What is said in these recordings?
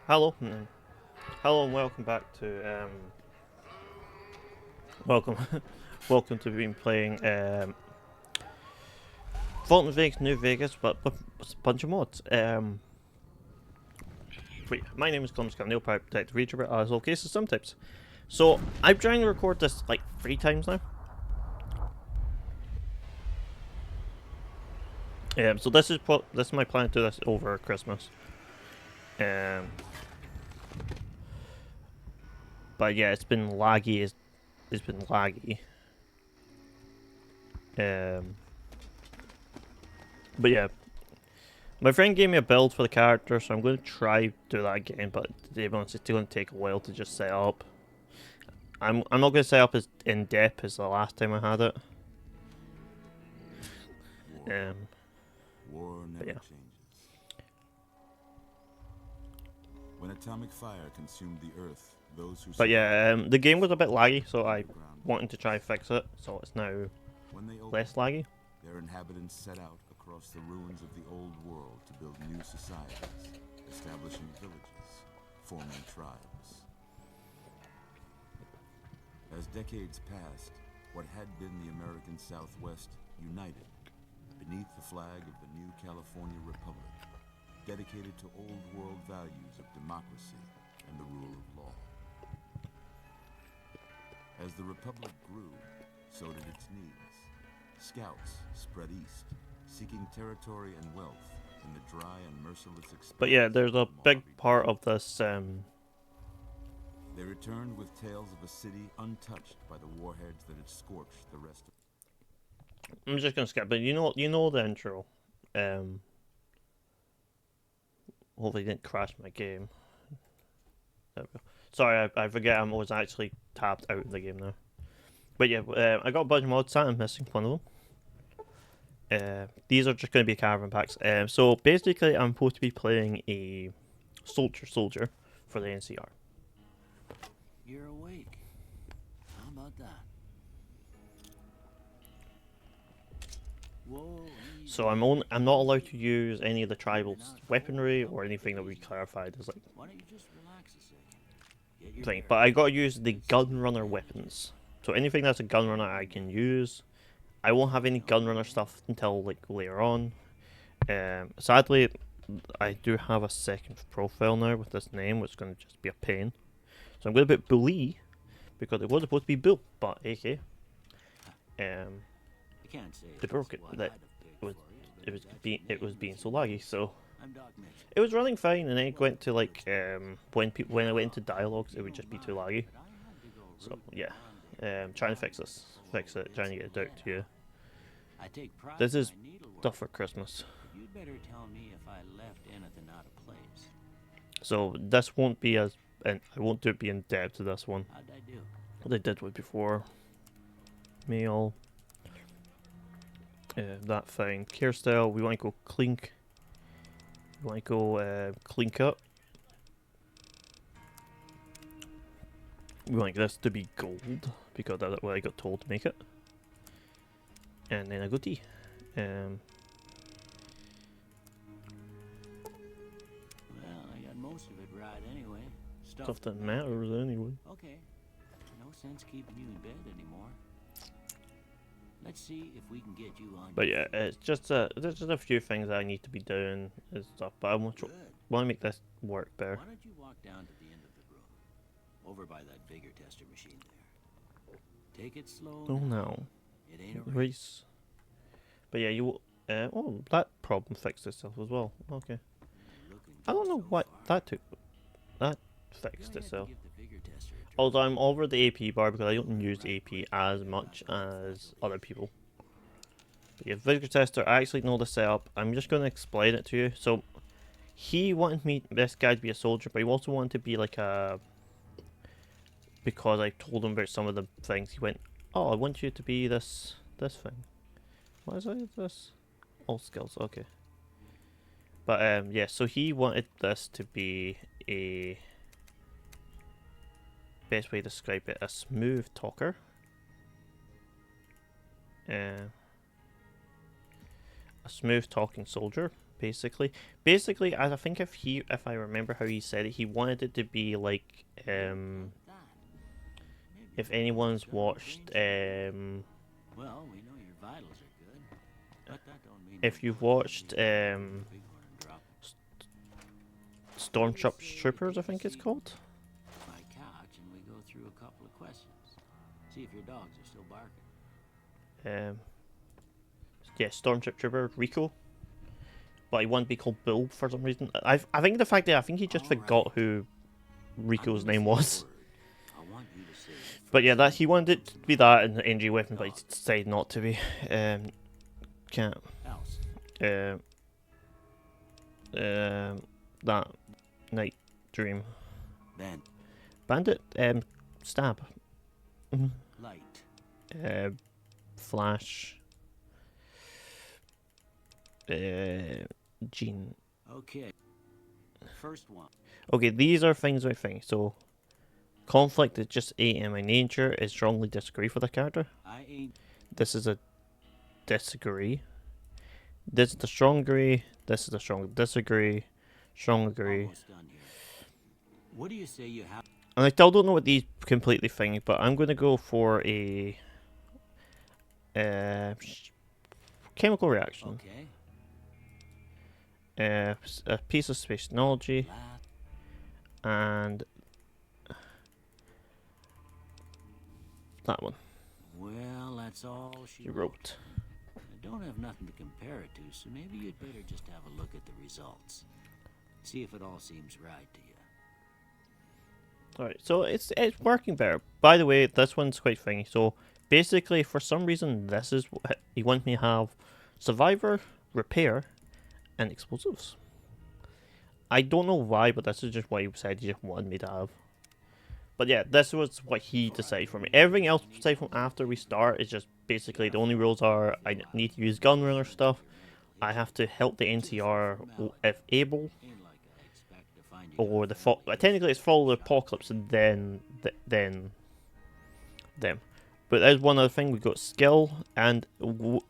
Hello, hello, and welcome back to welcome, welcome to being playing Vault in Vegas, New Vegas, but with a bunch of mods. Wait, my name is Columbus Neil Pirate Protective Reacher, as all cases, some tips. So I'm trying to record this like 3 times now. So this is my plan to do this over Christmas. But yeah, it's been laggy. It's been laggy. But yeah, my friend gave me a build for the character, so I'm going to try do that again. But to be honest, it's going to take a while to just set up. I'm not going to set up as in depth as the last time I had it. War never yeah. changes. When atomic fire consumed the earth, those who But yeah, the game was a bit laggy, so I wanted to try and fix it, so it's now less laggy. Their inhabitants set out across the ruins of the old world to build new societies, establishing villages, forming tribes. As decades passed, what had been the American Southwest united beneath the flag of the new California Republic, dedicated to old world values of democracy and the rule of law. As the Republic grew, so did its needs. Scouts spread east, seeking territory and wealth in the dry and merciless expanse. But yeah, there's a big part of this. They returned with tales of a city untouched by the warheads that had scorched the rest of. I'm just gonna skip, but you know the intro. Hopefully, didn't crash my game. There we go. Sorry, I forget I was actually tapped out of the game now. But yeah, I got a bunch of mods. I'm missing one of them. These are just going to be caravan packs. So basically, I'm supposed to be playing a soldier for the NCR. You're awake. How about that? Whoa. So I'm not allowed to use any of the tribal's weaponry or anything that we clarified as like Why don't you just relax a second? Get your thing. But I got to use the gunrunner weapons. So anything that's a gunrunner I can use. I won't have any gunrunner stuff until like later on. Sadly, I do have a second profile now with this name, which is going to just be a pain. So I'm going to put Bully because it was supposed to be Bull, but AK. I can't say They broke it. That it was being so laggy. So I'm Doc Mitchell. it was running fine, and then it went to like when I went into dialogues, it would just be too laggy. But I had to go So rooting yeah, around trying to fix it, trying to get it out to you. I take pride This in is my needlework, stuff for Christmas. but you'd better tell me if I left anything out of place. So this won't be as, and I won't do it be in depth to this one. How'd I do? They did one before. Mail. That thing. Care style, we want to go clink. We want to go clean cut. We want this to be gold because that's what I got told to make it. And then a goatee. Well, I got most of it right anyway. Stuff that matters anyway. Okay. No sense keeping you in bed anymore. Let's see if we can get you on. But yeah, it's just there's just a few things that I need to be doing and stuff. But I want to make this work better. Why don't you walk down to the end of the room, over by that vigor tester machine there. Take it slow. Oh no, It ain't a race. race. But yeah, you. Oh, that problem fixed itself as well. Okay. Looking I don't good know so what far. that took. That You're fixed gonna have to itself. give the vigor tester a try. Although I'm over the AP bar because I don't use AP as much as other people. But yeah, Vigor Tester, I actually know the setup. I'm just going to explain it to you. So, he wanted this guy to be a soldier, but he also wanted to be like a... Because I told him about some of the things, he went, oh, I want you to be this thing. What is it? This? All skills, okay. But, yeah, so he wanted this to be a... Best way to describe it, a smooth talker. A smooth talking soldier. Basically, I think if I remember how he said it, he wanted it to be like if anyone's watched Well, we know your vitals are good, but that don't mean if you've watched Stormtroopers, I think it's called. my couch and we go through a couple of questions. See if your dogs are still barking. Yeah, Stormtrooper Rico, but he wanted to be called Bull for some reason. I think the fact that I think he just forgot who Rico's name was. But yeah, that he wanted it to be that and the NG weapon, but he decided not to be. Can't. That night dream. Bandit. Stab. Light. Flash. Gene. Okay. First one. Okay, these are things I think. So, conflict is just A in my nature. Is strongly disagree for the character. I ain't. This is a disagree. This is the strong agree. This is the strong disagree. Strong agree. Almost done here. What do you say you have? And I still don't know what these completely think, but I'm going to go for a chemical reaction. Okay. A piece of space technology, and that one. Well, that's all she wrote. I don't have nothing to compare it to, so maybe you'd better just have a look at the results. See if it all seems right to you. Alright, so it's working better. By the way, this one's quite funny. So basically, for some reason, this is what he wants me to have: survivor, repair, and explosives. I don't know why, but this is just what he said he just wanted me to have. But yeah, this was what he decided for me. Everything else aside from after we start is just basically the only rules are I need to use gun runner stuff. I have to help the NCR if able, or technically it's follow the apocalypse and then them. But there's one other thing. We got skill and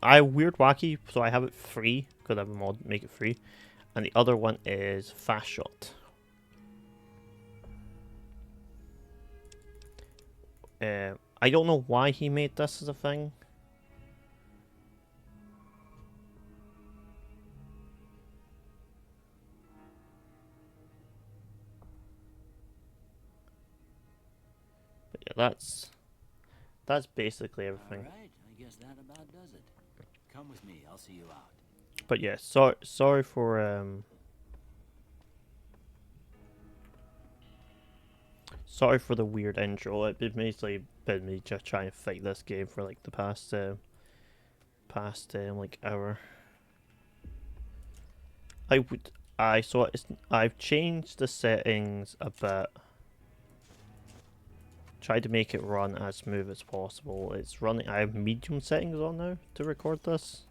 I weird wacky, so I have it free because I have a mod make it free, and the other one is fast shot. I don't know why he made this as a thing. But yeah, that's basically everything. Alright, I guess that about does it. Come with me, I'll see you out. But yeah, sorry for sorry for the weird intro. It basically been me just trying to fight this game for like the past like hour. I've changed the settings a bit. Tried to make it run as smooth as possible. It's running. I have medium settings on now to record this.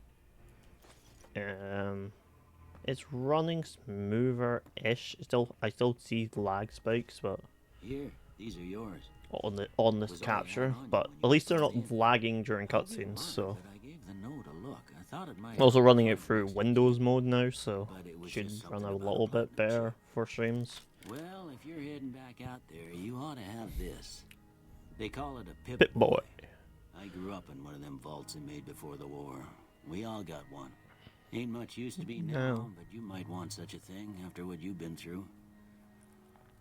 It's running smoother-ish. I still see lag spikes, but here, these are yours. On this capture, but at least they're not lagging during cutscenes. So I gave the note a look. I thought it might also running it through Windows mode now, so should run a little bit better for streams. Well, if you're heading back out there, you ought to have this. They call it a Pip Boy. I grew up in one of them vaults they made before the war. We all got one. Ain't much use to be now, but you might want such a thing after what you've been through.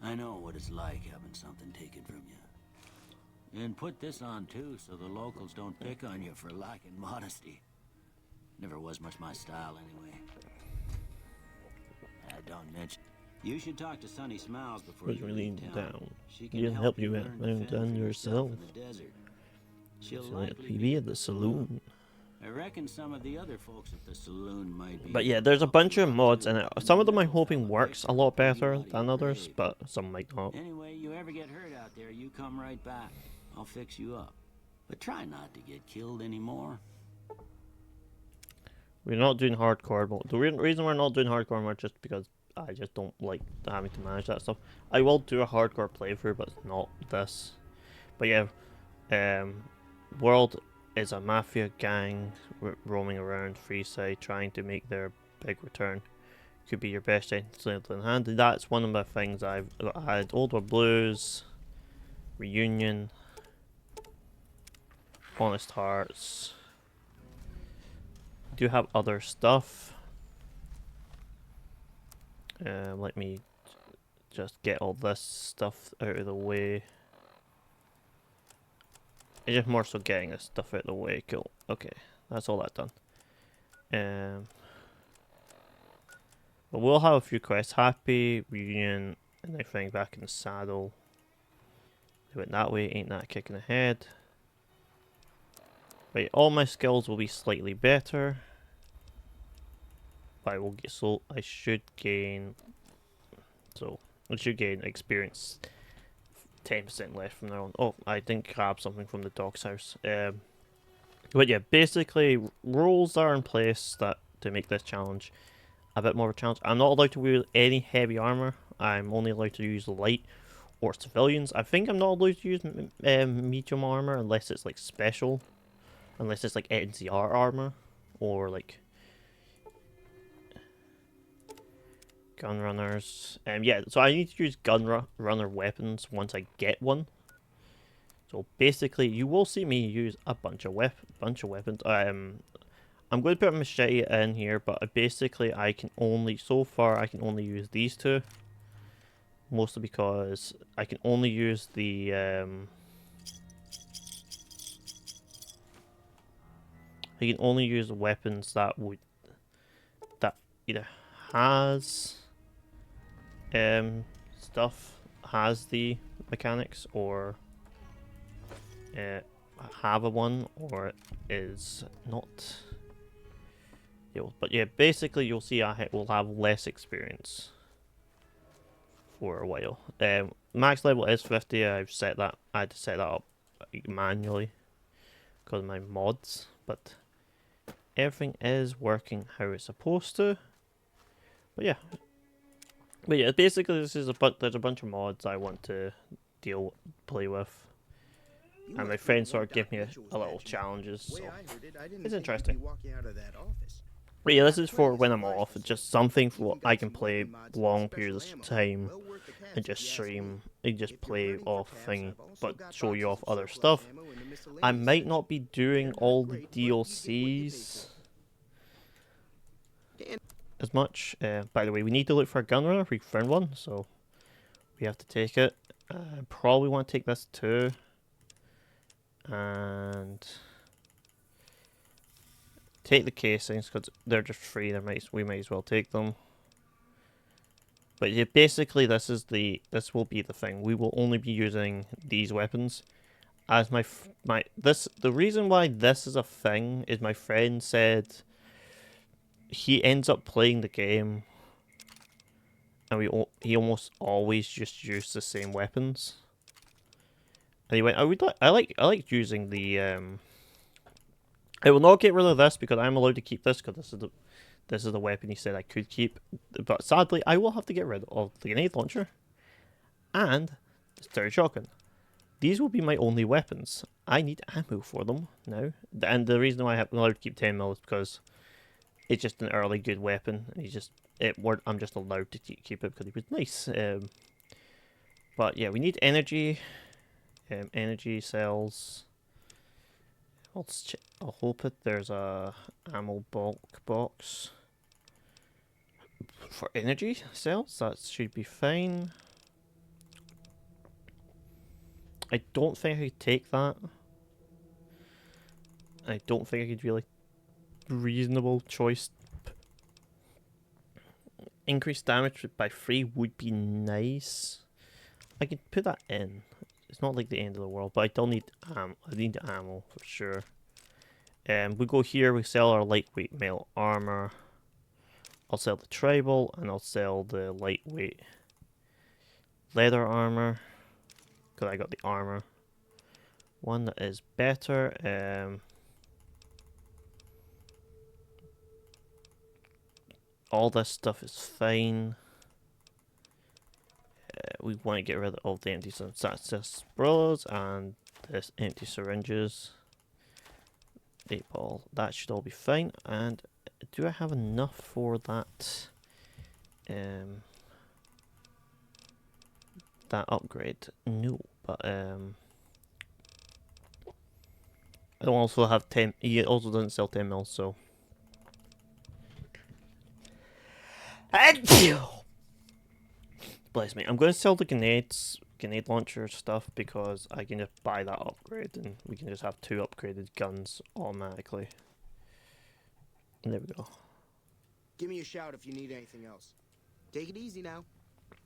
I know what it's like having something taken from you. And put this on too, so the locals don't pick on you for lacking modesty. Never was much my style anyway. Don't mention. You should talk to Sunny Smiles before you leave town. She can help you out done yourself. She'll likely be at the saloon. I reckon some of the other folks at the saloon might be. But yeah, there's a bunch of mods in it. Some of them I'm hoping works a lot better than others, but some might not. Anyway, you ever get hurt out there, you come right back. I'll fix you up. But try not to get killed anymore. We're not doing hardcore mode. The reason we're not doing hardcore mode is just because I just don't like having to manage that stuff. I will do a hardcore playthrough, but not this. But yeah, world is a mafia gang roaming around Freeside trying to make their big return. could be your best item in hand. That's one of my things I've had. Old War Blues, Reunion, Honest Hearts. Do have other stuff. Let me just get all this stuff out of the way. It's just more so getting this stuff out of the way. Cool. Okay, that's all that done. But we'll have a few quests. Happy, Reunion, and everything back in the saddle. Do it that way, ain't that a kick in the head? Right, all my skills will be slightly better. But I will get I should gain experience 10% left from there on. Oh, I didn't grab something from the dog's house. But yeah, basically rules are in place that to make this challenge a bit more of a challenge. I'm not allowed to wear any heavy armor. I'm only allowed to use light or civilians. I think I'm not allowed to use medium armor unless it's like special, unless it's like NCR armor or like gun runners. Yeah, so I need to use gun runner weapons once I get one. So basically, you will see me use a bunch of weapons. I'm going to put a machete in here, but basically I can only use these two. Mostly because I can only use the weapons that either has has the mechanics or have a one or is not. But yeah, basically you'll see I will have less experience for a while. Max level is 50. I had to set that up manually because of my mods, but everything is working how it's supposed to. But yeah, basically there's a bunch of mods I want to play with. And my friends sort of give me a little challenges, so it's interesting. But yeah, this is for when I'm off. It's just something for what I can play long periods of time and just stream and just play off thing, but show you off other stuff. I might not be doing all the DLCs as much. By the way, we need to look for a gun runner. We found one, so we have to take it. Probably want to take this too. And take the casings because they're just free. We might as well take them. But yeah, basically this will be the thing. We will only be using these weapons. As the reason why this is a thing is my friend said he ends up playing the game and he almost always just used the same weapons. And he went, I like using the I will not get rid of this because I'm allowed to keep this because this is the weapon he said I could keep. But sadly, I will have to get rid of the grenade launcher and the sturdy shotgun. These will be my only weapons. I need ammo for them now. And the reason why I'm allowed to keep 10 mil is because it's just an early good weapon. I'm just allowed to keep it because it was nice. But yeah, we need energy. Energy cells. I'll hope that there's a ammo bulk box for energy cells. That should be fine. I don't think I could take that. I don't think I could really reasonable choice. Increased damage by 3 would be nice. I could put that in. It's not like the end of the world, but I don't need I need ammo for sure. We go here, we sell our lightweight mail armor. I'll sell the tribal and I'll sell the lightweight leather armor. Because I got the armor. One that is better. All this stuff is fine. We want to get rid of the empty umbrellas and this empty syringes. 8-ball. That should all be fine. And do I have enough for that that upgrade. No, but I don't also have 10. He also doesn't sell 10 mils, so. Bless me. I'm going to sell the grenade launcher stuff because I can just buy that upgrade and we can just have 2 upgraded guns automatically. And there we go. Give me a shout if you need anything else. Take it easy now.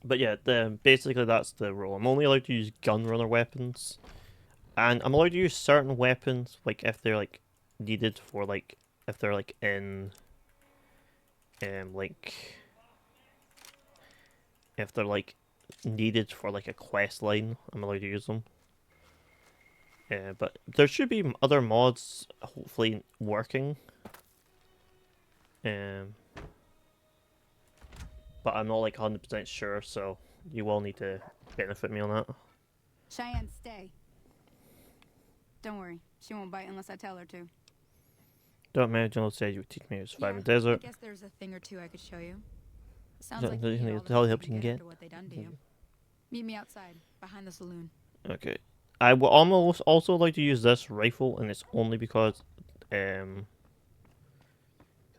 But yeah, basically that's the rule. I'm only allowed to use gun runner weapons. And I'm allowed to use certain weapons, like if they're like needed for like if they're like in like if they're like needed for like a quest line, I'm allowed to use them. But there should be other mods hopefully working. But I'm not like 100% sure, so you will need to benefit me on that. Cheyenne, stay. Don't worry, she won't bite unless I tell her to. Don't imagine said you would teach me how to survive in the I desert. guess there's a thing or two I could show you. Sounds Don't like you you need need all all the the help help you can get? after what they done to you. Meet me outside, behind the saloon. Okay. I will almost also like to use this rifle, and it's only because can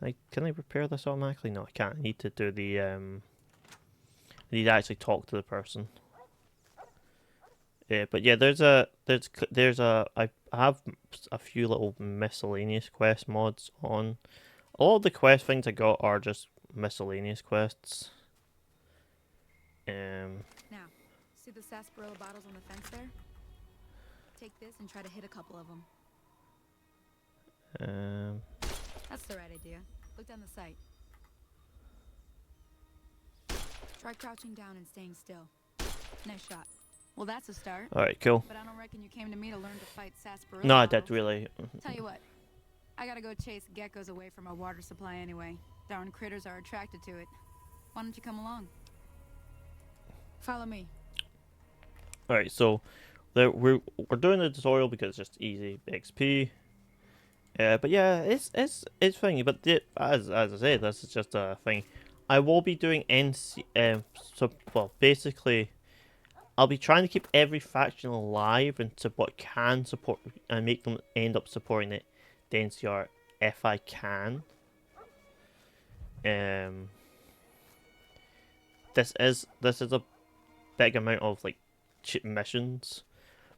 I repair this automatically? No, I can't. I need to do the I need to actually talk to the person. But yeah, I have a few little miscellaneous quest mods on. All of the quest things I got are just miscellaneous quests. Now, see the sarsaparilla bottles on the fence there? Take this and try to hit a couple of them. That's the right idea. Look down the sight. Try crouching down and staying still. Nice shot. Well, that's a start. Alright, cool. But I don't reckon you came to me to learn to fight sarsaparilla No, I bottles. did really. Tell you what, I gotta go chase geckos away from our water supply anyway. Darn critters are attracted to it. Why don't you come along? Follow me. Alright, so we're doing the tutorial because it's just easy XP. But yeah, it's thingy. But as I said, this is just a thing. I will be doing basically, I'll be trying to keep every faction alive and what can support and make them end up supporting the NCR if I can. This is a big amount of like missions,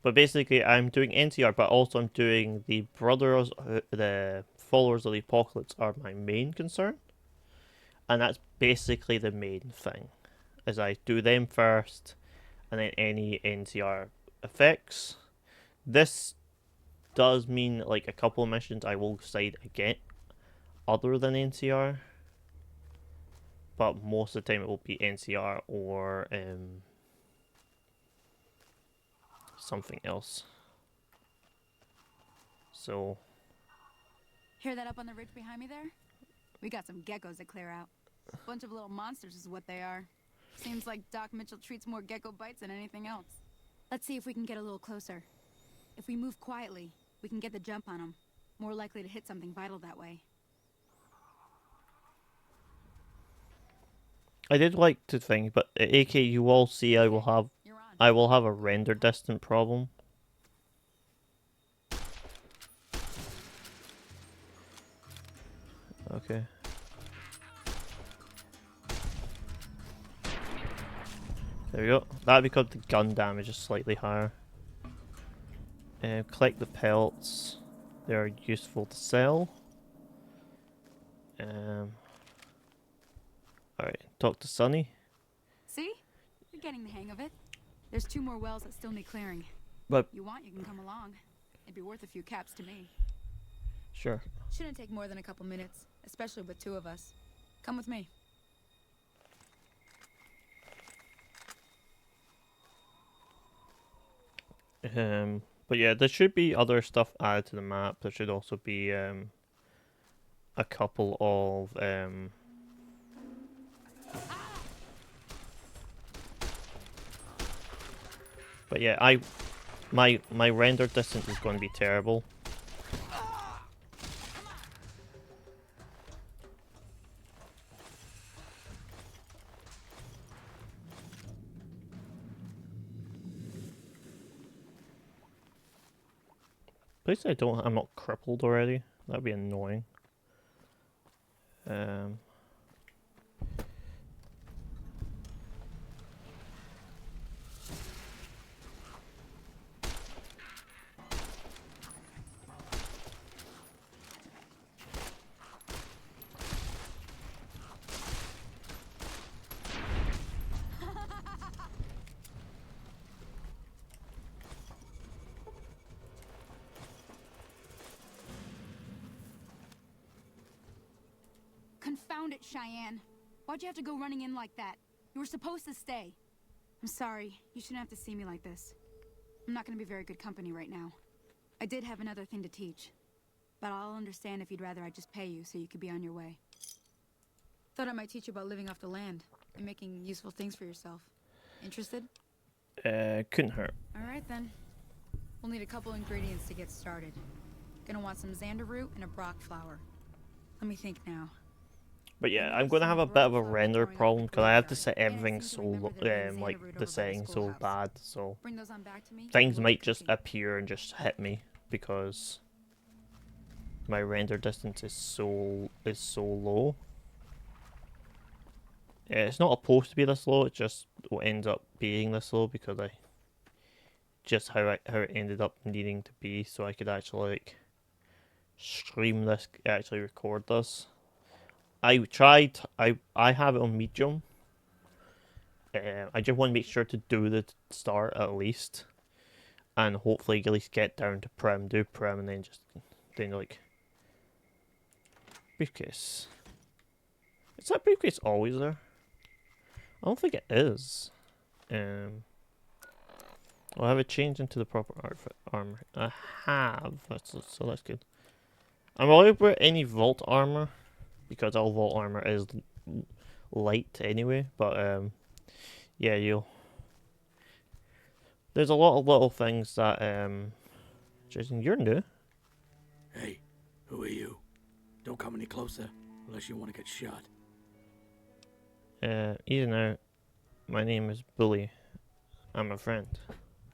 but basically I'm doing NCR, but also I'm doing the brothers, the followers of the apocalypse are my main concern, and that's basically the main thing. Is I do them first, and then any NCR effects. This does mean like a couple of missions I will decide again, other than NCR. But most of the time it will be NCR or something else. So. Hear that up on the ridge behind me there? We got some geckos to clear out. Bunch of little monsters is what they are. Seems like Doc Mitchell treats more gecko bites than anything else. Let's see if we can get a little closer. If we move quietly, we can get the jump on them. More likely to hit something vital that way. I did like to think, but AK, you will see I will have a render distance problem. Okay. There we go. That because the gun damage is slightly higher. Collect the pelts. They are useful to sell. Alright, talk to Sunny. See? You're getting the hang of it. There's 2 more wells that still need clearing. But You want, you can come along. It'd be worth a few caps to me. sure. Shouldn't take more than a couple minutes, especially with 2 of us. Come with me. But yeah, there should be other stuff added to the map. There should also be a couple of but yeah, my render distance is going to be terrible. Please, I'm not crippled already. That'd be annoying. Um. Confound it, Cheyenne. Why'd you have to go running in like that? You were supposed to stay. I'm sorry. You shouldn't have to see me like this. I'm not gonna be very good company right now. I did have another thing to teach. But I'll understand if you'd rather I just pay you so you could be on your way. Thought I might teach you about living off the land and making useful things for yourself. Interested? Couldn't hurt. Alright then. We'll need a couple ingredients to get started. Gonna want some xander root and a brock flower. Let me think now. But yeah, I'm gonna have a bit of a render problem because I have to set everything so like the settings so bad, so Bring those on back to me. things might just appear and just hit me because my render distance is so low. It's not supposed to be this low. It just ends up being this low because I just how it ended up needing to be so I could actually like stream this, actually record this. I tried. I have it on medium. I just want to make sure to do the start at least, and hopefully at least get down to Primm, do Primm, and then like briefcase. Is that briefcase always there? I don't think it is. I'll have it changed into the proper armor. I have. So that's good. I'm allowed to wear any vault armor because all vault armor is light anyway. But yeah, there's a lot of little things that Jason, you're new. Hey, who are you? Don't come any closer unless you want to get shot. Easy now. My name is Bully. I'm a friend.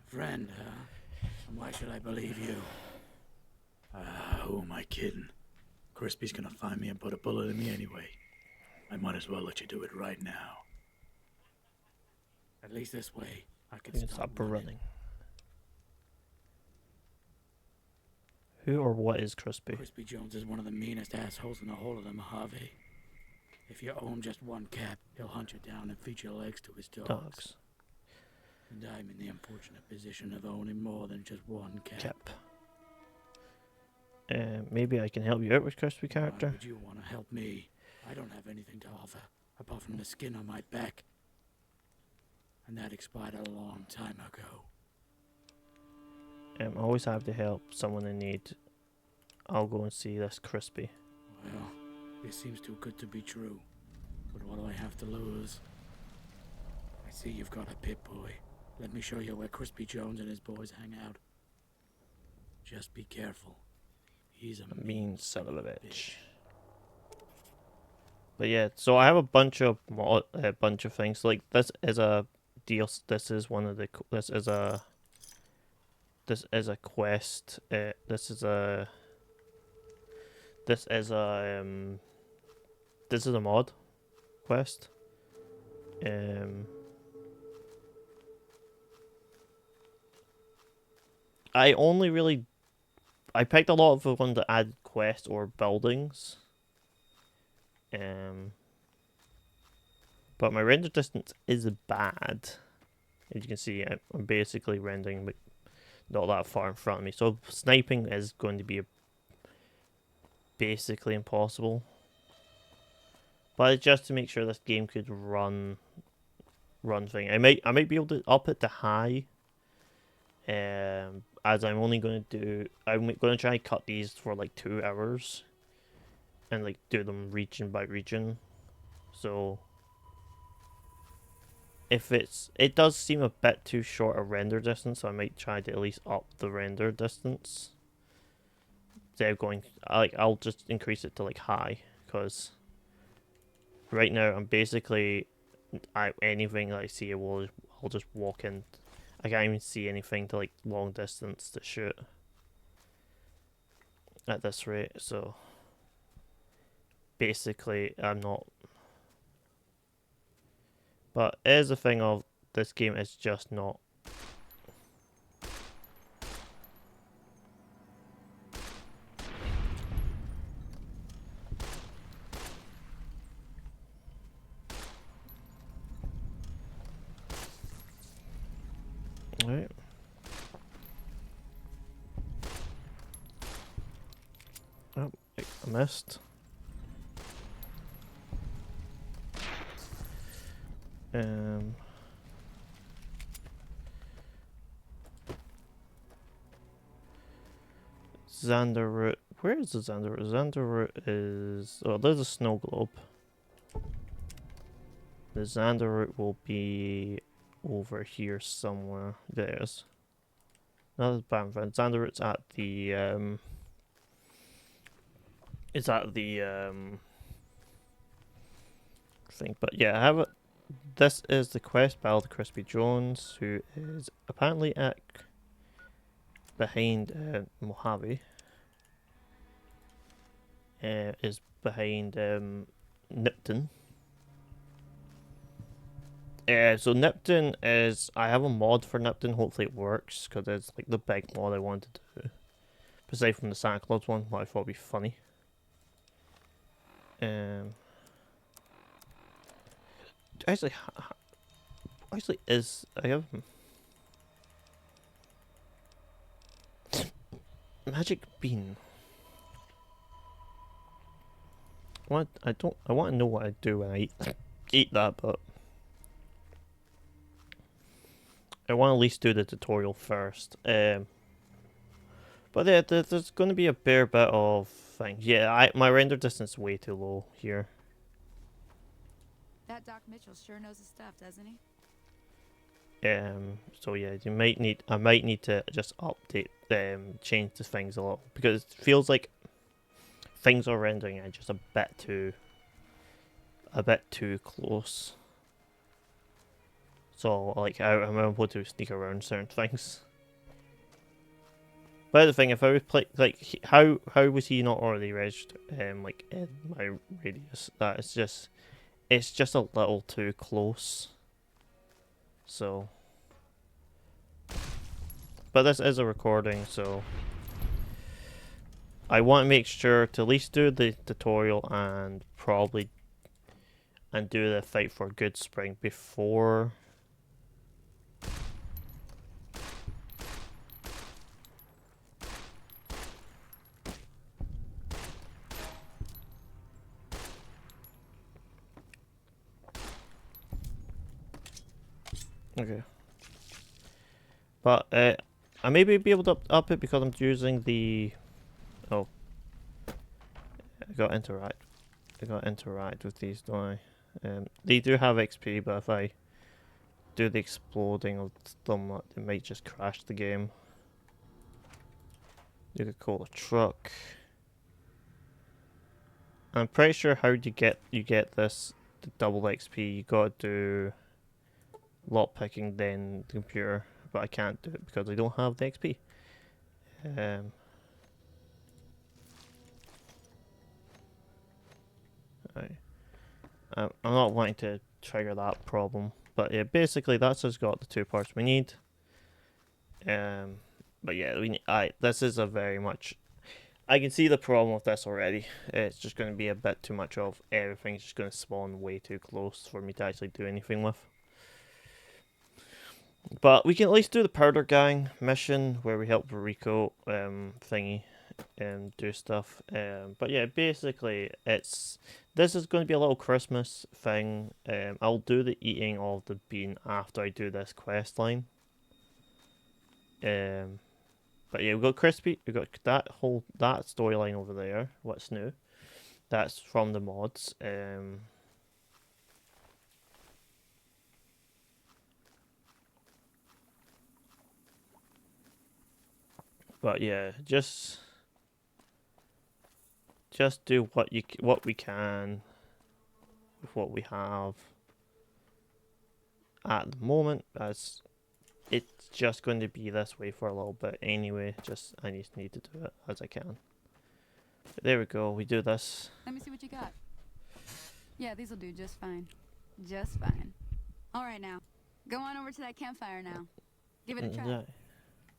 Friend, huh? And why should I believe you? Who am I kidding? Crispy's gonna find me and put a bullet in me anyway. I might as well let you do it right now. At least this way, I can Stop running. Who or what is Crispy? Crispy Jones is one of the meanest assholes in the whole of the Mojave. If you own just one cat, he'll hunt you down and feed your legs to his dogs. And I'm in the unfortunate position of owning more than just one cat. Maybe I can help you out with Crispy character. Why would you want to help me? I don't have anything to offer, apart from the skin on my back. And that expired a long time ago. I always have to help someone in need. I'll go and see this Crispy. Well, it seems too good to be true. But what do I have to lose? I see you've got a pit boy. Let me show you where Crispy Jones and his boys hang out. Just be careful. He's a mean son of a bitch. But yeah, so I have a bunch of things. Like this is a deal. This is one of the. This is a quest. This is a mod quest. I picked a lot of the ones that add quests or buildings. But my render distance is bad. As you can see, I'm basically rendering but not that far in front of me. So sniping is going to be basically impossible. But it's just to make sure this game could run thing. I might be able to up it to high. As I'm going to try and cut these for like 2 hours. And like do them region by region. So it does seem a bit too short a render distance, so I might try to at least up the render distance. Instead of going, I'll just increase it to like high, because right now I'm basically, anything that I see I'll just walk in. I can't even see anything to like long distance to shoot. at this rate, so basically I'm not. But it is a thing of this game is just not. Alright. Oh, I missed. Xander route. Where is the Xander route? Xander route is. Oh, there's a snow globe. The Xander route will be over here somewhere. There's. Another Banfriend. Xander route's at the. It's at the thing. But yeah, I have it. This is the quest by Crispy Jones, who is apparently at behind Mojave. Is behind Nipton. So Nipton is, I have a mod for Nipton, hopefully it works, because it's like the big mod I wanted to do. Aside from the Santa Claus one, what I thought would be funny. Actually, is, I have... Magic Bean. What, I want to know what I do when I eat that, but... I want to at least do the tutorial first. But yeah, there's going to be a bare bit of things. Yeah, my render distance is way too low here. That Doc Mitchell sure knows his stuff, doesn't he? So yeah, I might need to just update, change the things a little, because it feels like things are rendering at just a bit too close. So like I'm able to sneak around certain things. But the thing, if I was how was he not already registered? Like in my radius, that is just, it's just a little too close. So, but this is a recording, so I want to make sure to at least do the tutorial and do the fight for Goodsprings before. Okay. But I maybe be able to up it because I'm using the. Oh. I got interact with these, don't I? They do have XP, but if I do the exploding of them, it might just crash the game. You could call a truck. I'm pretty sure how you get this the double XP. You gotta do lot picking, then the computer, but I can't do it because I don't have the XP. I'm not wanting to trigger that problem, but yeah, basically that's just got the two parts we need. But yeah, this is a very much. I can see the problem with this already. It's just going to be a bit too much of everything's just going to spawn way too close for me to actually do anything with. But we can at least do the Powder Gang mission where we help Rico thingy and do stuff. But yeah, basically this is going to be a little Christmas thing. I'll do the eating of the bean after I do this quest line. But yeah, we've got Crispy, we've got that storyline over there. What's new? That's from the mods. But yeah, just do what we can with what we have at the moment, as it's just going to be this way for a little bit anyway. I just need to do it as I can. There we go, we do this. Let me see what you got. Yeah, these'll do just fine. Just fine. All right, now. Go on over to that campfire now. Give it a try.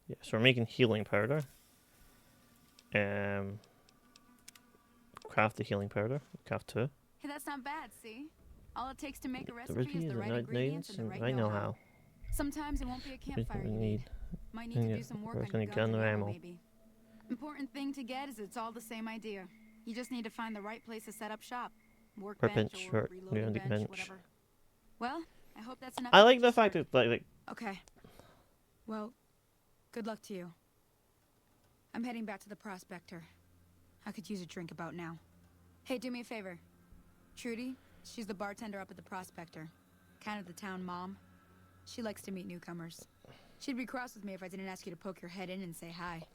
Yeah, so we're making healing powder. Craft the healing powder. Craft 2. Hey, that's not bad, see? All it takes to make a The recipe recipe is the right ingredients and the right know-how. Sometimes it won't be a campfire you need. Might need to do some work on your guns and ammo, maybe. Important thing to get is it's all the same idea. You just need to find the right place to set up shop. Workbench or reloading bench, whatever. Well, I hope that's enough. I like the fact that like Okay. Well, good luck to you. I'm heading back to the Prospector. I could use a drink about now. Hey, do me a favor. Trudy, she's the bartender up at the Prospector. Kind of the town mom. She likes to meet newcomers. She'd be cross with me if I didn't ask you to poke your head in and say hi.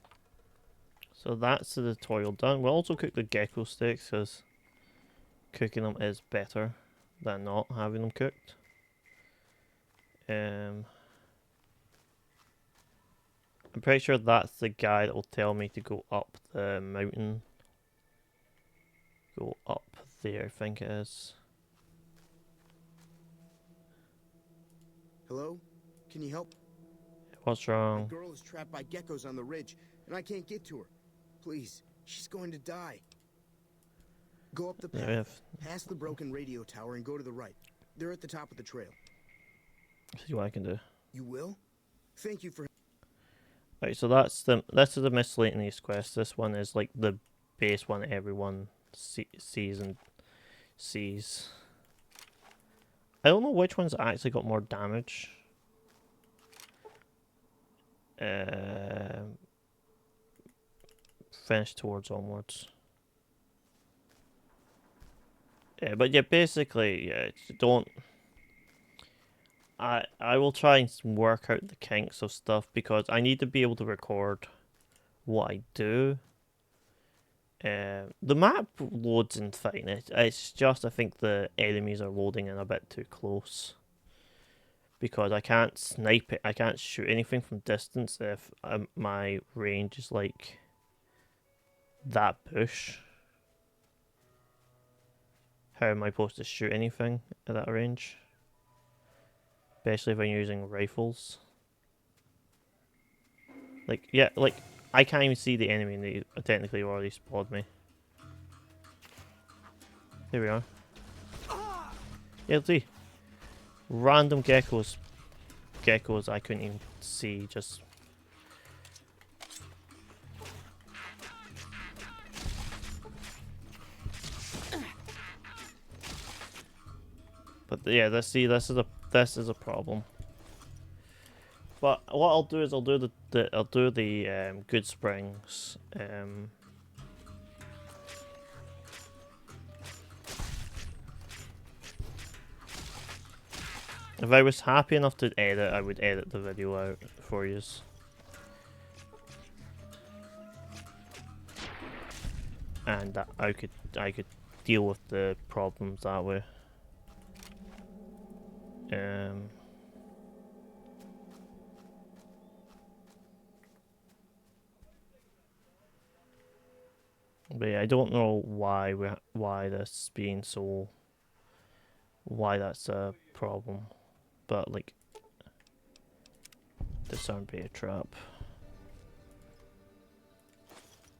so that's the tutorial done. We'll also cook the gecko sticks because cooking them is better than not having them cooked. I'm pretty sure that's the guy that will tell me to go up the mountain. Go up there, I think it is. Hello? Can you help? What's My wrong? girl is trapped by geckos on the ridge, and I can't get to her. Please, she's going to die. Go up the path, Yeah, past the broken radio tower, and go to the right. They're at the top of the trail. see what I can do. You will? Thank you for... Right, so this is the miscellaneous quest. This one is like the base one everyone sees and sees. I don't know which one's actually got more damage. Finish towards onwards. Yeah, but yeah, basically, yeah, don't. I will try and work out the kinks of stuff because I need to be able to record what I do. The map loads in fine. It's just I think the enemies are loading in a bit too close. Because I can't snipe it, I can't shoot anything from distance if my range is like that bush. How am I supposed to shoot anything at that range? Especially if I'm using rifles. Like, yeah, like, I can't even see the enemy and they technically already spotted me. Here we are. Yeah, see. Random geckos I couldn't even see, just... But yeah, this is a problem. But what I'll do is I'll do the Goodsprings. If I was happy enough to edit, I would edit the video out for you. And that I could deal with the problems that way. But yeah, I don't know why this being so, why that's a problem, but like, disarm beta trap,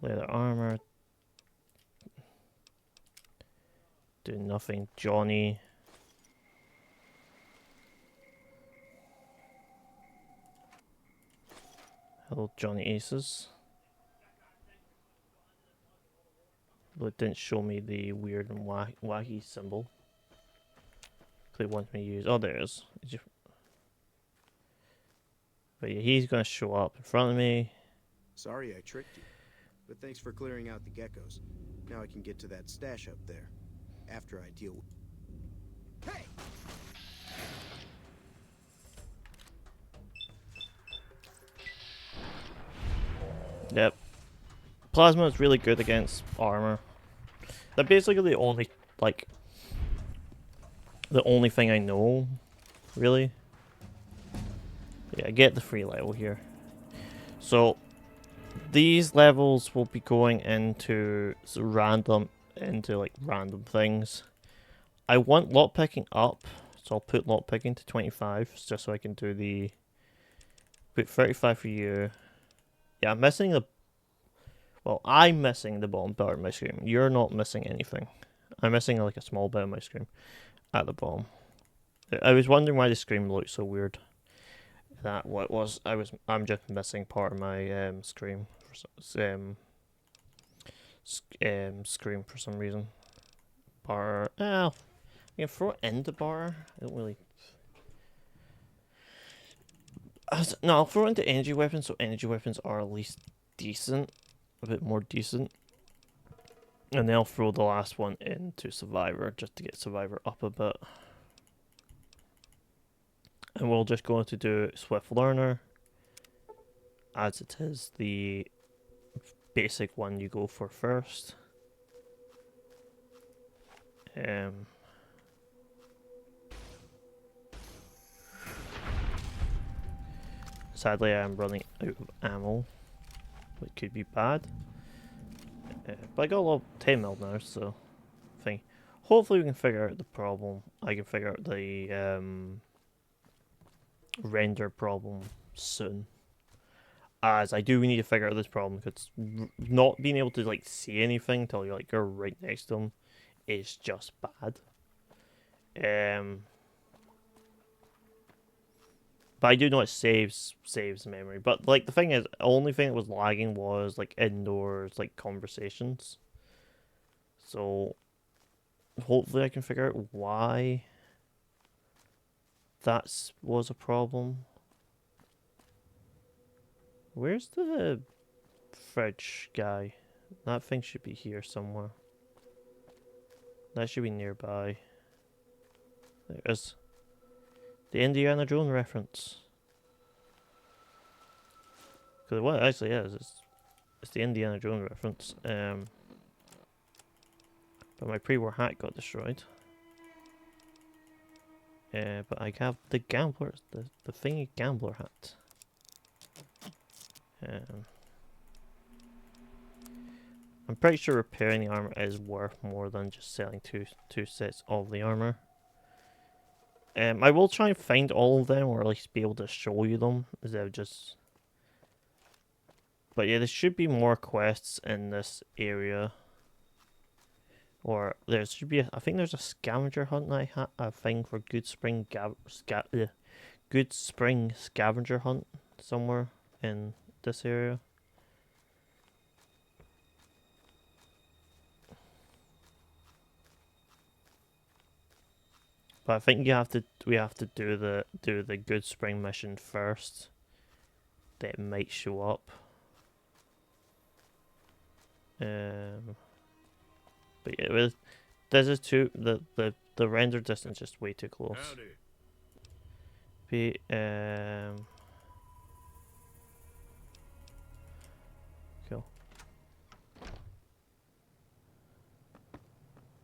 leather armor, do nothing, Johnny. Hello, Johnny Aces. But it didn't show me the weird and wacky symbol. They want me to use. Oh, there it is. But yeah, he's gonna show up in front of me. Sorry I tricked you, but thanks for clearing out the geckos. Now I can get to that stash up there, after I deal with... Hey! Yep. Plasma is really good against armor. They're basically the only, like, the only thing I know, really. Yeah, get the free level here. So, these levels will be going into random things. I want lockpicking up, so I'll put lockpicking to 25 just so I can do the put 35 for you. Yeah, I'm missing the I'm missing the bottom part of my screen. You're not missing anything. I'm missing like a small bit of my screen at the bottom. I was wondering why the screen looked so weird. That what was I'm just missing part of my screen screen for some reason. Bar. I can throw it into bar. I don't really. No, I'll throw it into energy weapons. So energy weapons are at least decent, a bit more decent. And then I'll throw the last one into survivor just to get survivor up a bit. And we'll just go to do Swift Learner, as it is the basic one you go for first. Sadly, I am running out of ammo, which could be bad. But I got a lot of 10 mil now, so hopefully we can figure out the problem. I can figure out the render problem soon, as I do need to figure out this problem, because not being able to like see anything until you're like right next to them is just bad. But I do know it saves memory. But like the thing is, the only thing that was lagging was like indoors like conversations. So hopefully I can figure out why that was a problem. Where's the fridge guy? That thing should be here somewhere. That should be nearby. There it is. The Indiana Jones reference. Because what it actually is, it's the Indiana Jones reference. But my pre-war hat got destroyed. But I have the gambler, the thingy gambler hat. I'm pretty sure repairing the armor is worth more than just selling two sets of the armor. I will try and find all of them, or at least be able to show you them, instead of just... But yeah, there should be more quests in this area. Or there should be, I think there's a scavenger hunt I had a thing for Goodsprings scavenger hunt somewhere in this area. But I think we have to do the Goodspring mission first. That might show up. But yeah, this is too the render distance is just way too close. Howdy. Cool.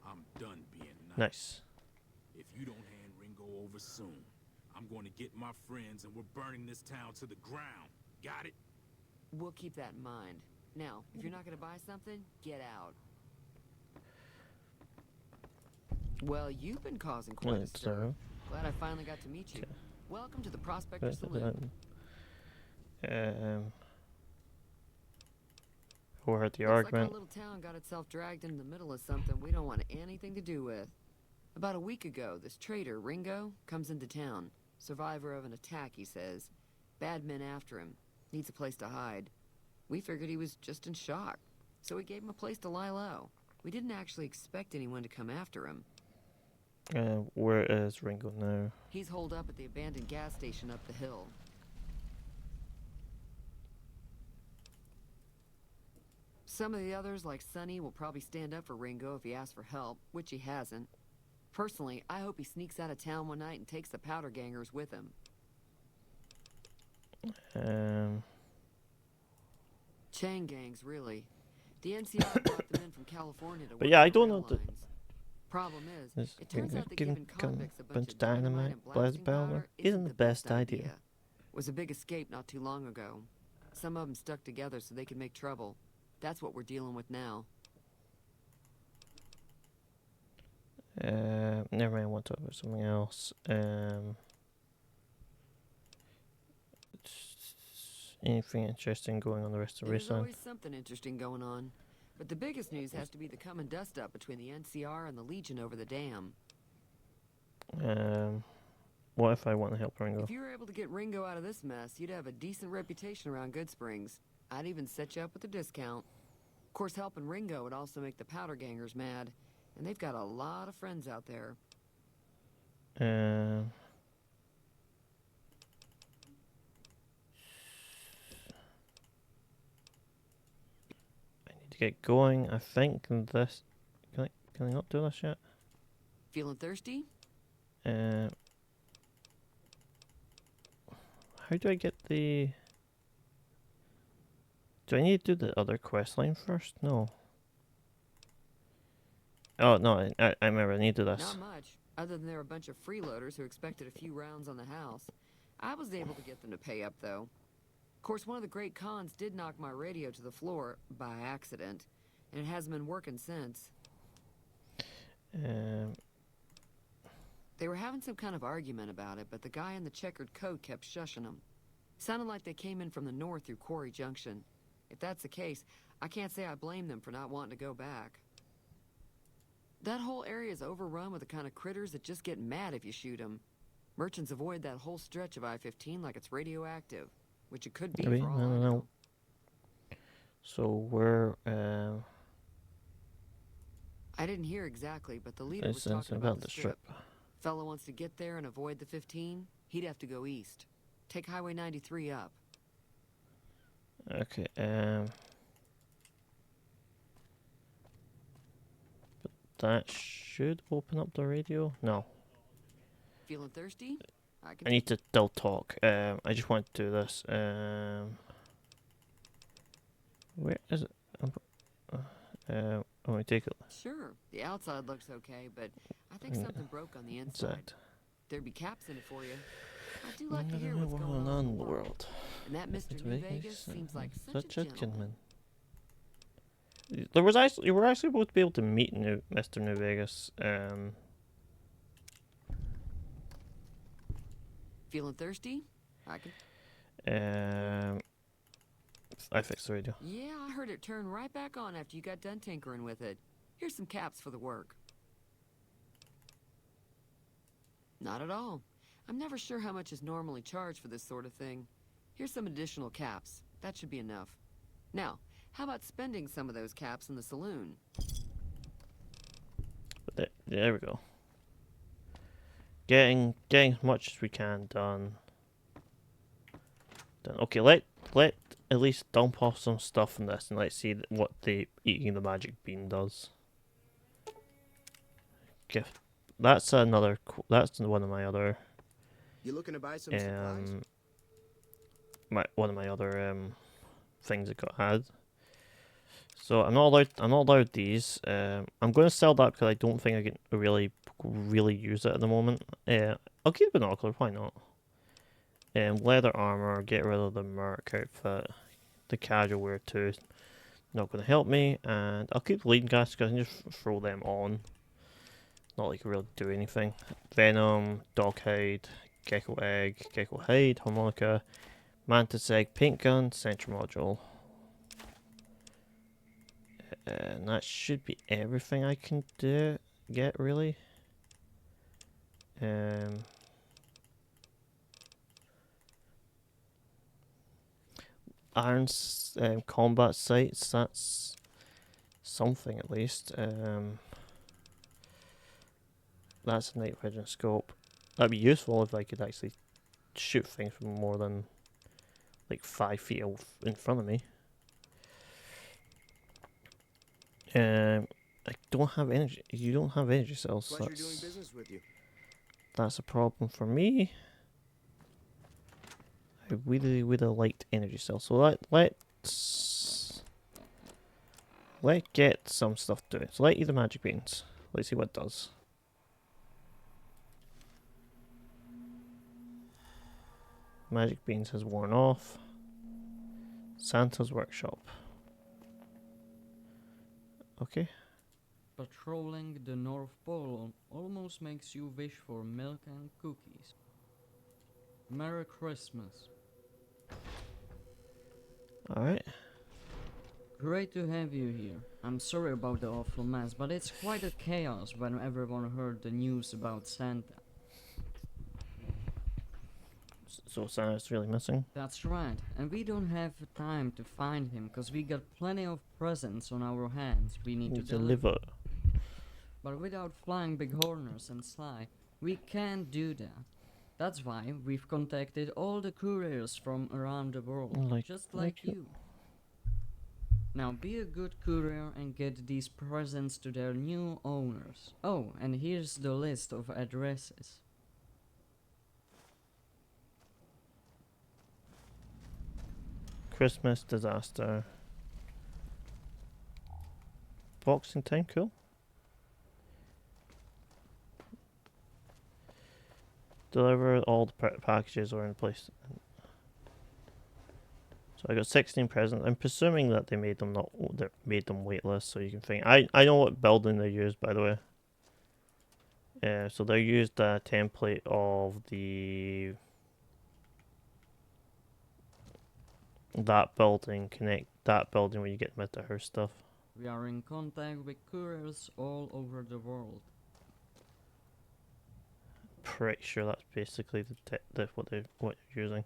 I'm done being Nice. If you don't hand Ringo over soon, I'm going to get my friends and we're burning this town to the ground. Got it? We'll keep that in mind. Now, if you're not gonna buy something, get out. Well, you've been causing quite a stir. Glad I finally got to meet you. Okay. Welcome to the Prospector Saloon. Who heard the Looks argument? like our little town got itself dragged into the middle of something we don't want anything to do with. About a week ago, this traitor, Ringo, comes into town. Survivor of an attack, he says. Bad men after him. Needs a place to hide. We figured he was just in shock, so we gave him a place to lie low. We didn't actually expect anyone to come after him. Where is Ringo now? He's holed up at the abandoned gas station up the hill. Some of the others, like Sonny, will probably stand up for Ringo if he asks for help, which he hasn't. Personally, I hope he sneaks out of town one night and takes the powder gangers with him. Chain gangs, really. The NCR brought them in from California to But work yeah, for I don't know airlines. Problem is, it turns out that giving giving convicts a bunch of dynamite, dynamite and blast blasting powder powder isn't the best idea. Was a big escape not too long ago. Some of them stuck together so they could make trouble. That's what we're dealing with now. Never mind, I want to talk about something else. Anything interesting going on the rest of the There's recent? always something interesting going on. But the biggest news has to be the coming dust-up between the NCR and the Legion over the dam. What if I want to help Ringo? If you were able to get Ringo out of this mess, you'd have a decent reputation around Goodsprings. I'd even set you up with a discount. Of course, helping Ringo would also make the powder gangers mad. And they've got a lot of friends out there. I need to get going. I think this. Can I not do this yet? Feeling thirsty? How do I get the? Do I need to do the other quest line first? No. Oh no, I remember I need to do this. Not much, other than there were a bunch of freeloaders who expected a few rounds on the house. I was able to get them to pay up, though. Of course, one of the great cons did knock my radio to the floor by accident, and it hasn't been working since. They were having some kind of argument about it, but the guy in the checkered coat kept shushing them. Sounded like they came in from the north through Quarry Junction. If that's the case, I can't say I blame them for not wanting to go back. That whole area is overrun with the kind of critters that just get mad if you shoot them. Merchants avoid that whole stretch of I-15 like it's radioactive, which it could be Maybe, for all I I don't know. know. So we're I didn't hear exactly, but the leader was it's talking about about the the strip. Fellow wants to get there and avoid the 15, he'd have to go east. Take Highway 93 up. Okay, but that should open up the radio. No, Feeling thirsty? I need to still talk. I just want to do this. Where is it? Let me take it. Sure, the outside looks okay, but I think something broke on the What's inside. that? There'd be caps in it for you. I do like to hear what's What's going on in the world. world. And that Mr. New Vegas seems like such a gentleman. There was actually, you were actually supposed to be able to meet Mr. New Vegas. Feeling thirsty? I can. I fixed the radio. Yeah, I heard it turn right back on after you got done tinkering with it. Here's some caps for the work. Not at all. I'm never sure how much is normally charged for this sort of thing. Here's some additional caps. That should be enough. Now, how about spending some of those caps in the saloon? But there we go. Getting as much as we can done. Okay, let at least dump off some stuff from this and let's see what the eating the magic bean does. Gift. That's another. That's one of my other. You looking to buy some supplies? One of my other things that got had. So I'm not allowed these. I'm going to sell that because I don't think I can really use it at the moment. I'll keep the binocular. Why not? Leather armor. Get rid of the merc outfit. The casual wear too. Not going to help me. And I'll keep the leading gas because I can just throw them on. Not like really do anything. Venom, dog hide, gecko egg, gecko hide, harmonica, mantis egg, paint gun, sentry module. And that should be everything I can get really. Iron combat sights, that's something at least. That's a night vision scope. That'd be useful if I could actually shoot things from more than like 5 feet in front of me. I don't have energy. You don't have energy cells. Pleasure doing business with you. That's a problem for me. I really would have liked energy cells. So let's get some stuff doing. So let's eat the magic beans. Let's see what it does. Magic beans has worn off. Santa's workshop. Okay. Patrolling the North Pole almost makes you wish for milk and cookies. Merry Christmas. Alright. Great to have you here. I'm sorry about the awful mess, but it's quite a chaos when everyone heard the news about Santa. So Santa's really missing. That's right, and we don't have time to find him because we got plenty of presents on our hands we need to deliver. But without flying bighorners and Sly, we can't do that. That's why we've contacted all the couriers from around the world, just like you. Now be a good courier and get these presents to their new owners. Oh, and here's the list of addresses. Christmas disaster. Boxing time, cool. Deliver all the packages are in place. So I got 16 presents. I'm presuming that they made them waitlist, so you can think. I know what building they used, by the way. So they used a template of that building. Connect that building when you get Mr. House stuff. We are in contact with couriers all over the world. Pretty sure that's basically what they're using.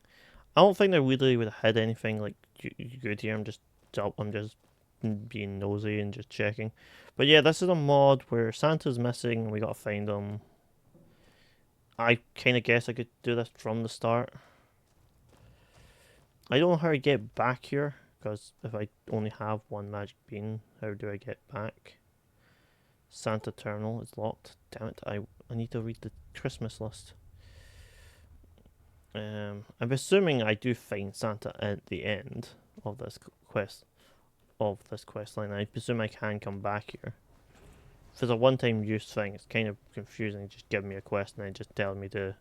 I don't think they really would have had anything like good here. I'm just being nosy and just checking. But yeah, this is a mod where Santa's missing and we gotta find him. I kind of guess I could do this from the start. I don't know how to get back here, because if I only have one magic bean, how do I get back? Santa terminal is locked. Damn it, I need to read the Christmas list. I'm assuming I do find Santa at the end of this quest line. I presume I can come back here. If it's a one-time use thing, it's kind of confusing. Just give me a quest and then just tell me to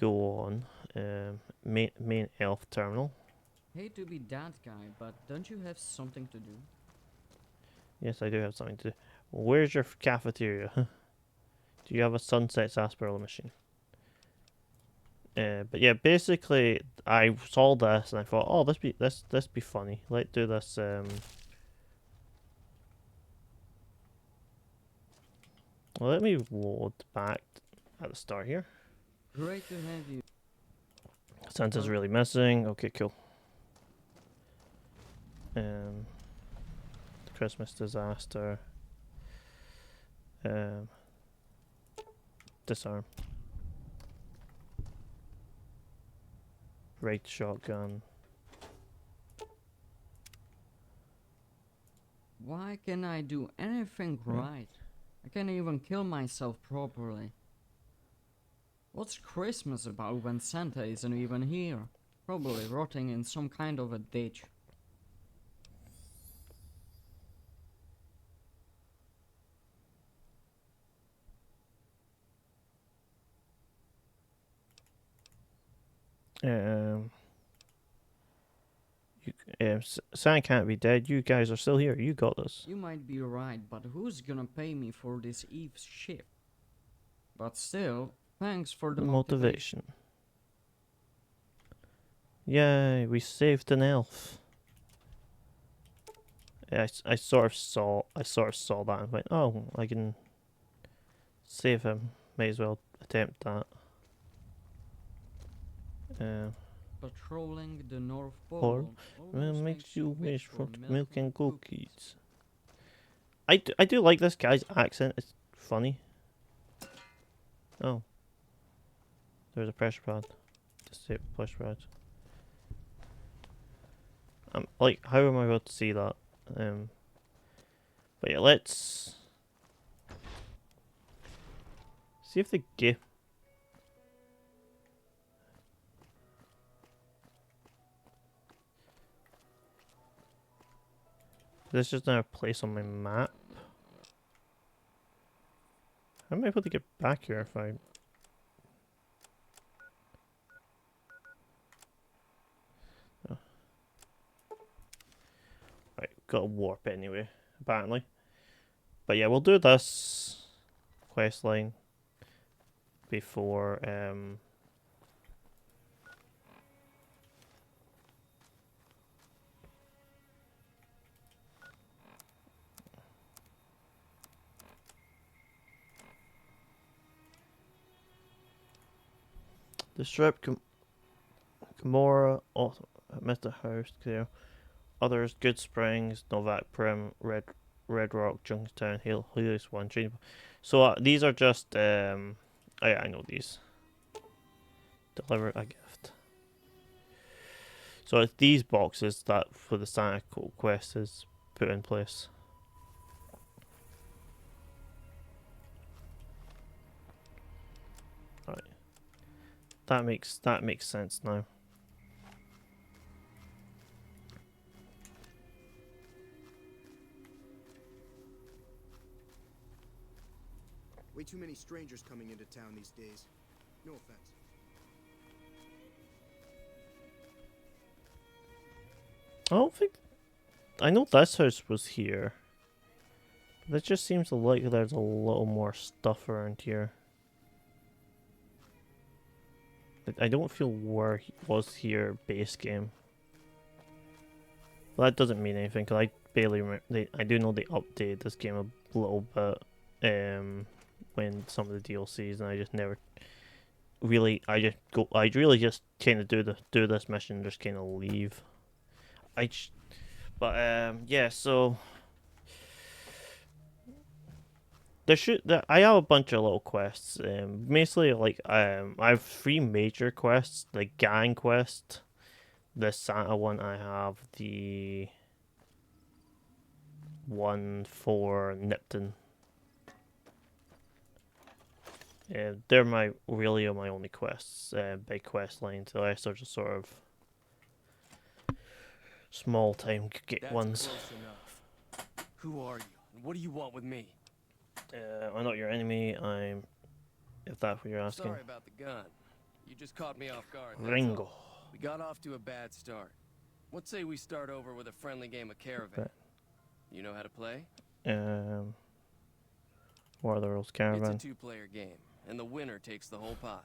go on. Main elf terminal. Hate to be that guy, but don't you have something to do? Yes, I do have something to do. Where's your cafeteria? Do you have a Sunset Sarsaparilla machine? But yeah, basically, I saw this and I thought, oh, this be funny. Let's do this. Well, let me load back at the start here. Great to have you. Santa's really missing. Okay, cool. Christmas disaster. Disarm. Right shotgun. Why can't I do anything right? I can't even kill myself properly. What's Christmas about when Santa isn't even here? Probably rotting in some kind of a ditch. Santa can't be dead. You guys are still here. You got this. You might be right, but who's gonna pay me for this Eve's shift? But still, thanks for the motivation. Yay, we saved an elf. Yeah, I sort of saw that and went, oh, I can save him. May as well attempt that. Patrolling the North Pole makes you wish for milk and cookies. I do like this guy's accent. It's funny. Oh, there's a pressure pad. Disable pressure pad. Like, how am I about to see that? But yeah, let's see if the gift. This is just another place on my map. How am I able to get back here if I... Oh. little warp anyway, apparently. But yeah, we'll do this quest line before the strip Gamora, Mr. House, clear. Others, Goodsprings, Novak, Primm, Red Rock, Junction, Helios 1, Chain. So these are just, I know these. Deliver a gift. So it's these boxes that for the Santa quest is put in place. Right. That makes sense now. Way too many strangers coming into town these days. No offense. I don't think... I know this house was here. But it just seems like there's a little more stuff around here. I don't feel where he was here base game. But that doesn't mean anything, because I barely remember... I do know they updated this game a little bit when some of the DLCs, and I just never... Really, I really just kind of do this mission and just kind of leave. Yeah, so I have a bunch of little quests. Mostly like I have 3 major quests: the gang quest, the Santa one. I have the one for Nipton. They're my only quests, big quest lines. The rest are just sort of small time ones. Close enough. Who are you? And what do you want with me? I'm not your enemy. If that's what you're asking. Sorry about the gun. You just caught me off guard. Ringo. We got off to a bad start. Let's say we start over with a friendly game of Caravan. You know how to play? What are the rules? Caravan? It's a 2-player game, and the winner takes the whole pie.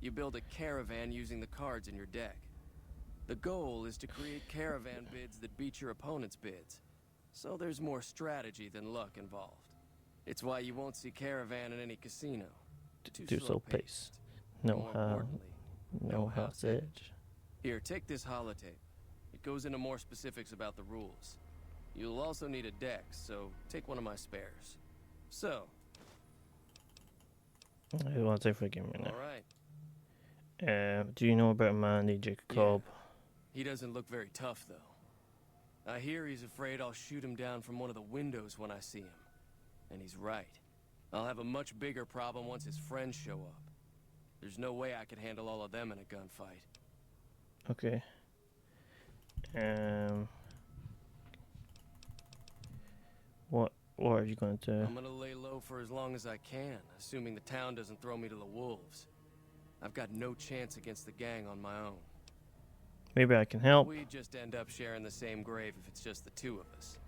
You build a caravan using the cards in your deck. The goal is to create caravan bids that beat your opponent's bids. So there's more strategy than luck involved. It's why you won't see caravan in any casino. Too slow paced. No house edge. Here, take this holotape. It goes into more specifics about the rules. You'll also need a deck, so take one of my spares. So. I want to take for a game right now. All right. Do you know about a man named Jacob? Yeah. He doesn't look very tough, though. I hear he's afraid I'll shoot him down from one of the windows when I see him. And he's right. I'll have a much bigger problem once his friends show up. There's no way I could handle all of them in a gunfight. Okay. What are you going to do? I'm gonna lay low for as long as I can, assuming the town doesn't throw me to the wolves. I've got no chance against the gang on my own. Maybe I can help. We just end up sharing the same grave if it's just the 2 of us.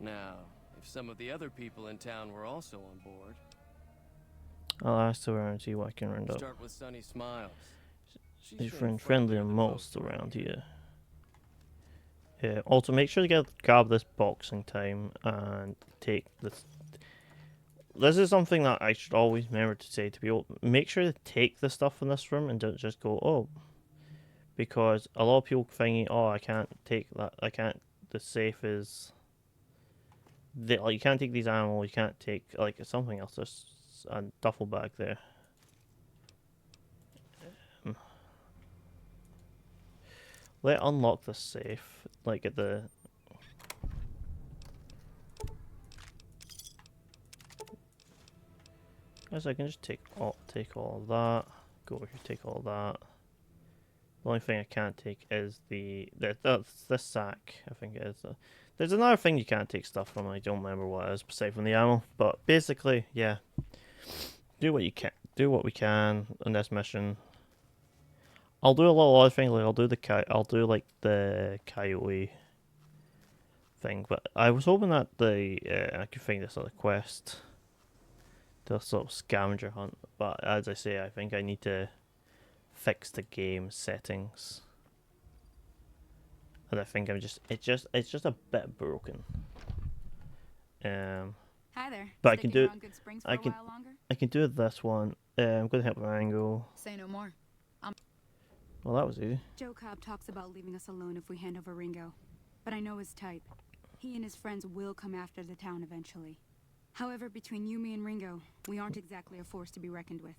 Now, if some of the other people in town were also on board... I'll ask around and see what I can round up. Start with Sunny Smiles. She's friendlier than most around here. Yeah, also make sure to grab this boxing time and take this. This is something that I should always remember to say to people. Make sure to take the stuff in this room and don't just go, oh. Because a lot of people thinking, oh, I can't take that. The safe is... Like, you can't take these animals, you can't take, like, something else. There's a duffel bag there. Let's unlock the safe, like at the... Guess I can just take all of that. Go over here, take all of that. The only thing I can't take is that's this sack, I think it is. There's another thing you can't take stuff from, I don't remember what it is, aside from the ammo. But basically, yeah. Do what we can on this mission. I'll do a little other thing, like I'll do like the coyote thing, but I was hoping that I could find this other quest, the sort of scavenger hunt. But as I say, I think I need to fix the game settings, and I think it's just a bit broken. Hi there. But I can do it. Around Goodsprings for I a can while longer? I can do this one. I'm gonna help Rango. Say no more. Well, that was easy. Joe Cobb talks about leaving us alone if we hand over Ringo, but I know his type. He and his friends will come after the town eventually. However, between you, me, and Ringo, we aren't exactly a force to be reckoned with.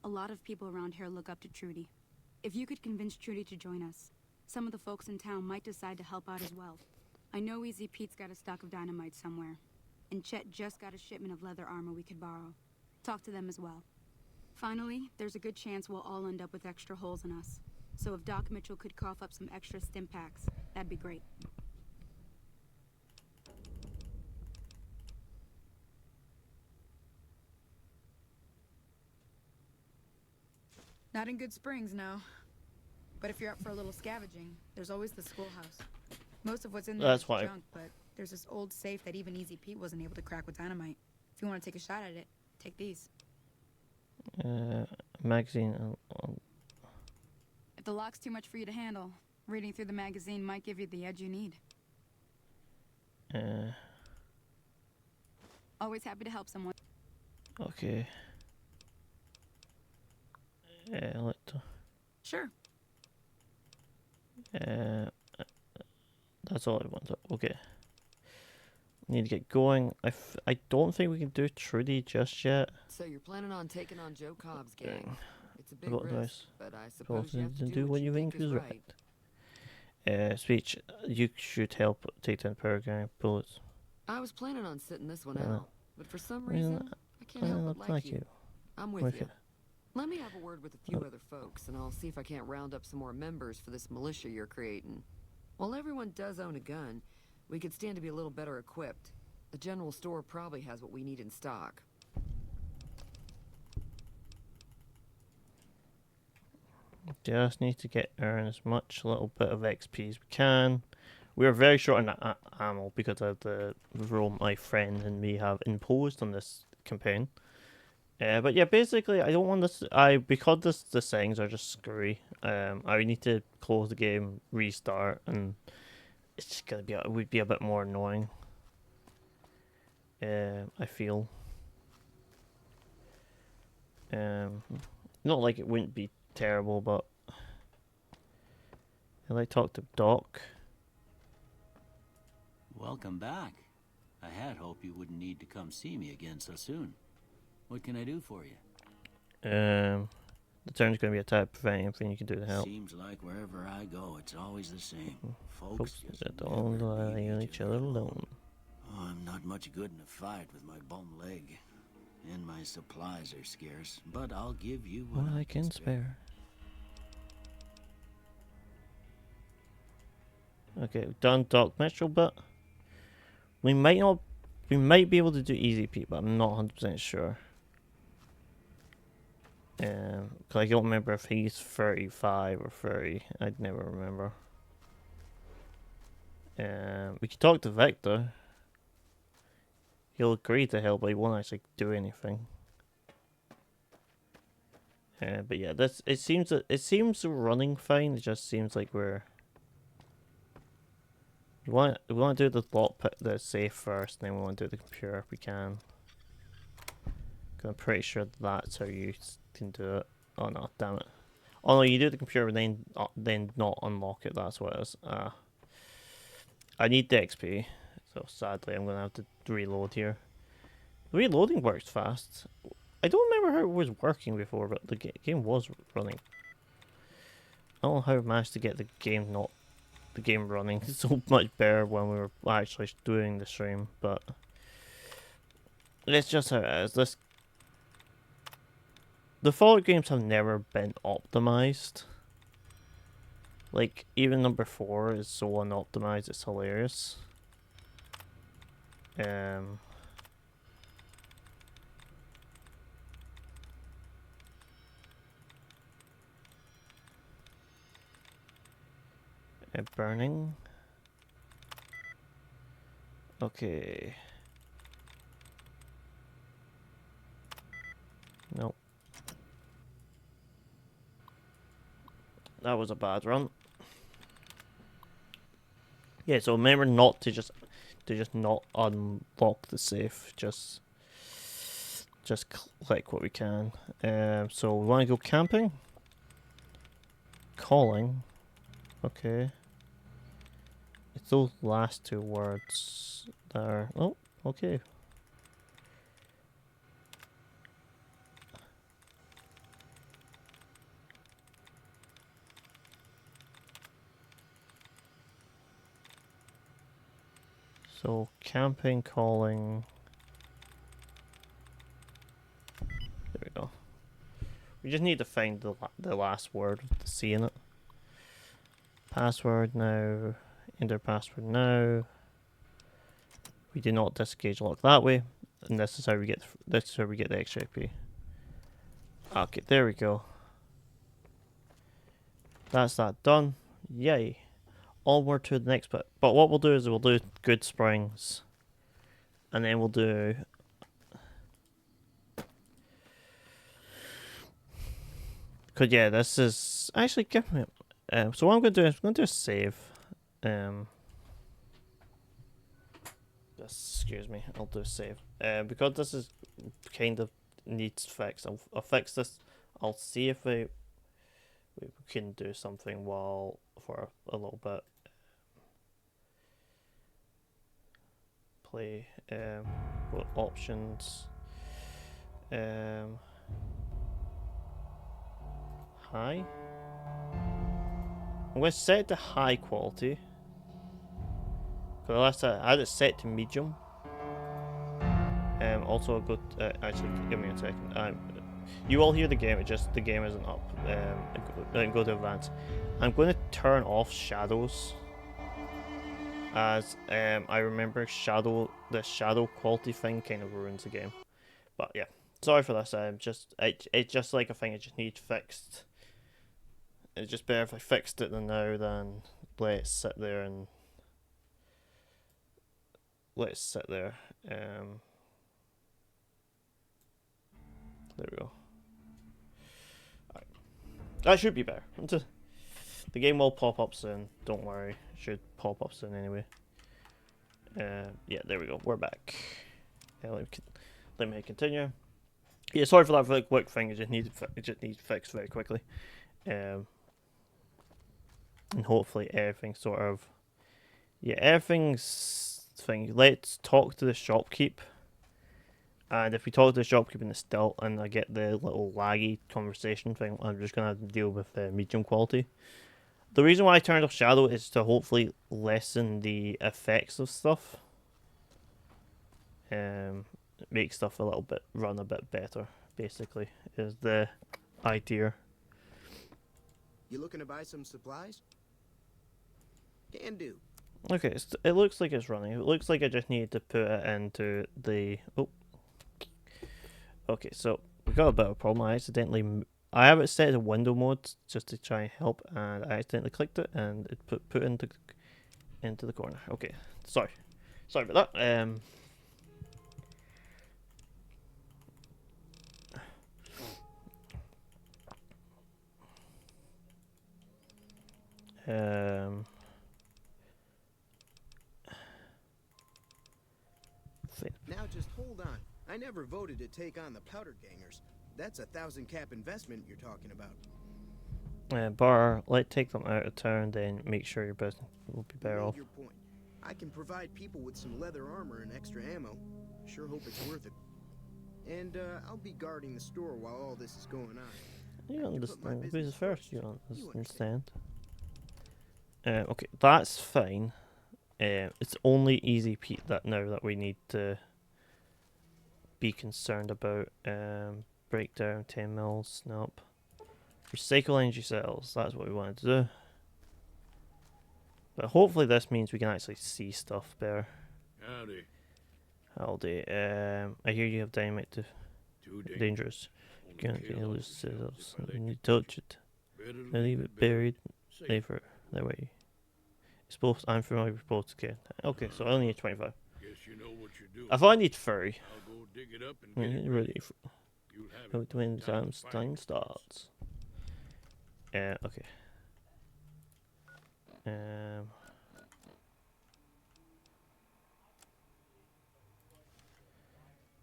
A lot of people around here look up to Trudy. If you could convince Trudy to join us, some of the folks in town might decide to help out as well. I know Easy Pete's got a stock of dynamite somewhere, and Chet just got a shipment of leather armor we could borrow. Talk to them as well. Finally, there's a good chance we'll all end up with extra holes in us. So if Doc Mitchell could cough up some extra stim packs, that'd be great. Not in Goodsprings, no. But if you're up for a little scavenging, there's always the schoolhouse. Most of what's in there is junk, but there's this old safe that even Easy Pete wasn't able to crack with dynamite. If you want to take a shot at it, take these. Magazine. If the lock's too much for you to handle, reading through the magazine might give you the edge you need. Always happy to help someone. Okay. Sure. That's all I want. Okay. Need to get going. I don't think we can do Trudy just yet. So you're planning on taking on Joe Cobb's gang? It's a big Got risk, this. but I suppose you have to do what you think is right. Speech. You should help take down power gang bullets. I was planning on sitting this one out, but for some reason, I can't help but like you. I'm with you. Let me have a word with a few other folks, and I'll see if I can't round up some more members for this militia you're creating. While everyone does own a gun, we could stand to be a little better equipped. The general store probably has what we need in stock. Just need to earn as much little bit of XP as we can. We are very short on ammo because of the rule my friend and me have imposed on this campaign. But yeah, basically, I don't want this. Because the settings are just screwy. I need to close the game, restart, and it's just gonna be. It would be a bit more annoying. I feel. Not like it wouldn't be terrible, but I talk to Doc. Welcome back. I had hoped you wouldn't need to come see me again so soon. What can I do for you? The turn's going to be attacked, preventing anything you can do to help. Seems like wherever I go, it's always the same. Folks just that don't leave each other alone. Oh, I'm not much good in a fight with my bum leg. And my supplies are scarce, but I'll give you what I can spare. Okay, we've done Doc Mitchell, but we might be able to do Easy Pete, but I'm not 100% sure. Cause I don't remember if he's 35 or 30. I'd never remember. We could talk to Victor. He'll agree to help, but he won't actually do anything. But yeah, it seems running fine. It just seems like we want to do the safe first, and then we want to do the computer if we can. I'm pretty sure that's how you can do it. Oh no, damn it! Oh no, you do the computer and then not unlock it. That's what it is. I need the XP, so sadly I'm gonna have to reload here. The reloading works fast. I don't remember how it was working before, but the game was running. I don't know how I managed to get the game running so much better when we were actually doing the stream, but it's just how it is. The Fallout games have never been optimized. Like, even number 4 is so unoptimized, it's hilarious. Burning. Okay. Nope. That was a bad run. Yeah, so remember not to just not unlock the safe. Just click what we can. So we want to go camping. Calling. Okay. It's those last two words that are... Oh, okay. So, camping, calling... There we go. We just need to find the last word with the C in it. Password now. Enter password now. We do not disengage lock that way, and this is how we get the extra AP. Okay, there we go. That's that done. Yay! Onward to the next bit. But what we'll do is we'll do Goodsprings, and then we'll do. Cause yeah, this is actually give me. So what I'm gonna do is I'm gonna do a save. Excuse me, I'll do a save. Because this is kind of needs fix. I'll fix this. I'll see if we can do something for a little bit. Play. What options? High. I'm going to set it to high quality. Because last time I had it set to medium. Also, I'll go. Actually, give me a second. You all hear the game. The game isn't up. Go to advanced. I'm going to turn off shadows. As I remember, the shadow quality thing kind of ruins the game. But yeah, sorry for this. It's just like a thing I just need fixed. It's just better if I fixed it now than let it sit there and let it sit there. There we go. Alright. That should be better. The game will pop up soon. Don't worry. It should pop up soon anyway. Yeah, there we go. We're back. Let me continue. Yeah, sorry for that very quick thing. It just needs fixed very quickly. And hopefully everything's sort of... Yeah, everything's thing. Let's talk to the shopkeep. And if we talk to the shopkeep and it's still, and I get the little laggy conversation thing, I'm just going to have to deal with medium quality. The reason why I turned off shadow is to hopefully lessen the effects of stuff. Make stuff run a bit better, basically, is the idea. You looking to buy some supplies? Can do. Okay, it looks like it's running. It looks like I just need to put it into the... Oh. Okay, so we got a bit of a problem. I have it set to window mode just to try and help, and I accidentally clicked it and it put into the corner. Okay, sorry about that. Now just hold on. I never voted to take on the powder gangers. That's 1,000 cap investment you're talking about. Bar, let's take them out of town, then make sure your business will be better off. Your point. I can provide people with some leather armor and extra ammo. Sure hope it's worth it. And I'll be guarding the store while all this is going on. You understand? Who's first? You understand? Okay, that's fine. It's only Easy Pete now that we need to be concerned about. Breakdown 10 mils. Nope. Recycle energy cells. That's what we wanted to do. But hopefully this means we can actually see stuff better. Howdy. I hear you have dynamite too dangerous. You can't lose cells. When you touch it, I leave it buried. Leave it that way. I'm familiar with both. Okay, so I only need 25. you know what you're doing. I thought I need 30. I'll go dig it up and get it Ready for You'll have it when by the time the time fight starts. Okay.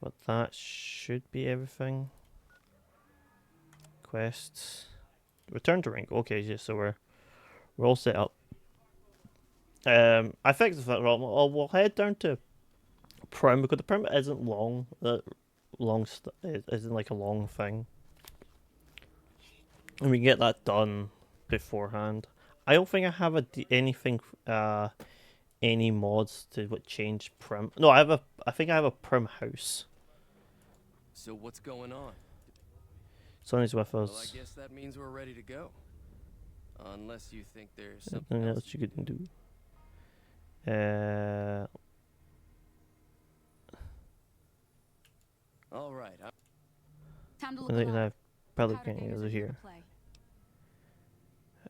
But that should be everything. Quests. Return to Ringo. Okay, yeah, so we're all set up. I think we'll head down to Primm because the Primm isn't long. It isn't like a long thing, and we can get that done beforehand. I don't think I have anything any mods to what change Primm. No, I think I have a Primm house. So what's going on? Sonny's with Well, I us. guess that means we're ready to go. Unless you think there's Something something else you can do. All right. Time to I look think alive. that probably Powder getting gangers over are here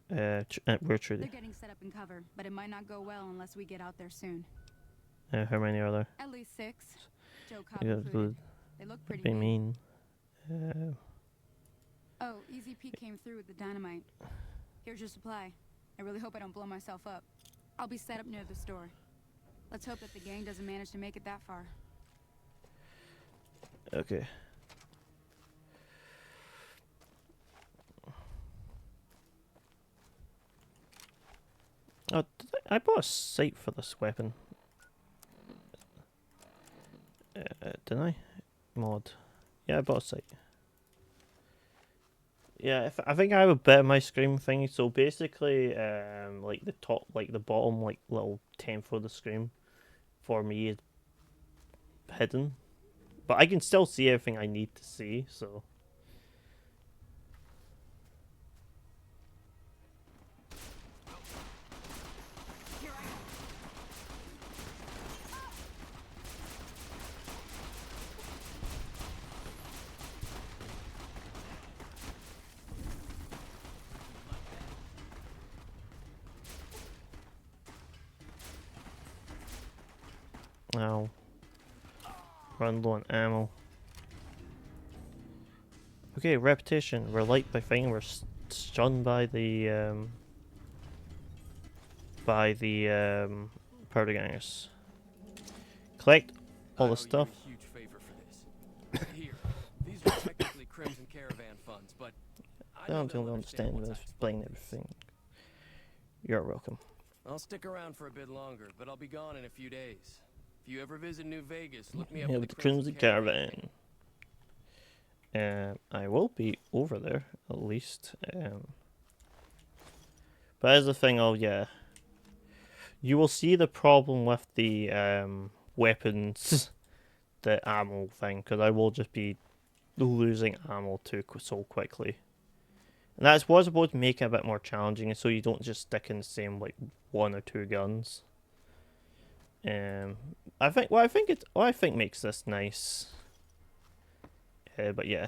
here. to play. We're truly. They're getting set up in cover, but it might not go well unless we get out there soon. How many are there? At least 6. Joe Cobb Yeah, included. They look pretty be mean. mean. Oh, Easy Pete came through with the dynamite. Here's your supply. I really hope I don't blow myself up. I'll be set up near the store. Let's hope that the gang doesn't manage to make it that far. Okay. Oh, I bought a sight for this weapon. Didn't I? Mod. Yeah, I bought a sight. Yeah, I think I have a bit of my screen thing. So basically, like the top, like the bottom, like little tenth of the screen, for me is hidden, but I can still see everything I need to see. So. Ow. Run low on ammo. Okay, repetition. We're light by thing. We're stunned by the powder gangers. Collect all the stuff. I owe you a huge favor for this. Here, these are technically Crimson Caravan funds, but I I don't they'll really understand once I this. explain Explain everything. You're welcome. I'll stick around for a bit longer, but I'll be gone in a few days. If you ever visit New Vegas, look me up Yeah, with with the Crimson Caravan. I will be over there at least. But as the thing, oh yeah, you will see the problem with the weapons, the ammo thing, because I will just be losing ammo so quickly. And that's what's supposed to make it a bit more challenging, so you don't just stick in the same like 1 or 2 guns. I think what I think makes this nice. But yeah,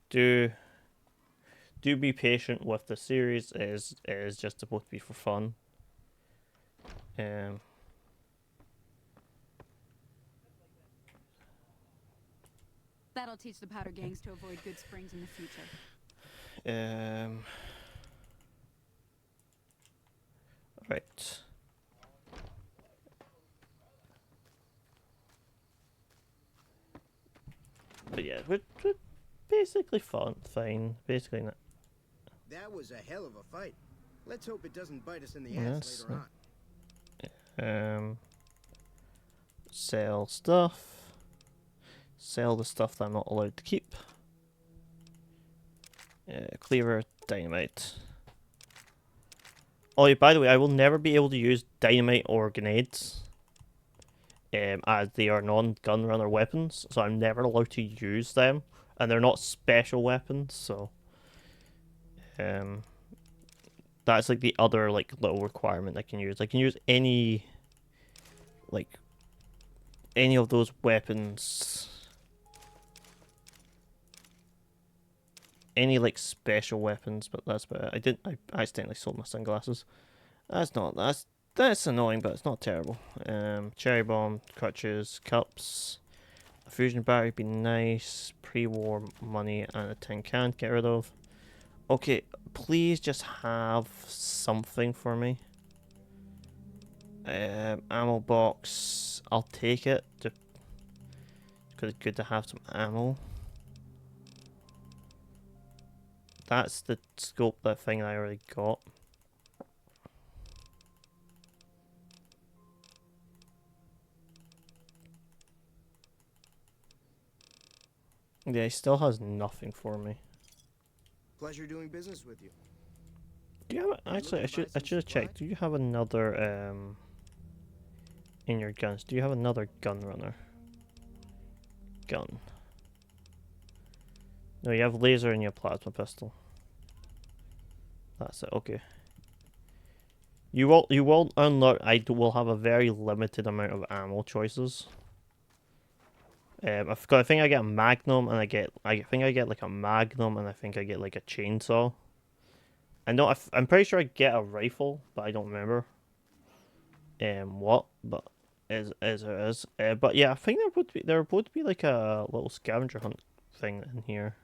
do be patient with the series. It is just supposed to be for fun. That'll teach the powder gangs to avoid Goodsprings in the future. Right. But yeah, we're basically fine. Basically not. That was a hell of a fight. Let's hope it doesn't bite us in the ass later on. Sell stuff. Sell the stuff that I'm not allowed to keep. Cleaver, dynamite. Oh yeah, by the way, I will never be able to use dynamite or grenades. As they are non-gun runner weapons, so I'm never allowed to use them, and they're not special weapons, so that's like the other like little requirement I can use. I can use any of those weapons, any like special weapons, but that's about it. I accidentally sold my sunglasses. That's That's annoying, but it's not terrible. Cherry bomb, crutches, cups, a fusion battery would be nice. Pre-war money and a tin can to get rid of. Okay, please just have something for me. Ammo box, I'll take it. Just because it's good to have some ammo. That's the scope, that thing I already got. Yeah, he still has nothing for me. Pleasure doing business with you. Do you have actually? I should have checked. Do you have another in your guns? Do you have another gun runner? Gun. No, you have laser and you have plasma pistol. That's it. Okay. You will unlock. Will have a very limited amount of ammo choices. I think I get a magnum and I think I get like a magnum and I think I get like a chainsaw. I know I'm pretty sure I get a rifle, but I don't remember. What? But as it is. But yeah, I think there would be like a little scavenger hunt thing in here.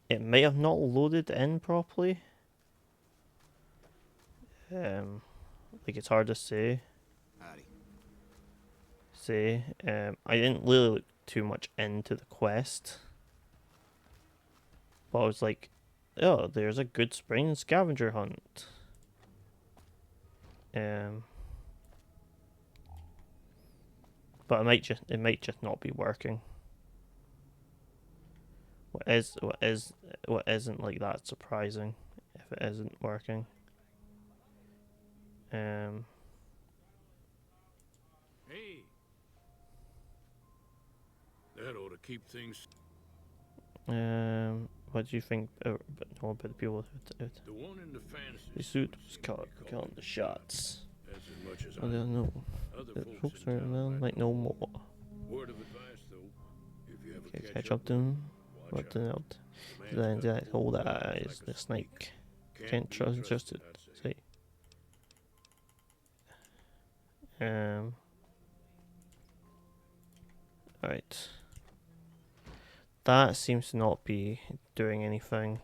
It may have not loaded in properly. Like it's hard to say. Howdy. I didn't really look too much into the quest, but I was like, oh, there's a Goodsprings scavenger hunt. But it might just not be working. What isn't like that surprising if it isn't working. Hey. That ought to keep things. What do you think? But no, about the people The one in the fancy the suit was caught counting the shots. That's as much as I don't know. Other The folks folks in around town might know more. Word of advice, though, if you ever Catch up to them. What to note? Then that hold eyes, the snake. Can't trust it. See. Alright. That seems to not be doing anything.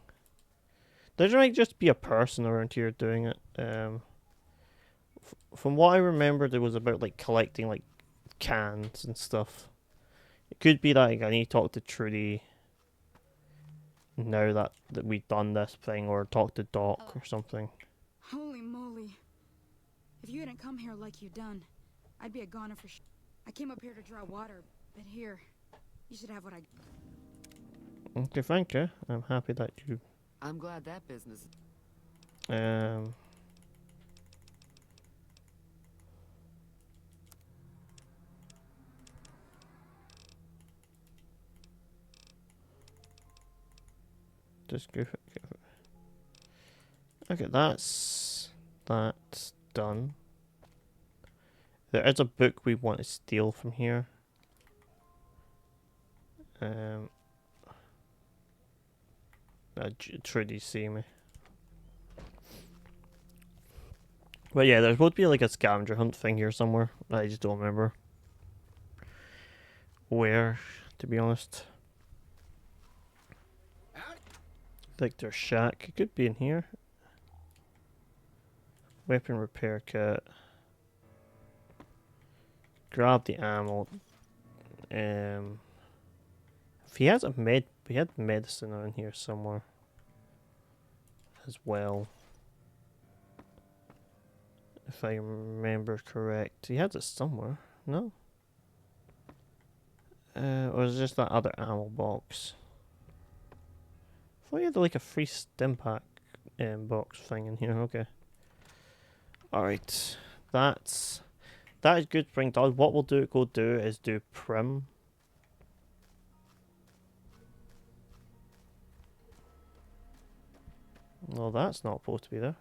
There might just be a person around here doing it. From what I remember, there was about like collecting like cans and stuff. It could be like I need to talk to Trudy now that we've done this thing, or talk to Doc or something. Holy moly. If you hadn't come here like you done, I'd be a goner for I came up here to draw water, but here, you should have what I... Okay, thank you. I'm happy that you... I'm glad that business... Just go for it. Okay, that's done. There is a book we want to steal from here. Trudy see me. But yeah, there would be like a scavenger hunt thing here somewhere. I just don't remember where, to be honest. Like their shack. It could be in here. Weapon repair kit. Grab the ammo. If he has he had medicine on here somewhere as well. If I remember correct, he had it somewhere. No. Or was it just that other ammo box? I thought he had like a free stim pack box thing in here. Okay. Alright. That is good spring dog. What we'll go do is do Primm. Well, that's not supposed to be there.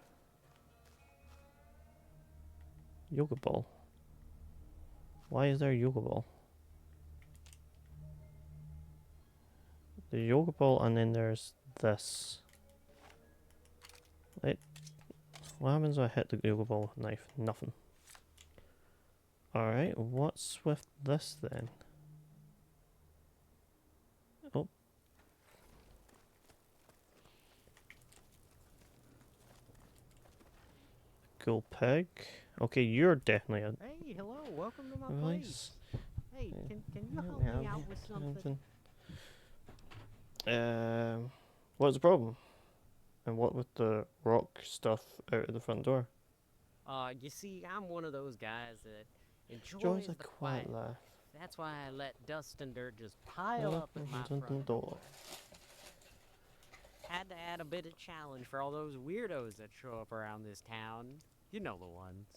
Yoga ball. Why is there a yoga ball? The yoga ball, and then there's this. Right. What happens when I hit the yoga ball with a knife? Nothing. Alright, what's with this then? Oh. Cool pig. Okay, you're definitely a... Hey, hello, welcome to my Release. place. Hey, can you help me out with something? What's the problem? And what with the rock stuff out of the front door? You see, I'm one of those guys that enjoys Joins a the quiet quiet. laugh. That's why I let dust and dirt just pile up at my Front front door. door. Had to add a bit of challenge for all those weirdos that show up around this town. You know the ones.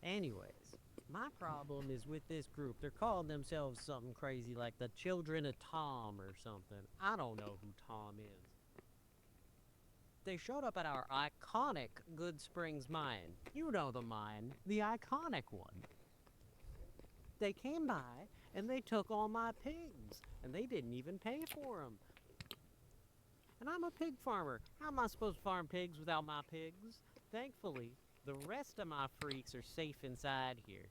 Anyways, my problem is with this group. They're calling themselves something crazy like the Children of Tom or something. I don't know who Tom is. They showed up at our iconic Goodsprings mine. You know the mine, the iconic one. They came by and they took all my pigs, and they didn't even pay for them. And I'm a pig farmer. How am I supposed to farm pigs without my pigs? Thankfully, the rest of my freaks are safe inside here.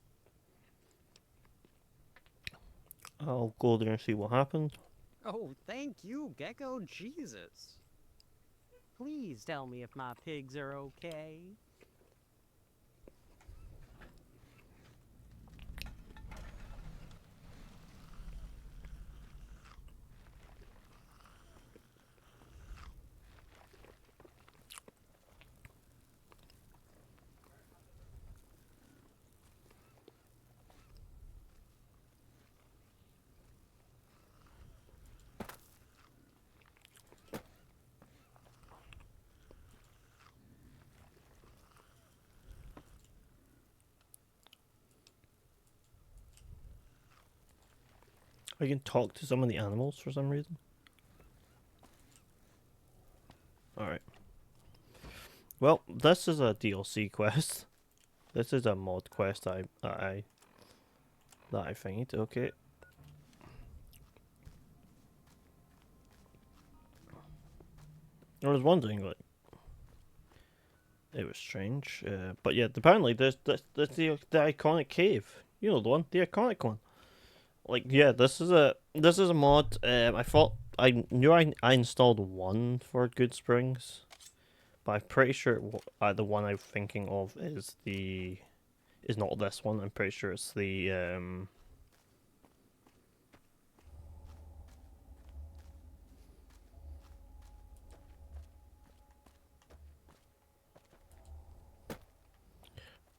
I'll go there and see what happens. Oh, thank you, Gecko. Jesus. Please tell me if my pigs are okay. I can talk to some of the animals for some reason. Alright. Well, this is a DLC quest. This is a mod quest that I find. Okay. I was wondering, like, it was strange, but yeah, apparently this the iconic cave. You know the one, the iconic one. Like, yeah, this is a mod. I thought I knew I installed one for Goodsprings, but I'm pretty sure the one I'm thinking of is not this one. I'm pretty sure it's the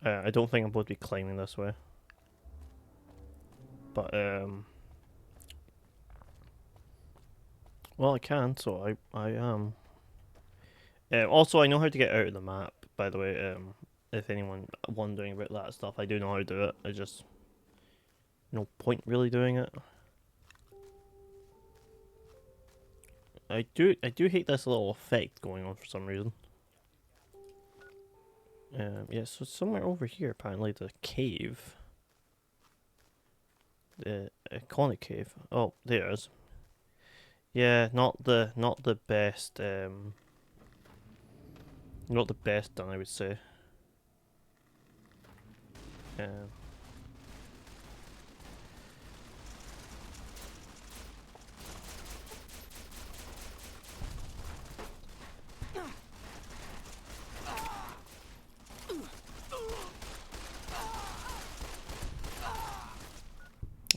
I don't think I'm supposed to be climbing this way, but well, I can, so I am. Also, I know how to get out of the map, by the way. If anyone wondering about that stuff, I do know how to do it. I just no point really doing it. I do hate this little effect going on for some reason. Yeah, so somewhere over here, apparently the cave. The iconic cave. Oh, there it is. Yeah, not the best not the best done, I would say.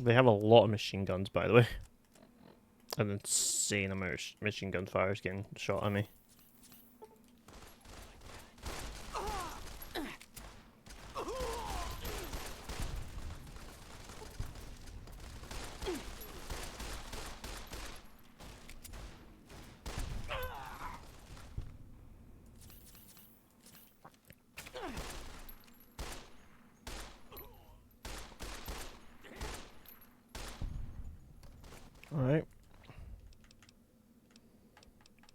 They have a lot of machine guns, by the way. An insane amount of machine gun fires getting shot at me. Alright.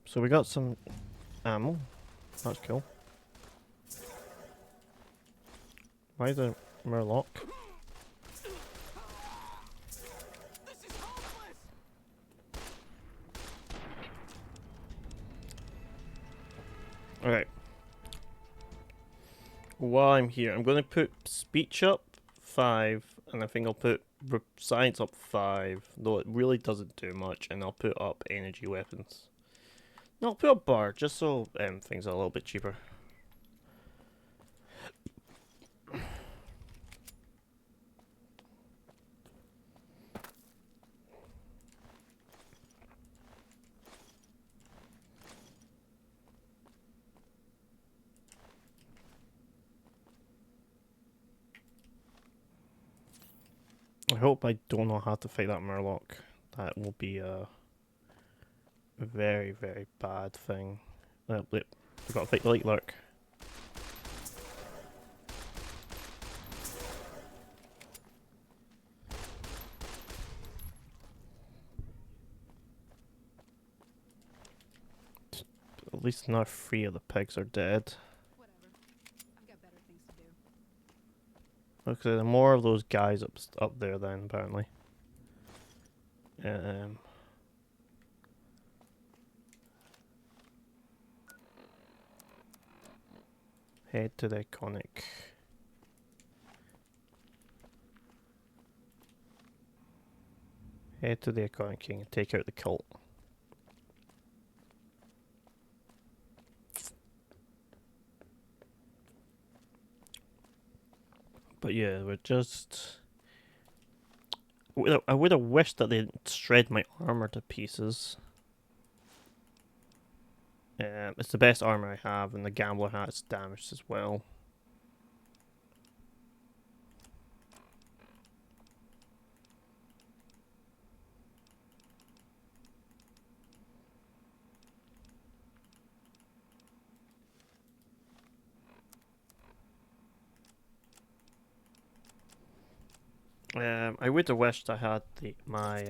So we got some ammo. That's cool. Why is the Murloc? Alright. while I'm here, I'm going to put speech up 5, and I think I'll put science up 5, though it really doesn't do much, and I'll put up energy weapons. No, I'll put up bar, just so things are a little bit cheaper. I hope I do not have to fight that Murloc. That will be a very, very bad thing. Wait, we've got to fight the Light Lurk. At least now 3 of the pigs are dead. Whatever. I've got better things to do. Okay, there are more of those guys up there then, apparently. Head to the iconic. Head to the iconic king and take out the cult. But yeah, we're just... I would have wished that they didn't shred my armor to pieces. It's the best armor I have, and the gambler hat's damaged as well. I would have wished I had my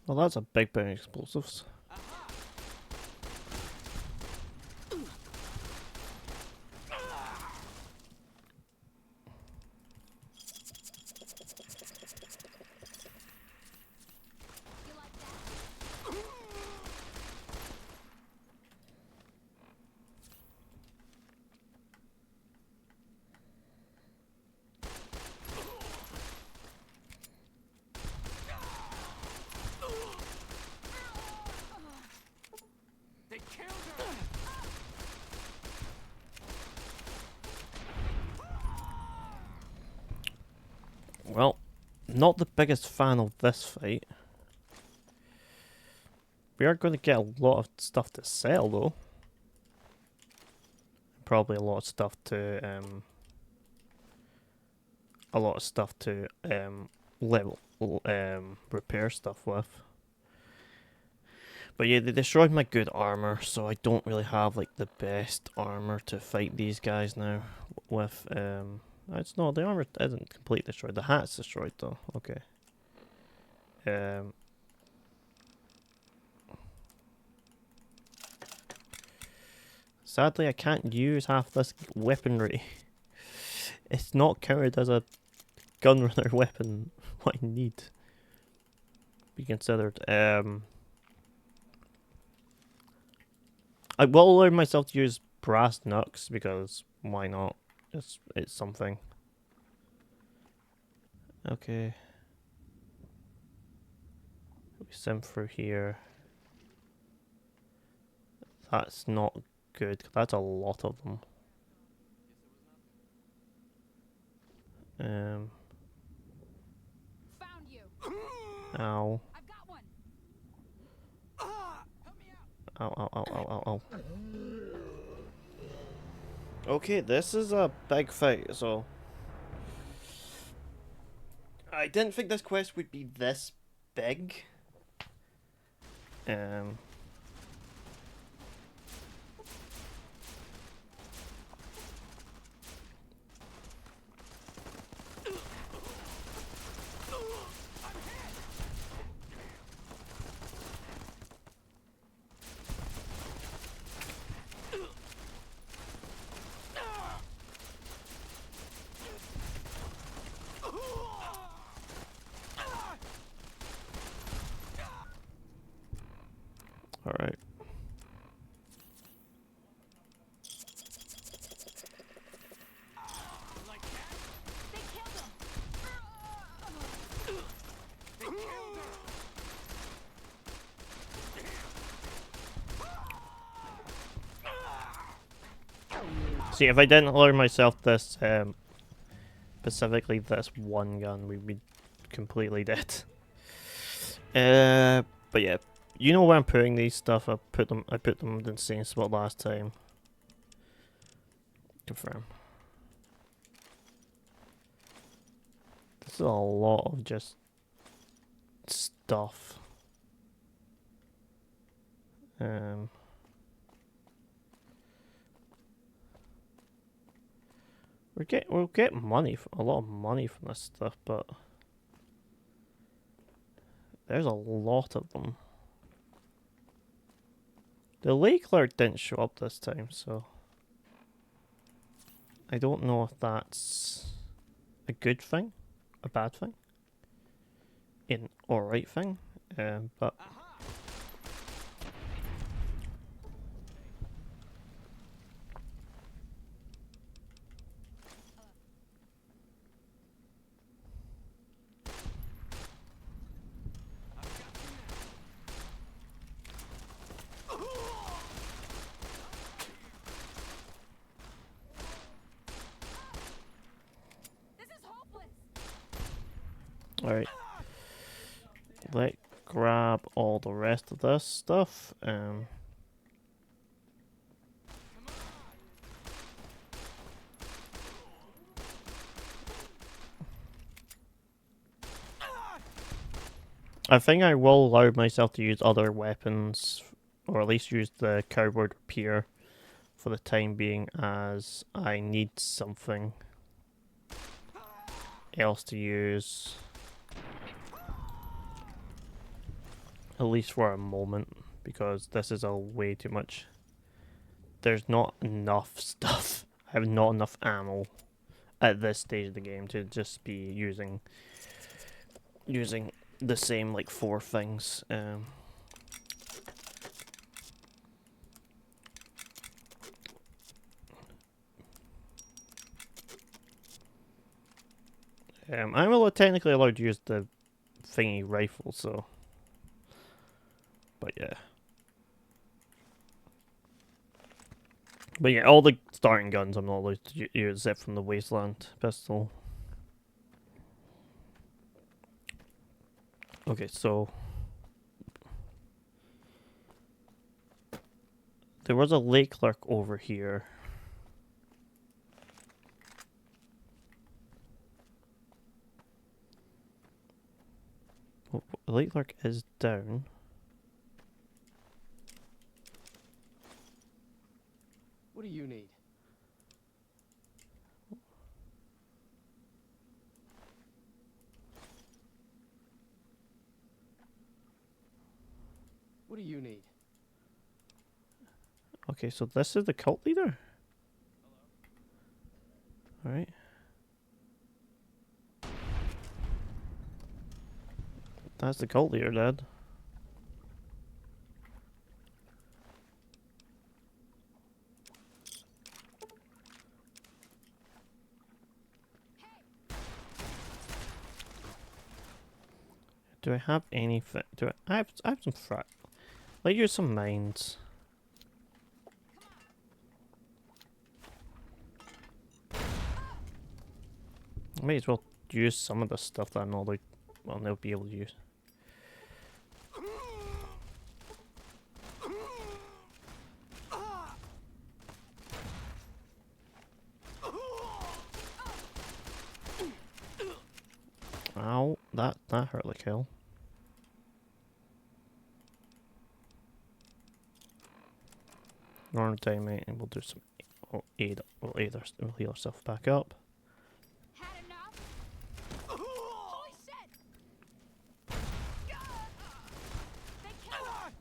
well, that's a big bit of explosives. Well, not the biggest fan of this fight. We are going to get a lot of stuff to sell, though. Probably a lot of stuff to repair stuff with. But yeah, they destroyed my good armor, so I don't really have like the best armor to fight these guys now with. It's not, the armor isn't completely destroyed. The hat's destroyed though. Okay. Sadly, I can't use half this weaponry. It's not counted as a gunrunner weapon. What I need. Be considered. I will allow myself to use brass knucks because why not? It's something. Okay. We sim through here. That's not good. That's a lot of them. Found you. Ow. I've got one. Help me out. Ow, ow, ow, ow, ow, ow. Okay, this is a big fight, so... I didn't think this quest would be this big. Alright. They killed him. See, if I didn't learn myself this, specifically this one gun, we'd be completely dead. But yeah, you know where I'm putting these stuff. I put them in the same spot last time. Confirm. This is a lot of just stuff. We'll get money, a lot of money from this stuff, but there's a lot of them. The lake clerk didn't show up this time, so I don't know if that's a good thing, a bad thing, an alright thing, but alright. Let's grab all the rest of this stuff. I think I will allow myself to use other weapons, or at least use the cardboard rapier for the time being, as I need something else to use, at least for a moment, because this is a way too much. There's not enough stuff. I have not enough ammo at this stage of the game to just be using the same like 4 things. I'm technically allowed to use the thingy rifle, so. But yeah. But yeah, all the starting guns I'm not allowed to use except from the Wasteland pistol. Okay, so there was a lake clerk over here. Oh, the lake clerk is down. What do you need? What do you need? Okay, so this is the cult leader? Alright. That's the cult leader, Dad. Do I have anything? I have some frat. Let's use some mines. I may as well use some of the stuff that I'm not like, well, they'll be able to use. Ow, that hurt like hell. Normal time, mate, and we'll do some. We'll heal ourselves back up. Had enough? Holy shit! They killed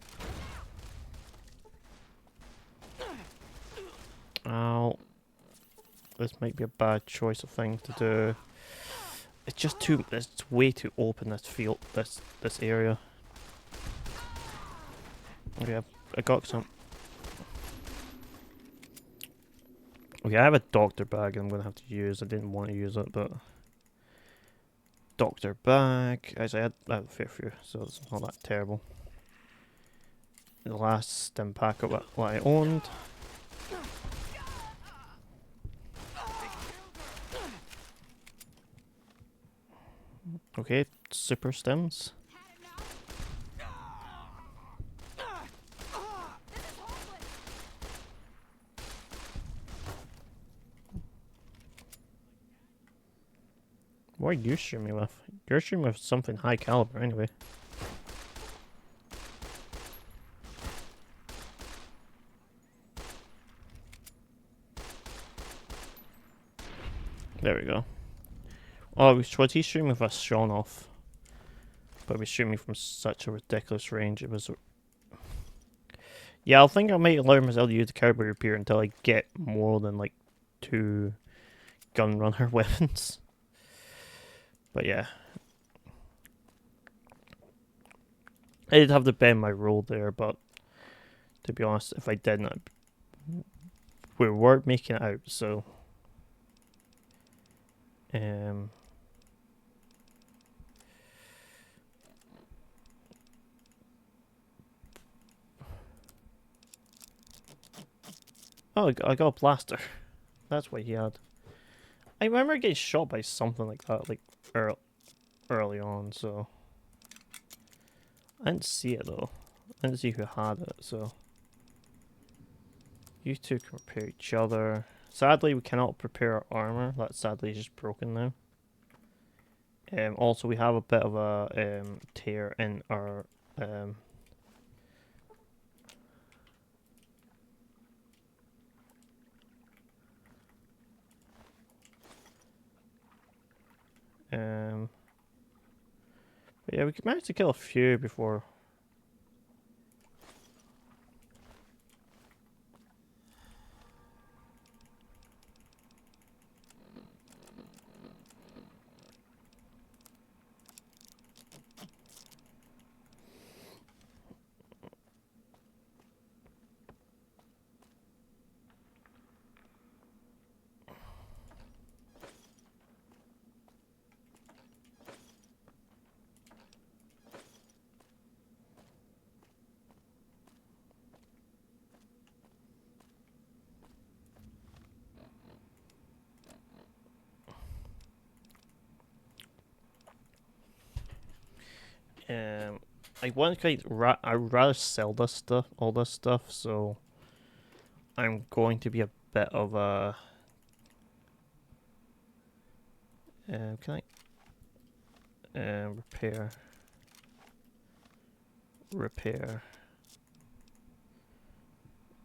him! Ow. This might be a bad choice of thing to do. It's just too. It's way too open. This field. This area. Okay, I got some. Okay, I have a doctor bag I'm gonna have to use. I didn't want to use it, but doctor bag. Actually, I had a fair few, so it's not that terrible. The last stim pack of what I owned. Okay, super stims. What are you shooting me with? You're shooting with something high caliber anyway. There we go. Oh, was he shooting with a Sean off? But he was shooting me from such a ridiculous range. It was. Yeah, I think I might allow myself to use the caliber repair until I get more than like 2 gun runner weapons. But yeah. I did have to bend my rule there, but to be honest, if I didn't, we were making it out, so. Oh, I got a blaster. That's what he had. I remember getting shot by something like that, like early on, so. I didn't see it though. I didn't see who had it, so. You two can repair each other. Sadly, we cannot prepare our armor. That sadly is just broken now. Also, we have a bit of a tear in our but yeah, we managed to kill a few before. I want to I'd rather sell this stuff, all this stuff, so I'm going to be a bit of a. Can I? Repair.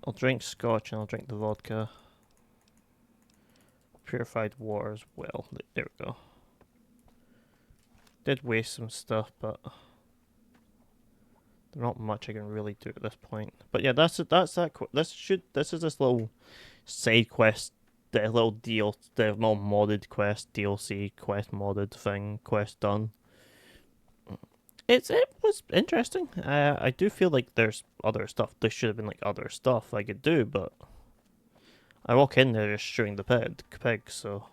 I'll drink scotch and I'll drink the vodka. Purified water as well. There we go. Did waste some stuff, but there's not much I can really do at this point. But yeah, that's that. This is this little side quest, the little deal, the little modded quest, DLC quest modded thing, quest done. It was interesting. I do feel like there's other stuff. There should have been like other stuff I could do, but I walk in there just shooting the pig, so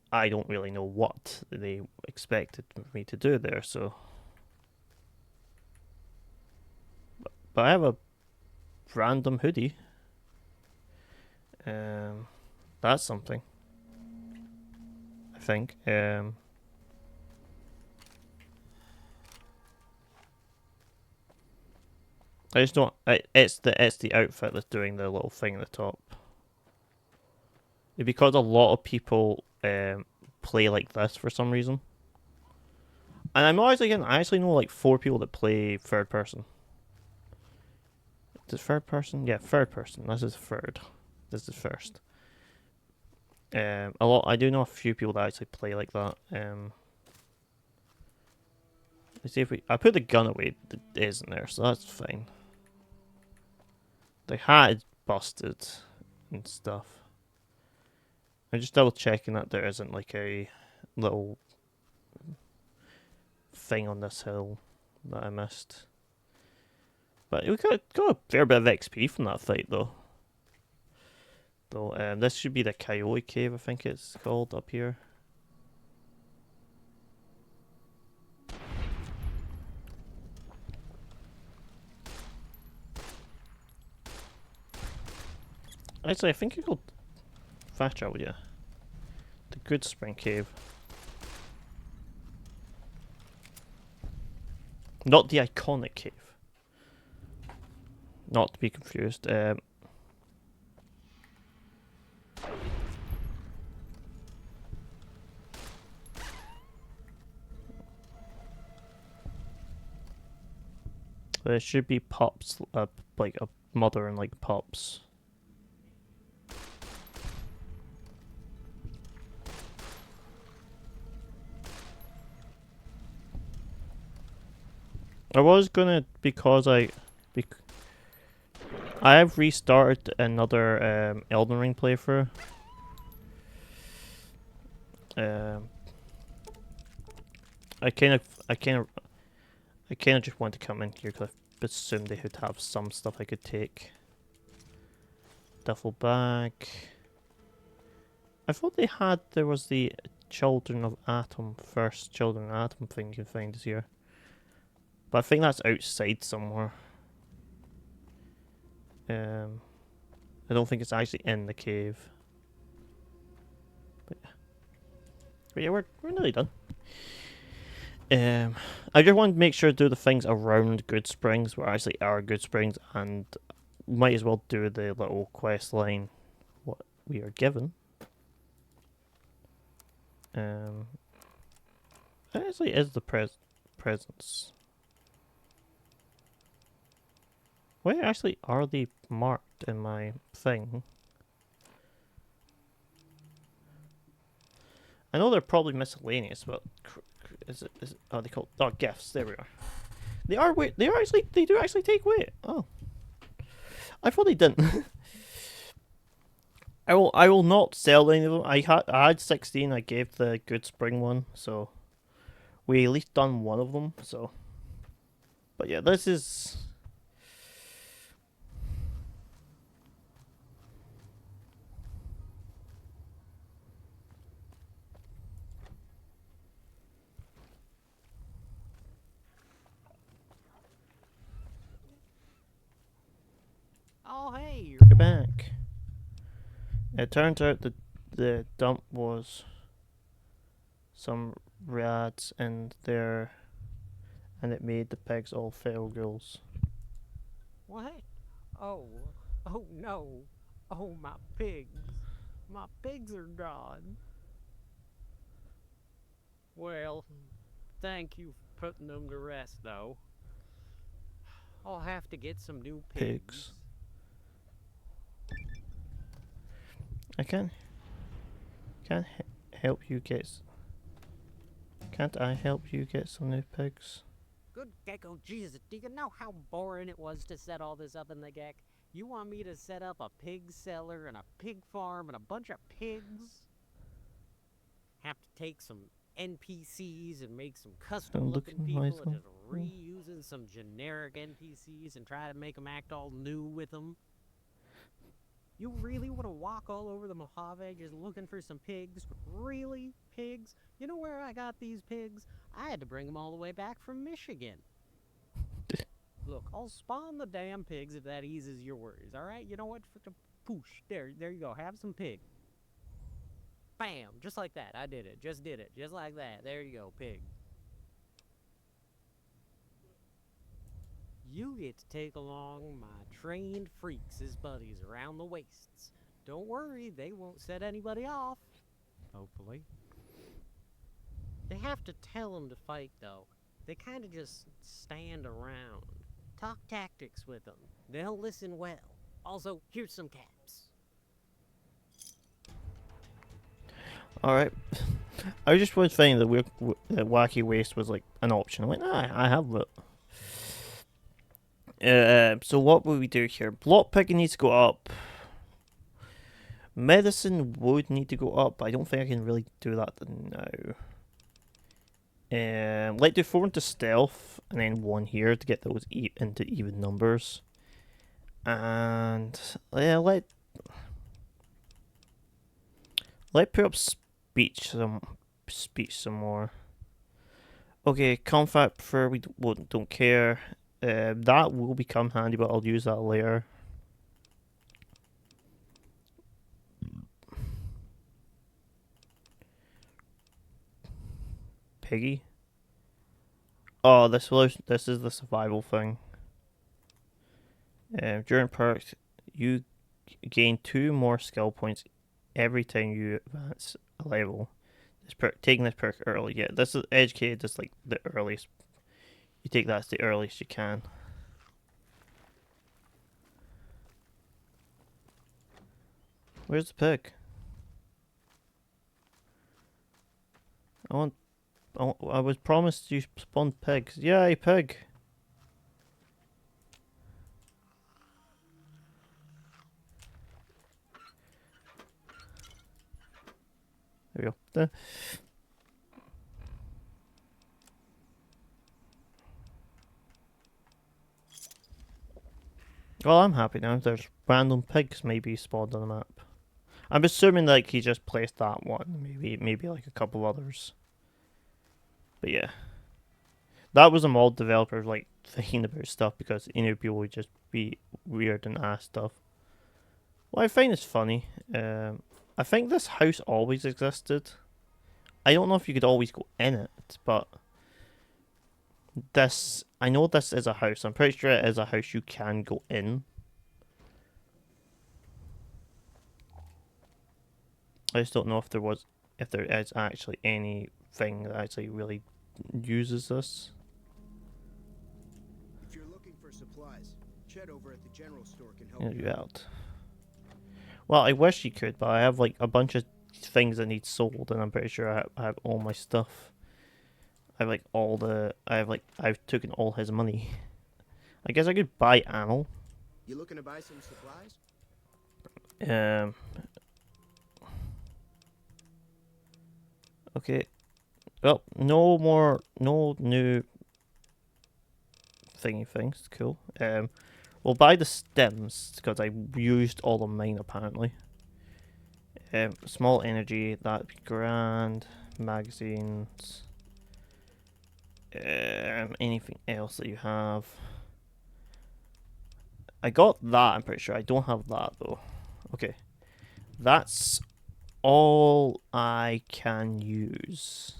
I don't really know what they expected me to do there. So, but I have a random hoodie. That's something. I think. I just don't. It's the outfit that's doing the little thing at the top. Because a lot of people play like this for some reason, and I'm always again. I actually know like 4 people that play third person. Is it third person? Yeah, third person. This is third. This is first. A lot. I do know a few people that actually play like that. Let's see if I put the gun away. It isn't there, so that's fine. The hat is busted and stuff. I'm just double checking that there isn't like a little thing on this hill that I missed. But we got a fair bit of XP from that fight, though. This should be the Coyote Cave, I think it's called, up here. Actually, I think you called fast travel, yeah. The Goodsprings Cave. Not the iconic cave. Not to be confused. There should be pups, like a mother and like pups. I was gonna, because I have restarted another Elden Ring playthrough. I kind of just want to come in here because I assumed they would have some stuff I could take. Duffel bag. I thought there was the Children of Atom, first Children of Atom thing you can find this year. But I think that's outside somewhere. I don't think it's actually in the cave. But yeah, we're nearly done. I just want to make sure to do the things around Goodsprings, where actually are Goodsprings, and might as well do the little quest line what we are given. It actually is the presence. Where actually are they marked in my thing? I know they're probably miscellaneous, but is it? Oh, they call gifts. There we are. They are actually. They do actually take weight. Oh, I thought they didn't. I will not sell any of them. I had 16. I gave the Goodspring one, so we at least done one of them. So, but yeah, this is. Oh, hey, You're back. It turns out that the dump was some rats in there, and it made the pigs all feral ghouls. What? Oh, oh no. Oh, my pigs. My pigs are gone. Well, thank you for putting them to rest, though. I'll have to get some new pigs. I can't help you get. Can't I help you get some new pigs? Good Gecko, Jesus, do you know how boring it was to set all this up in the Gek? You want me to set up a pig cellar and a pig farm and a bunch of pigs? Have to take some NPCs and make some custom-looking people and just reusing some generic NPCs and try to make them act all new with them? You really want to walk all over the Mojave just looking for some pigs? Really? Pigs? You know where I got these pigs? I had to bring them all the way back from Michigan. Look, I'll spawn the damn pigs if that eases your worries, alright? You know what? Poosh. There you go. Have some pig. Bam! Just like that. I did it. Just did it. Just like that. There you go. Pig. You get to take along my trained freaks as buddies around the wastes. Don't worry, they won't set anybody off. Hopefully. They have to tell them to fight, though. They kind of just stand around. Talk tactics with them. They'll listen well. Also, here's some caps. Alright. I just was thinking that Wacky Waste was like an option. I went, I have it. So what will we do here? Block picking needs to go up. Medicine would need to go up, but I don't think I can really do that now. Let's do 4 into stealth and then 1 here to get those into even numbers. And yeah, let put up speech some more. Okay, comfort prefer we don't care. That will become handy, but I'll use that later. Piggy. Oh, this is the survival thing. During perks, you gain 2 more skill points every time you advance a level. Taking this perk early, yeah. This is educated just like the earliest. You take that as the earliest you can. Where's the pig? I was promised you spawned pigs. Yay, pig! There we go. Well, I'm happy now. There's random pigs maybe spawned on the map. I'm assuming like he just placed that one. Maybe like a couple others. But yeah. That was a mod developer like thinking about stuff because people would just be weird and ask stuff. Well, I find it's funny. I think this house always existed. I don't know if you could always go in it, but I know this is a house. I'm pretty sure it is a house you can go in. I just don't know if there is actually anything that actually really uses this. If you're looking for supplies, Chet over at the general store can help you out. Well, I wish you could, but I have like a bunch of things that need sold, and I'm pretty sure I have all my stuff. I've taken all his money. I guess I could buy ammo. You looking to buy some supplies? Okay. Well, no new thingy things. Cool. We'll buy the stems because I used all of mine apparently. Small energy, that'd be grand. Magazines. Anything else that you have? I got that, I'm pretty sure. I don't have that though. Okay. That's all I can use.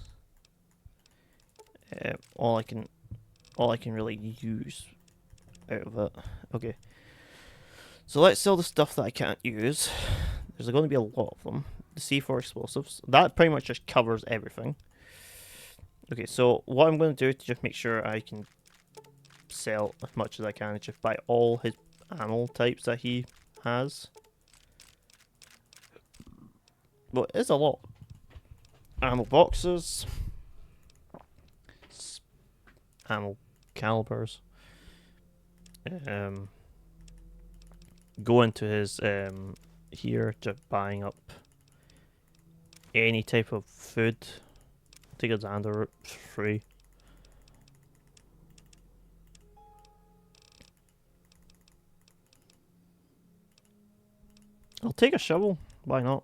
All I can really use out of it. Okay. So let's sell the stuff that I can't use. There's going to be a lot of them. The C4 explosives. That pretty much just covers everything. Okay, so what I'm going to do to just make sure I can sell as much as I can is just buy all his ammo types that he has. Well, it is a lot. Ammo boxes. Ammo calibers. Go into his here, just buying up any type of food. Take a Xander route free. I'll take a shovel. Why not?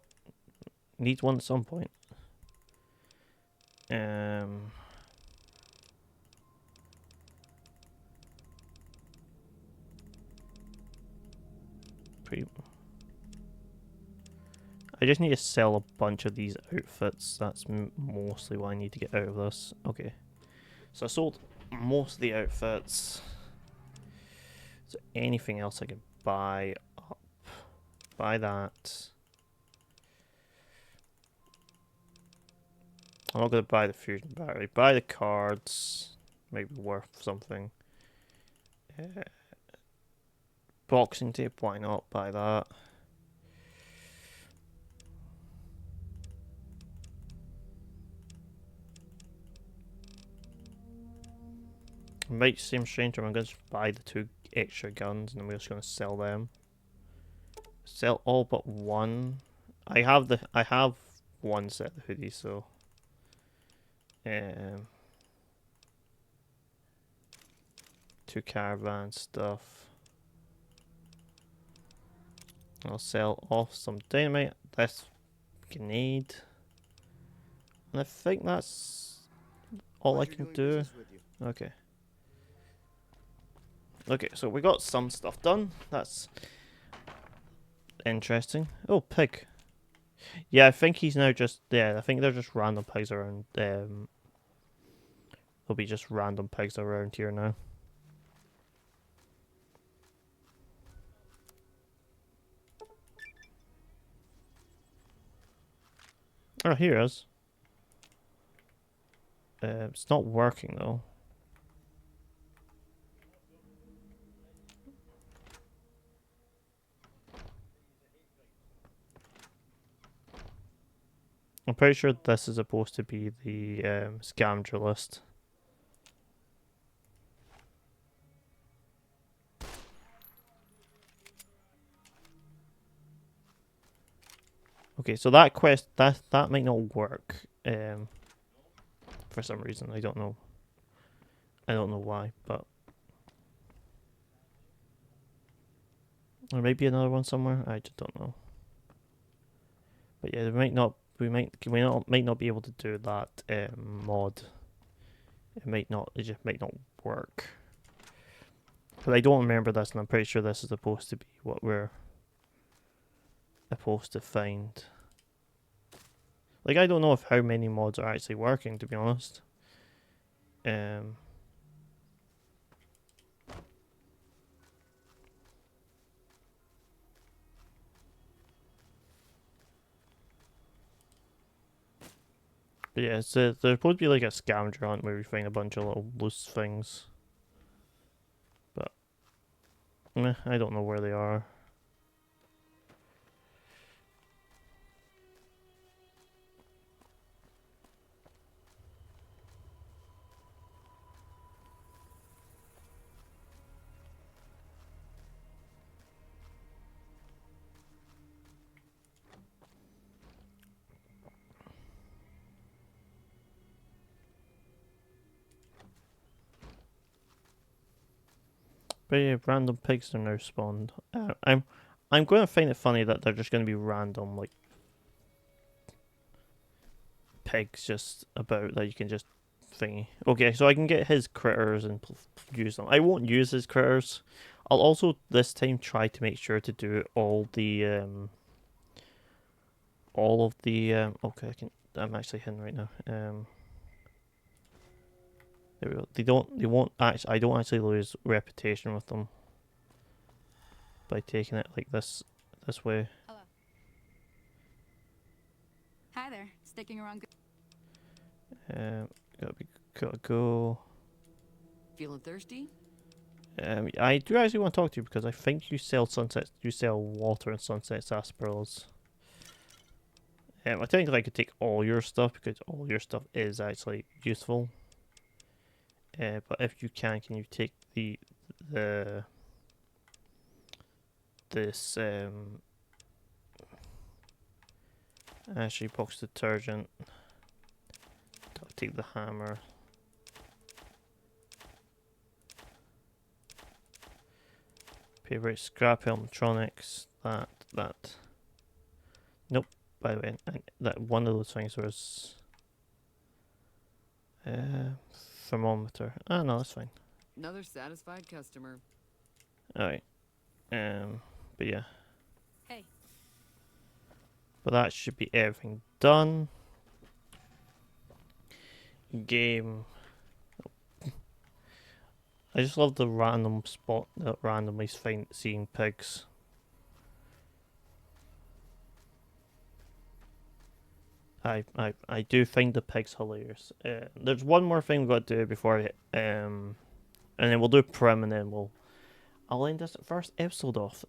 Need one at some point. I just need to sell a bunch of these outfits. That's mostly what I need to get out of this. Okay. So I sold most of the outfits. Is there anything else I can buy up? Buy that. I'm not going to buy the fusion battery. Buy the cards. Maybe worth something. Boxing tape, why not? Buy that. It might seem strange, but I'm going to buy the 2 extra guns and then we're just going to sell them. Sell all but one. I have one set of hoodies, so to caravan stuff. I'll sell off some dynamite, this grenade, and I think that's all I Pleasure can doing do. business with you. Okay. Okay, so we got some stuff done. That's interesting. Oh, pig. Yeah, I think he's now just, yeah, I think they're just random pigs around. There'll be just random pigs around here now. Oh, here it is. It's not working though. I'm pretty sure this is supposed to be the scavenger list. Okay, so that quest that might not work. For some reason, I don't know. I don't know why, but there might be another one somewhere. I just don't know. But yeah, there might not. Might not be able to do that mod. It might not. It just might not work. But I don't remember this, and I'm pretty sure this is supposed to be what we're supposed to find. Like, I don't know if how many mods are actually working, to be honest. But yeah, there's supposed to be like a scavenger hunt where we find a bunch of little loose things. But, I don't know where they are. But yeah, random pigs are now spawned. I'm going to find it funny that they're just going to be random, like, pigs just about that you can just thingy. Okay, so I can get his critters and use them. I won't use his critters. I'll also this time try to make sure to do all of the okay, I'm actually hidden right now. There we go. They won't actually, I don't actually lose reputation with them by taking it like this way. Hello. Hi there. Sticking around good. Gotta go. Feeling thirsty? I do actually want to talk to you because I think you sell water and sunset sarsaparillas. I think I could take all your stuff because all your stuff is actually useful. But if you can you take this actually box detergent. I'll take the hammer. Paper, scrap electronics. That. Nope. By the way, that one of those things was thermometer. Ah, no, that's fine. Another satisfied customer. All right. But yeah. Hey. But that should be everything done. Game. I just love the random spot that randomly seeing pigs. I do find the pigs hilarious. There's one more thing we've got to do before and then we'll do Primm and then I'll end this first episode off.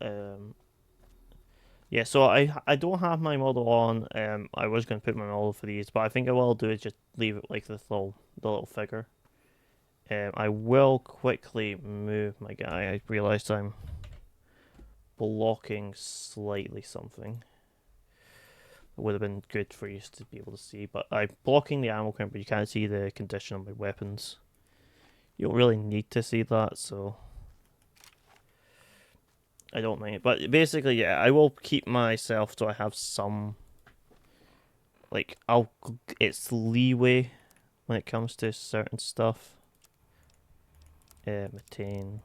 Yeah, so I don't have my model on. I was going to put my model for these, but I think what I'll do is just leave it like the little figure. I will quickly move my guy. I realized I'm blocking slightly something. It would have been good for you to be able to see, but I'm blocking the ammo count, but you can't see the condition of my weapons. You don't really need to see that, so I don't mind it. But basically, yeah, I will keep myself so I have some, like, it's leeway when it comes to certain stuff. Methane.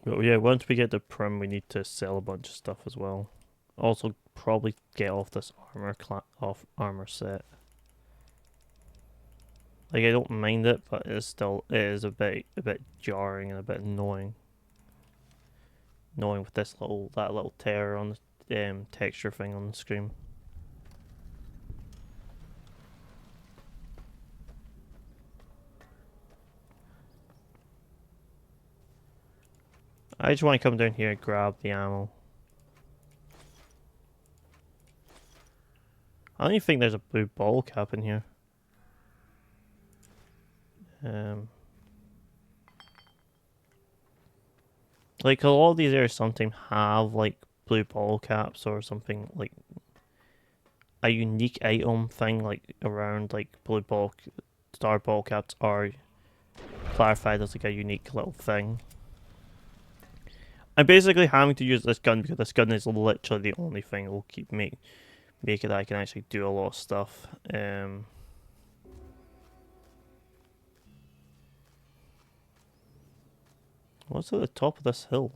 But yeah, once we get the Primm, we need to sell a bunch of stuff as well. Also, probably get off this armor set. Like, I don't mind it, but it is a bit jarring and a bit annoying. Annoying with that little tear on the texture thing on the screen. I just want to come down here and grab the ammo. I don't even think there's a blue ball cap in here. Like, a lot of these areas sometimes have, like, blue ball caps or something, like, a unique item thing, like, around, like, star ball caps are clarified as, like, a unique little thing. I'm basically having to use this gun because this gun is literally the only thing that will keep make it that I can actually do a lot of stuff. What's at the top of this hill?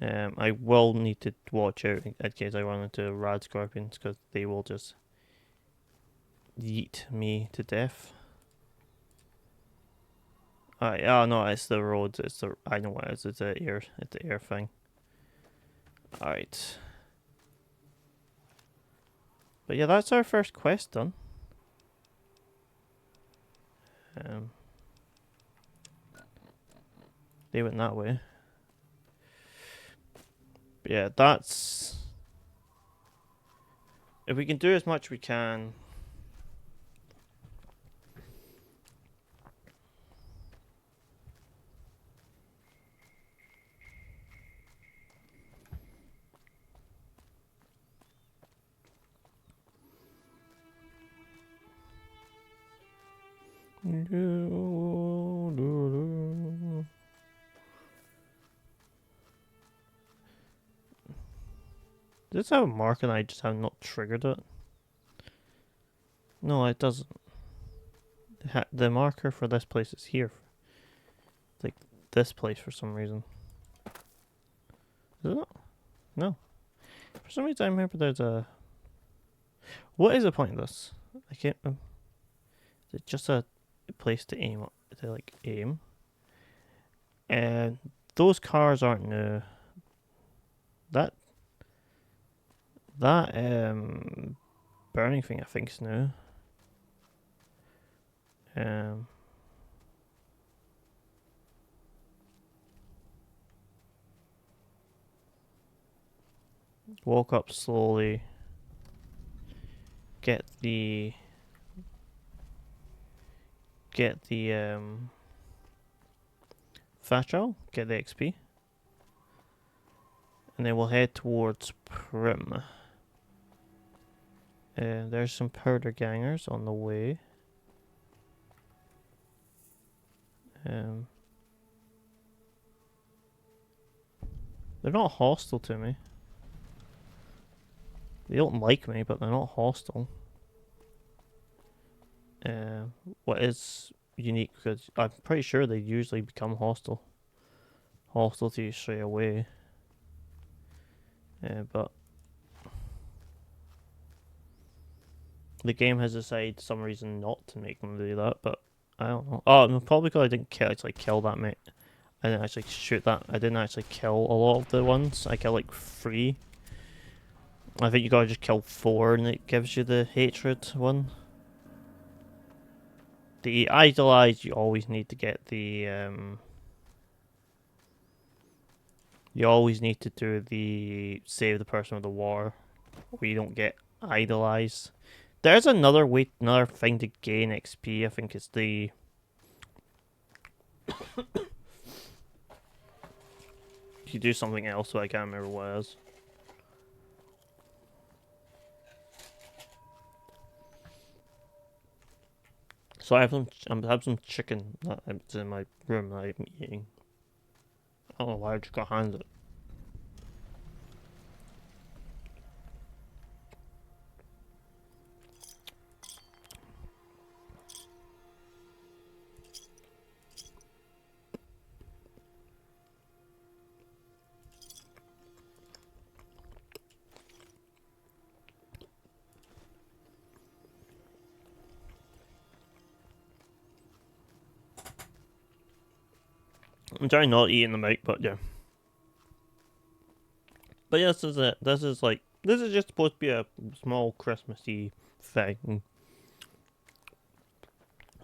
I will need to watch out in case I run into rad scorpions because they will just yeet me to death. Alright, oh no, it's the road. I know what it is. It's the air thing. Alright. But yeah, that's our first quest done. They went that way. But yeah, that's... If we can do as much we can... Does this have a mark and I just have not triggered it? No, it doesn't. The marker for this place is here. Like, this place for some reason. Is it? No. For some reason I remember there's a... What is the point of this? I can't... Is it just a place to aim? To, like, aim? And those cars aren't new. That burning thing I think is new. Walk up slowly. Get the fast travel, get the XP. And then we'll head towards Primm. There's some powder gangers on the way. They're not hostile to me. They don't like me, but they're not hostile. What is unique, because I'm pretty sure they usually become hostile to you straight away. But the game has decided for some reason not to make them do that, but I don't know. Oh, probably because I didn't actually kill that mate. I didn't actually shoot that. I didn't actually kill a lot of the ones. I killed like 3. I think you gotta just kill 4 and it gives you the hatred one. The idolize, you always need to get the you always need to do the save the person with the war, or you don't get idolize. There's another thing to gain XP. I think it's the you do something else, so I can't remember what it is. So I have some chicken that's in my room that I'm eating. I don't know why I just got handed it. I'm trying not eating the mic, but yeah. But yeah, this is it. This is just supposed to be a small Christmassy thing.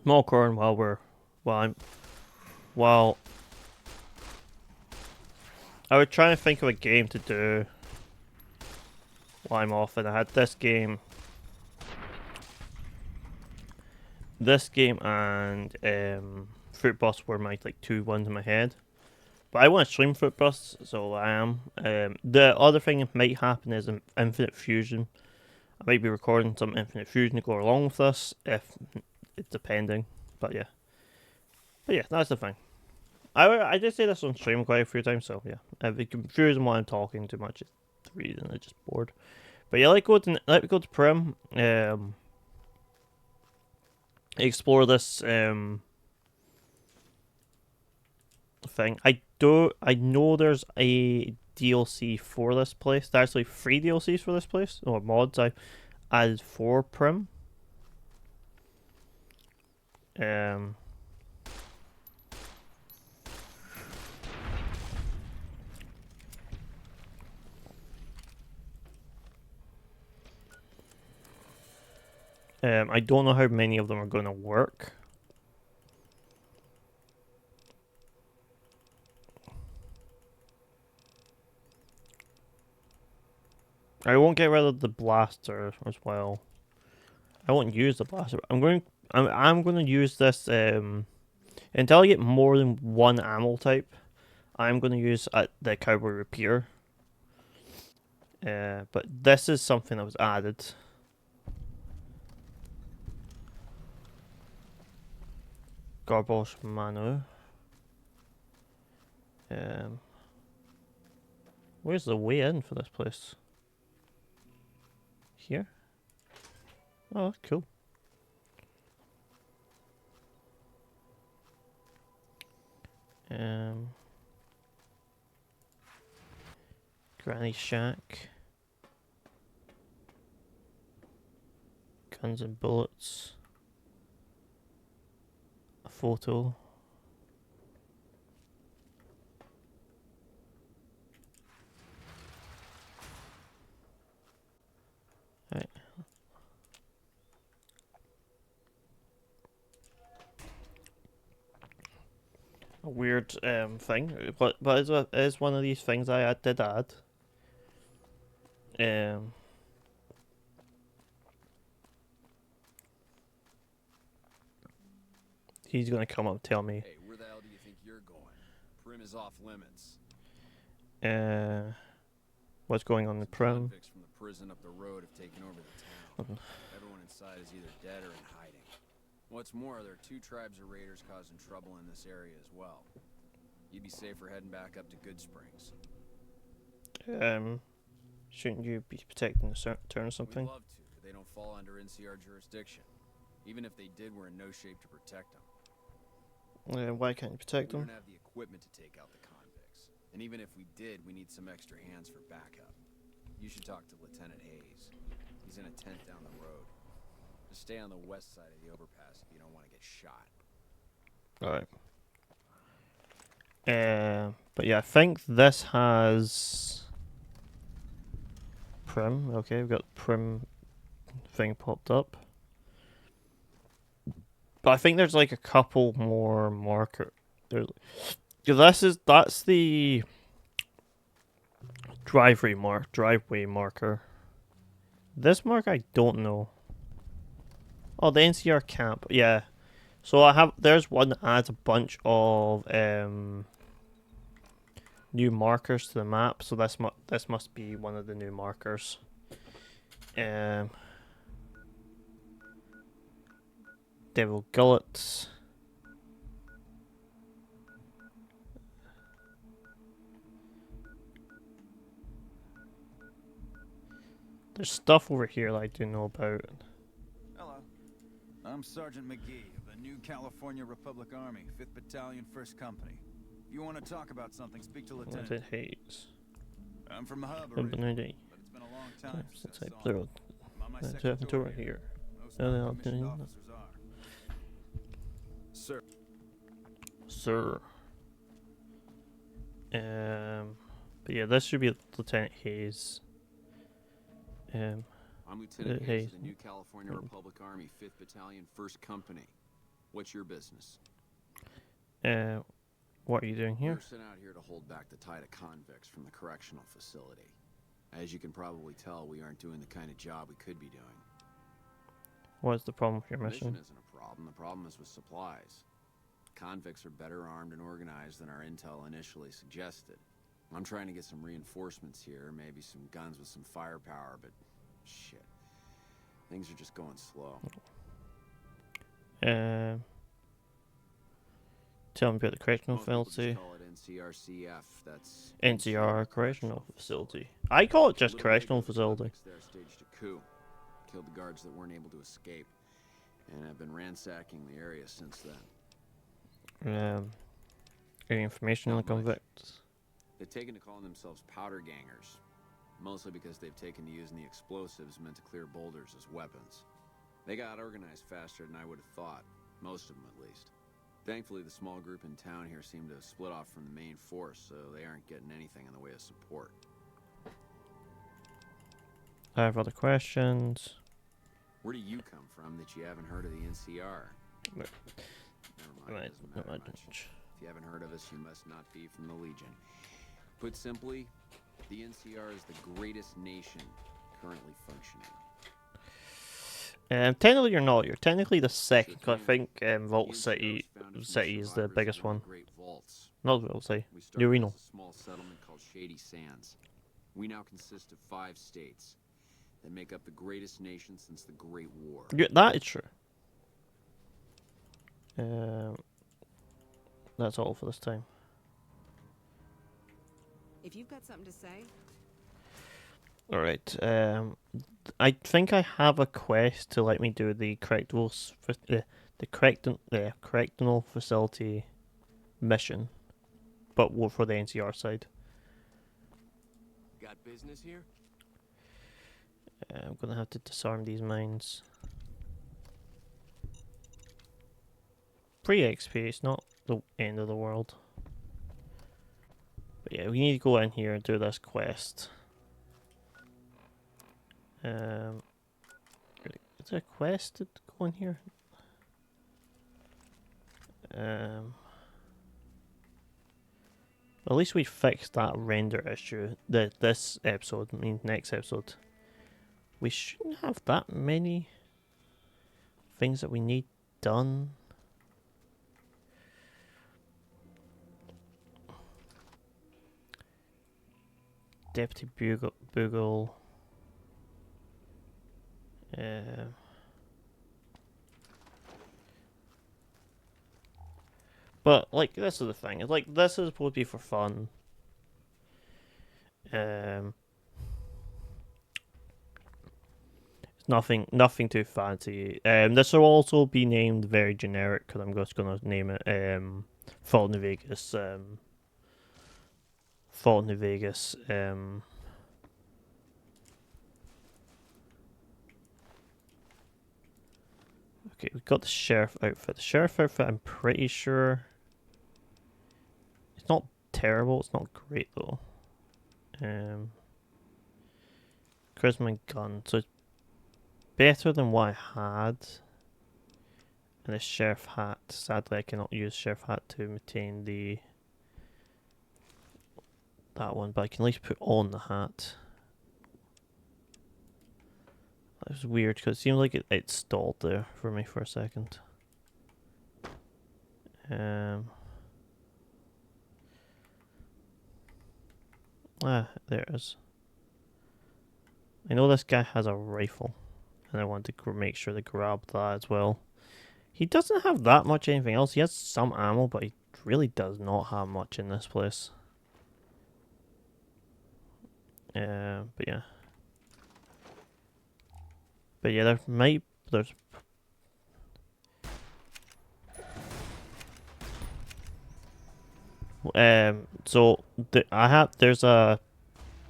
Small corn while I was trying to think of a game to do while I'm off, and I had this game and Fruit Bus were my like two ones in my head. But I want to stream Fruit Bus, so I am. The other thing that might happen is Infinite Fusion. I might be recording some Infinite Fusion to go along with this, if it's depending. But yeah, that's the thing. I did say this on stream quite a few times, so yeah. If it confuses while I'm talking too much, it's the reason I'm just bored. But yeah, let me go to Primm. Explore this thing. I know there's a DLC for this place. There's actually 3 DLCs for this place, or mods I added for Primm. I don't know how many of them are going to work. I won't get rid of the blaster as well. I won't use the blaster. I'm going to use this until I get more than one ammo type. I'm going to use the Cowboy Repeater. But this is something that was added. Garbage Manu. Where's the way in for this place? Here? Oh, cool. Granny Shack. Guns and bullets. A photo. Right. A weird thing, but is one of these things I did add. He's gonna come up and tell me. Hey, where the hell do you think you're going? Primm is off limits. What's going on in Primm? Convicts from the prison up the road have taken over the town. Everyone inside is either dead or in hiding. What's more, there are 2 tribes of raiders causing trouble in this area as well. You'd be safer heading back up to Goodsprings. Shouldn't you be protecting the turn or something? We'd love to, but they don't fall under NCR jurisdiction. Even if they did, we're in no shape to protect them. Why can't you protect them? We don't have the equipment to take out the convicts. And even if we did, we need some extra hands for backup. You should talk to Lieutenant Hayes. He's in a tent down the road. Just stay on the west side of the overpass if you don't want to get shot. Alright. But yeah, I think this has Primm. Okay, we've got Primm thing popped up. But I think there's like a couple more marker. That's the driveway marker. This mark I don't know. Oh, the NCR camp. Yeah. So I have. There's one that adds a bunch of new markers to the map. So this must be one of the new markers. Devil Gullets. There's stuff over here that I do know about. Hello. I'm Sergeant McGee of the New California Republic Army, 5th Battalion, 1st Company. If you want to talk about something, speak to Lieutenant Hayes. I'm from the hub originally, but it's been a long time since I saw him. I'm on my second tour here. Most non-commissioned officers are. Sir. Sir. But yeah, this should be Lieutenant Hayes. I'm Lieutenant Hayes of the New California Republic Army, 5th Battalion, 1st Company. What's your business? What are you doing here? We're sent out here to hold back the tide of convicts from the correctional facility. As you can probably tell, we aren't doing the kind of job we could be doing. What's the problem with your The mission? isn't a problem. The problem is with supplies. Convicts are better armed and organized than our intel initially suggested. I'm trying to get some reinforcements here, maybe some guns with some firepower, but shit. Things are just going slow. Tell me about the correctional Most people facility. just call it NCRCF. That's NCR Correctional Facility. I call it just Little Correctional League Facility. There staged a coup, killed the guards that weren't able to escape, and have been ransacking the area since then. Any information on the Not much. convicts? They've taken to calling themselves powder gangers, mostly because they've taken to using the explosives meant to clear boulders as weapons. They got organized faster than I would have thought, most of them at least. Thankfully, the small group in town here seem to have split off from the main force, so they aren't getting anything in the way of support. I have other questions. Where do you come from that you haven't heard of the NCR? No. Never mind, it doesn't matter much. If you haven't heard of us, you must not be from the Legion. Put simply, the NCR is the greatest nation currently functioning. Technically you're not. You're technically the second. Sure 'Cause I think The Vault NCR City was founded from City is the survivors biggest of one one. of the great vaults. Not Vault City. We started Ureno. as a small settlement called Shady Sands. We now consist of 5 states that make up the greatest nation since the Great War. Yeah, that is true. That's all for this time. If you've got something to say, Alright, I think I have a quest to let me do the correctional facility mission, but for the NCR side. Got business here? I'm gonna have to disarm these mines. Free XP, it's not the end of the world. But yeah, we need to go in here and do this quest. Is there a quest to go in here? At least we fixed that render issue. This episode, I mean next episode. We shouldn't have that many things that we need done. Deputy Bugle. But like this is the thing. It's like this is supposed to be for fun. It's nothing too fancy. This will also be named very generic because I'm just gonna name it Fault in New Vegas. Fault in New Vegas. Okay, we've got the sheriff outfit. The sheriff outfit, I'm pretty sure it's not terrible. It's not great though. Charisma and gun, so it's better than what I had. And the sheriff hat. Sadly, I cannot use sheriff hat to maintain that one, but I can at least put on the hat. was weird because it seemed like it stalled there for me for a second. There it is. I know this guy has a rifle, and I want to make sure to grab that as well. He doesn't have that much anything else. He has some ammo, but he really does not have much in this place. But yeah. But yeah, there's so there's a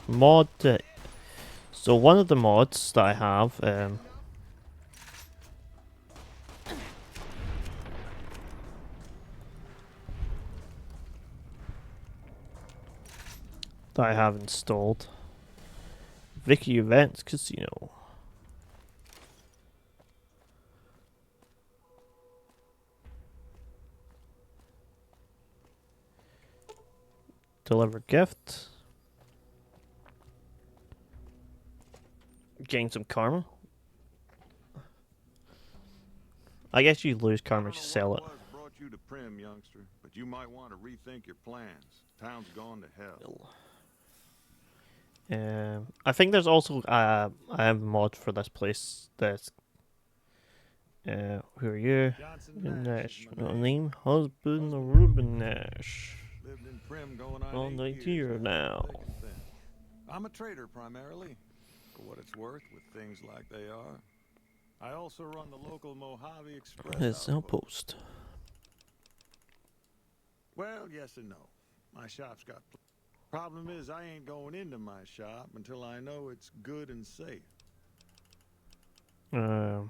mod so one of the mods that I have installed, Vicky Events Casino. Deliver gift. Gain some karma. I guess you lose karma if you sell it. Brought you to Primm, youngster, but you might want to rethink your plans. Town's gone to hell. I think there's also I have a mod for this place that's who are you? Nash. Name husband Ruben Nash. Lived in Primm going on All 8 night years here now. I'm a trader primarily, for what it's worth with things like they are. I also run the local Mojave Express His outpost. Well, yes and no. My shop's got... Problem is, I ain't going into my shop until I know it's good and safe. Hey,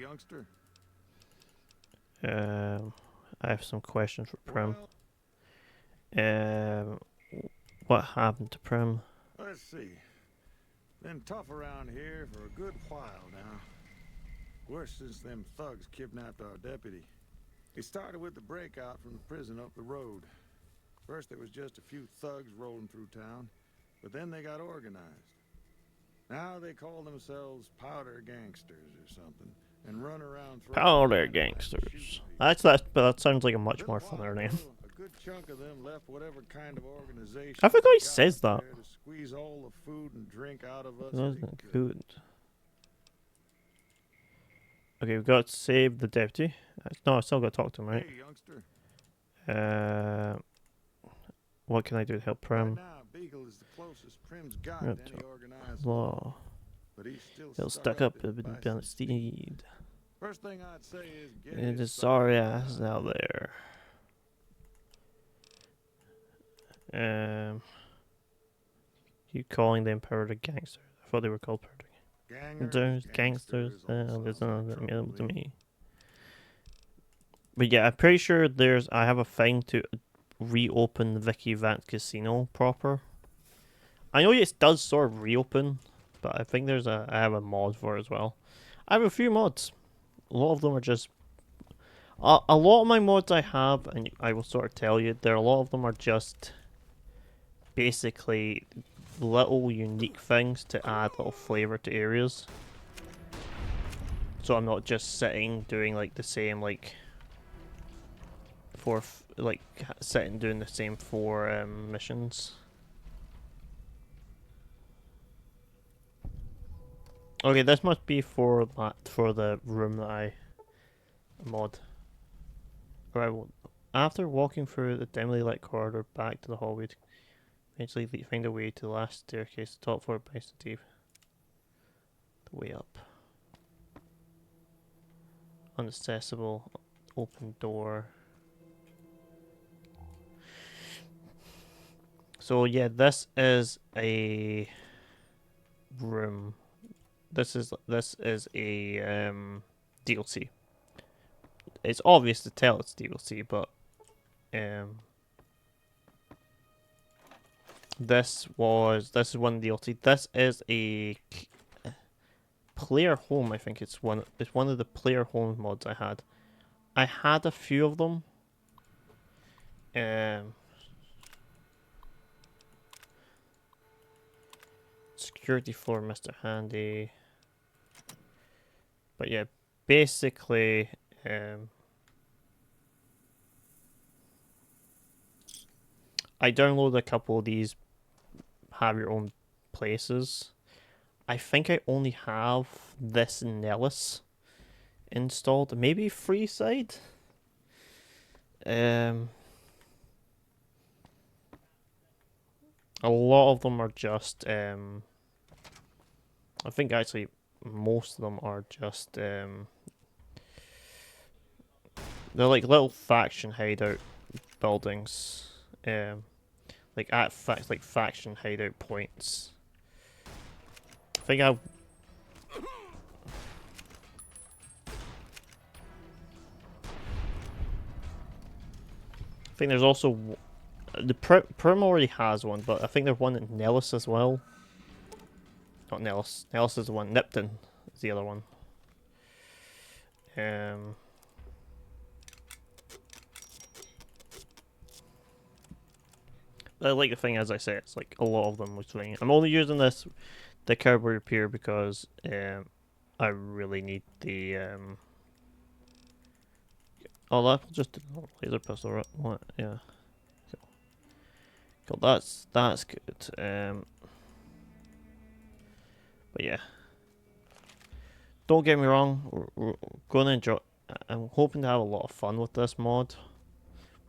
youngster. I have some questions for Primm. What happened to Primm? Let's see. Been tough around here for a good while now. Worse since them thugs kidnapped our deputy. It started with the breakout from the prison up the road. First there was just a few thugs rolling through town, but then they got organized. Now they call themselves powder gangsters or something, and run around Powder gangsters. That sounds like a much more funner name. A good chunk of them left whatever kind of organization. I forgot he says that. To squeeze all the food and drink out of us. Wasn't good. Okay, we've got to save the deputy. No, I still got to talk to him, right? Hey, youngster. What can I do to help Primm? Right now, Beagle is the closest Primm's got to any organized law. But he's He'll stuck up a bit steed. First thing I'd say is get it is sorry ass out there. You calling them powder gangsters? I thought they were called powder gangsters. There's nothing to me. But yeah, I'm pretty sure I have a thing to reopen the Vicky Vance Casino proper. I know it does sort of reopen, but I think I have a mod for it as well. I have a few mods. A lot of them are just... A lot of my mods I have, and I will sort of tell you, a lot of them are just basically little unique things to add little flavor to areas. So I'm not just sitting doing like the same doing the same 4 missions. Okay, this must be for the room that I mod. Right, well, after walking through the dimly lit corridor back to the hallway, eventually find a way to the last staircase, the top floor by Steve. The way up. Unaccessible, open door. So yeah, this is a room. This is a DLC. It's obvious to tell it's DLC, but this is one DLC. This is a player home. I think it's one of the player home mods I had. I had a few of them. security for Mr. Handy. But yeah, basically, I downloaded a couple of these have your own places. I think I only have this Nellis installed. Maybe Freeside? A lot of them are just, I think actually most of them are just, they're like little faction hideout buildings. Like like faction hideout points. I think I think there's also the Primm already has one, but I think there's one at Nellis as well. Not Nellis. Nellis is the one. Nipton is the other one. Like the thing, as I say, it's like a lot of them was doing. I'm only using the cowboy repair because I really need the oh, that just laser pistol, right? What? Yeah. Cool. That's good. But yeah, don't get me wrong. We're gonna enjoy. I'm hoping to have a lot of fun with this mod,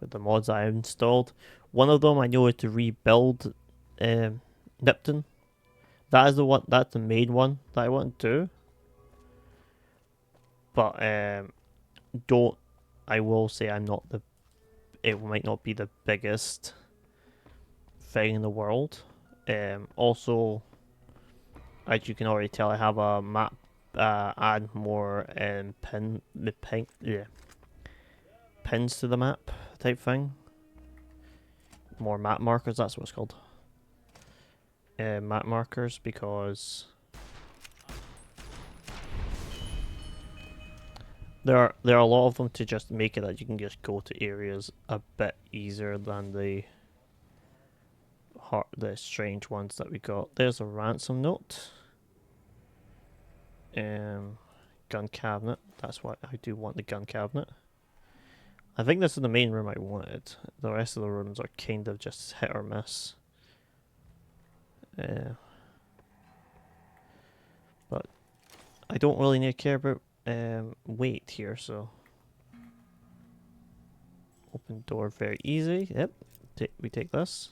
with the mods I have installed. One of them I know is to rebuild Nipton. That is the one. That's the main one that I want to do. But don't. I will say I'm not the. It might not be the biggest thing in the world. Also, as you can already tell, I have a map. Add more pins to the map type thing. More map markers. That's what it's called. Map markers, because there are a lot of them to just make it that you can just go to areas a bit easier than the strange ones that we got. There's a ransom note. Gun cabinet. That's why I do want the gun cabinet. I think this is the main room I wanted. The rest of the rooms are kind of just hit or miss. But I don't really need to care about weight here, so open door very easy. Yep, we take this.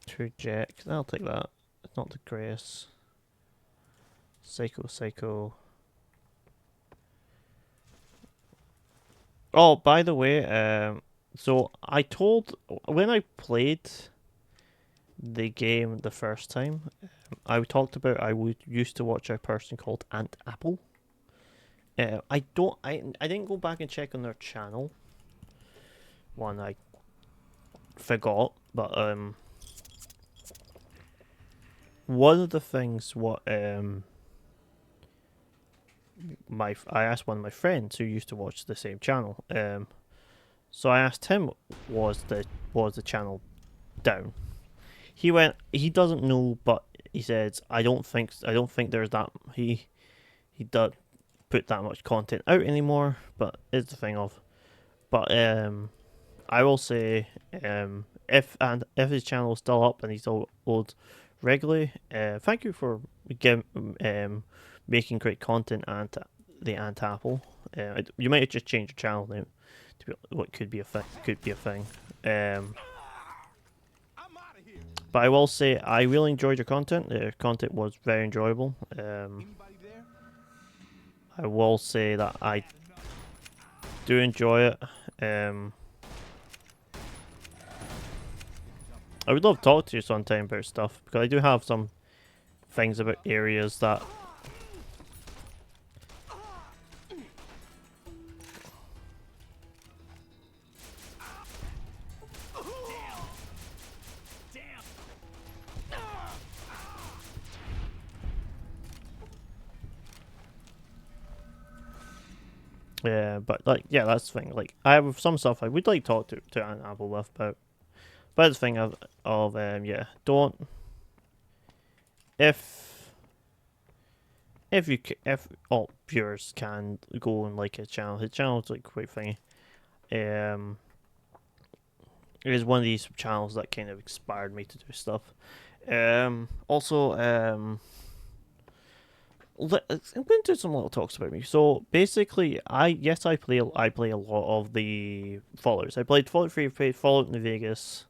Two jacks. I'll take that. It's not the greatest. Psycho. Oh, by the way, so I told when I played the game the first time, I talked about I used to watch a person called Aunt Apple. I didn't go back and check on their channel. One, I forgot, but one of the things I asked one of my friends who used to watch the same channel. So I asked him, was the channel down? He doesn't know, but he says I don't think there's that he does put that much content out anymore, but it's the thing of. But I will say if his channel is still up and he still uploads regularly, thank you for making great content, and the Ant Apple. You might have just changed your channel name to be what could be a thing. But I will say I really enjoyed your content. The content was very enjoyable. I will say that I do enjoy it. I would love to talk to you sometime about stuff, because I do have some things about areas that Yeah, but like, yeah, that's the thing. Like, I have some stuff I would like to talk to Aunt Apple with about. But the thing of yeah, don't if all viewers can go and like his channel. His channel's like quite funny. It is one of these channels that kind of inspired me to do stuff. Also, I'm going to do some little talks about me. So basically, I play a lot of the Fallouts. I played Fallout 3, played Fallout New Vegas.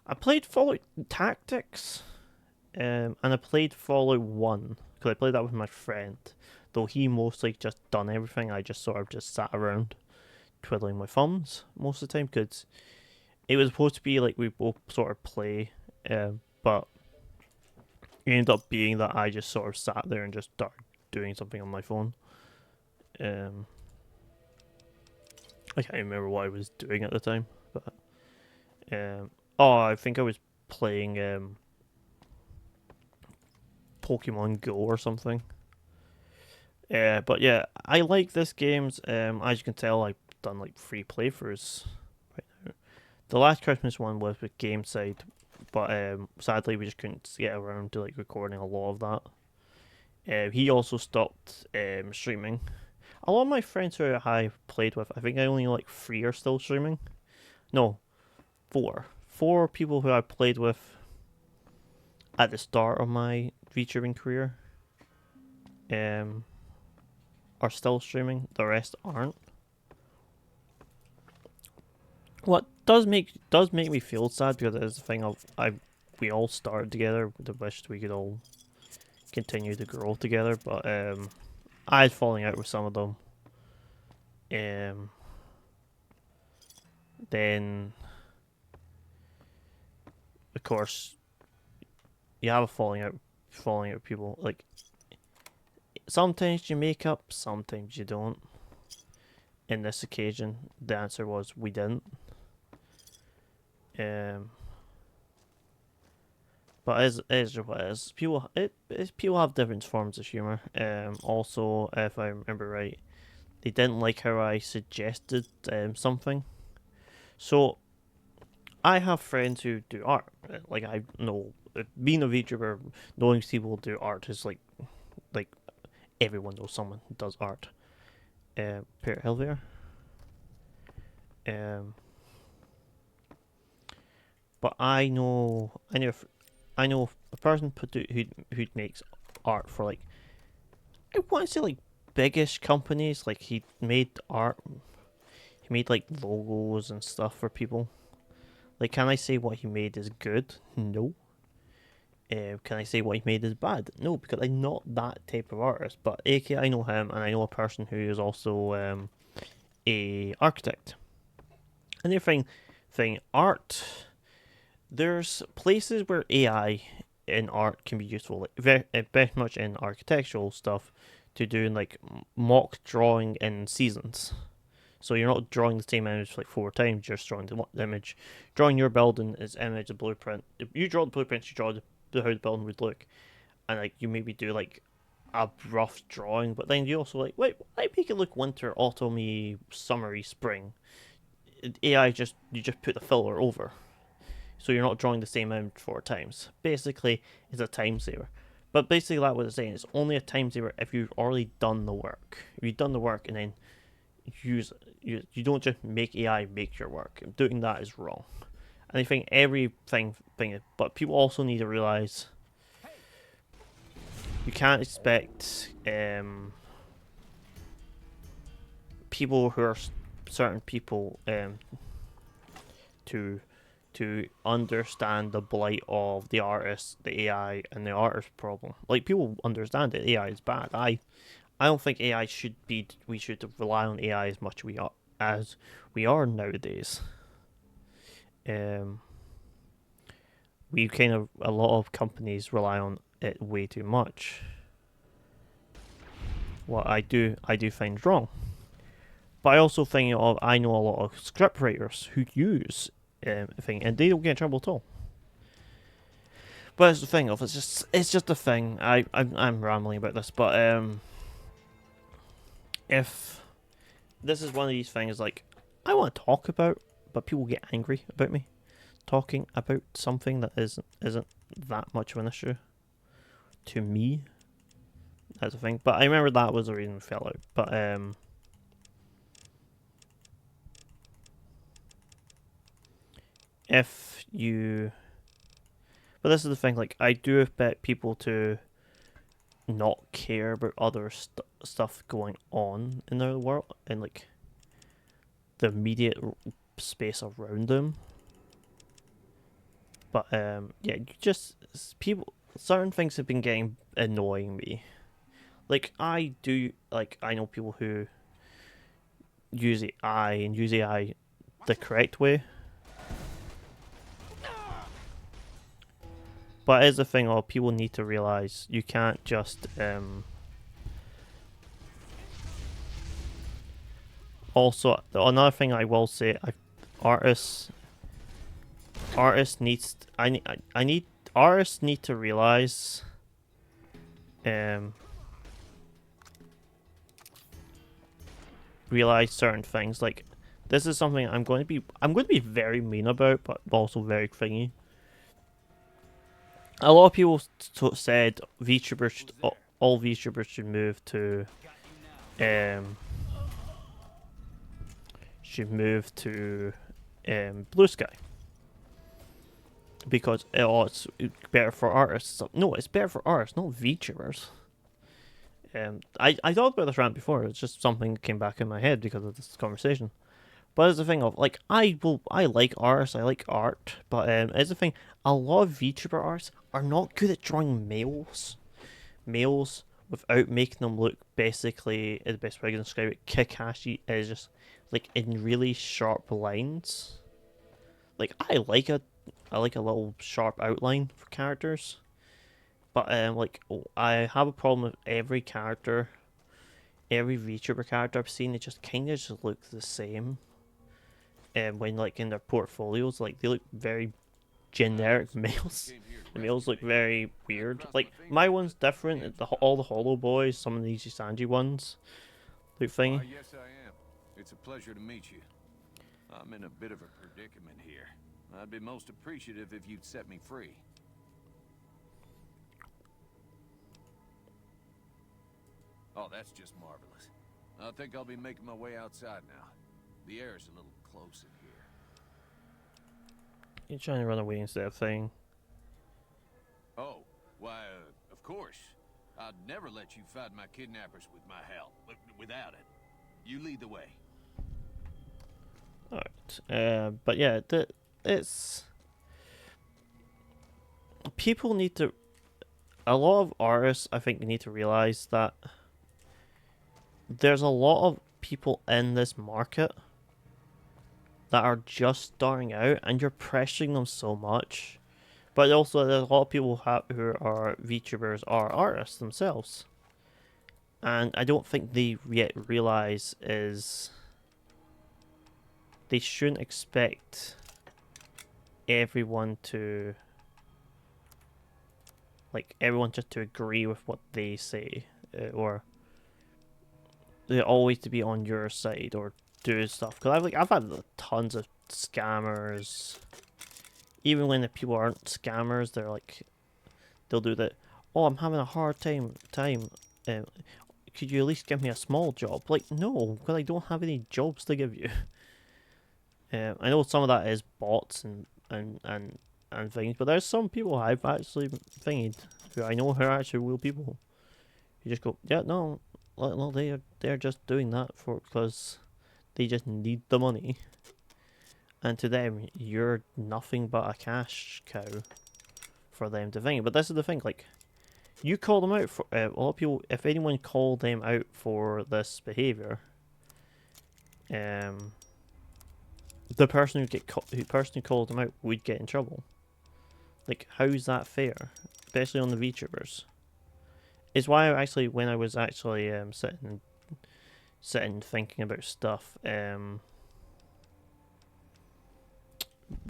I played Fallout Tactics, and I played Fallout 1 because I played that with my friend. Though he mostly just done everything, I just sort of just sat around twiddling my thumbs most of the time because it was supposed to be like we both sort of play, but it ended up being that I just sort of sat there and just started doing something on my phone. I can't remember what I was doing at the time, but I think I was playing Pokemon Go or something. But yeah, I like this games. As you can tell, I've done like 3 playthroughs right now. The last Christmas one was with Gameside, but sadly we just couldn't get around to like recording a lot of that. He also stopped streaming. A lot of my friends who I played with, I think I only like 3 are still streaming. No, 4. 4 people who I played with at the start of my VTubing career are still streaming. The rest aren't. What does make me feel sad because it is the thing of we all started together with the wish we could all continue to grow together, but I was falling out with some of them. Then of course you have a falling out with people. Like sometimes you make up, sometimes you don't. In this occasion, the answer was we didn't. But as what it is, people have different forms of humor. Also, if I remember right, they didn't like how I suggested something. So, I have friends who do art. Like I know, being a VTuber, knowing people do art is like everyone knows someone who does art. Peter Helvier. But I know a person who makes art for like I want to say like biggish companies. Like he made art, he made like logos and stuff for people. Like, can I say what he made is good? No. Can I say what he made is bad? No, because I'm not that type of artist. But AK, I know him, and I know a person who is also a architect. And the thing, art. There's places where AI in art can be useful, like very much in architectural stuff, to doing like mock drawing in seasons. So you're not drawing the same image like 4 times, you're just drawing the image. Drawing your building is image, a blueprint. If you draw the blueprints, you draw how the building would look. And like you maybe do like a rough drawing, but then you also like, wait, I make it look winter, autumny, summery, spring. AI you just put the filler over. So you're not drawing the same image 4 times. Basically, it's a time saver. But basically, that what it's saying. It's only a time saver if you've already done the work. If you've done the work and then you don't just make AI make your work. Doing that is wrong. And I think everything, but people also need to realize you can't expect people who are certain people to understand the blight of the artist, the AI, and the artist problem. Like people understand that AI is bad. I don't think AI should be. We should rely on AI as much as we are nowadays. A lot of companies rely on it way too much. What I do find wrong. But I also think I know a lot of script writers who use thing, and they don't get in trouble at all. But it's the thing of it's just a thing. I'm rambling about this, but if this is one of these things like I want to talk about, but people get angry about me talking about something that isn't that much of an issue to me. That's a thing. But I remember that was the reason we fell out. But if you, but this is the thing. Like I do expect people to not care about other stuff going on in their world and like the immediate space around them. But yeah, you just people. Certain things have been getting annoying me. Like I know people who use AI and use AI the correct way. But as the thing, people need to realize you can't just also another thing I will say, artists needs artists need to realize realize certain things. Like this is something I'm going to be very mean about, but also very thingy. A lot of people said VTubers all VTubers should move to Blue Sky because it's better for artists. No, it's better for artists, not VTubers. I thought about this rant before. It's just something that came back in my head because of this conversation. But it's the thing of like I like artists, I like art, but it's the thing. A lot of VTuber artists are not good at drawing males without making them look basically, the best way I can describe it, Kakashi is just like in really sharp lines. Like I like a little sharp outline for characters, but like I have a problem with every character, every VTuber character I've seen. It just kind of just looks the same. And when like in their portfolios, like they look very generic males. The males look very weird. Like my one's different. All the Hollow Boys, some of the Ichi Sanji ones look thingy. Yes, I am. It's a pleasure to meet you. I'm in a bit of a predicament here. I'd be most appreciative if you'd set me free. Oh, that's just marvelous. I think I'll be making my way outside now. The air is a little close in here. You're trying to run away instead of thing. Oh, why, of course. I'd never let you fight my kidnappers with my help, but without it. You lead the way. Alright, but yeah, it's... People need to... A lot of artists, I think, need to realize that there's a lot of people in this market that are just starting out, and you're pressuring them so much. But also, there's a lot of people who are VTubers are artists themselves, and I don't think they yet realize is they shouldn't expect everyone to everyone just to agree with what they say, or they always to be on your side or do stuff. Because I've had tons of scammers. Even when the people aren't scammers, they're like, they'll do that. Oh, I'm having a hard time. Could you at least give me a small job? Like, no, because I don't have any jobs to give you. I know some of that is bots and things, but there's some people I've actually thingied who I know who are actually real people. You just go, yeah, no, they're just doing that because they just need the money. And to them, you're nothing but a cash cow for them to think. But this is the thing, like, you call them out for a lot of people. If anyone called them out for this behavior, the person who called them out would get in trouble. Like, how's that fair? Especially on the VTubers. It's why when I was actually sitting thinking about stuff, I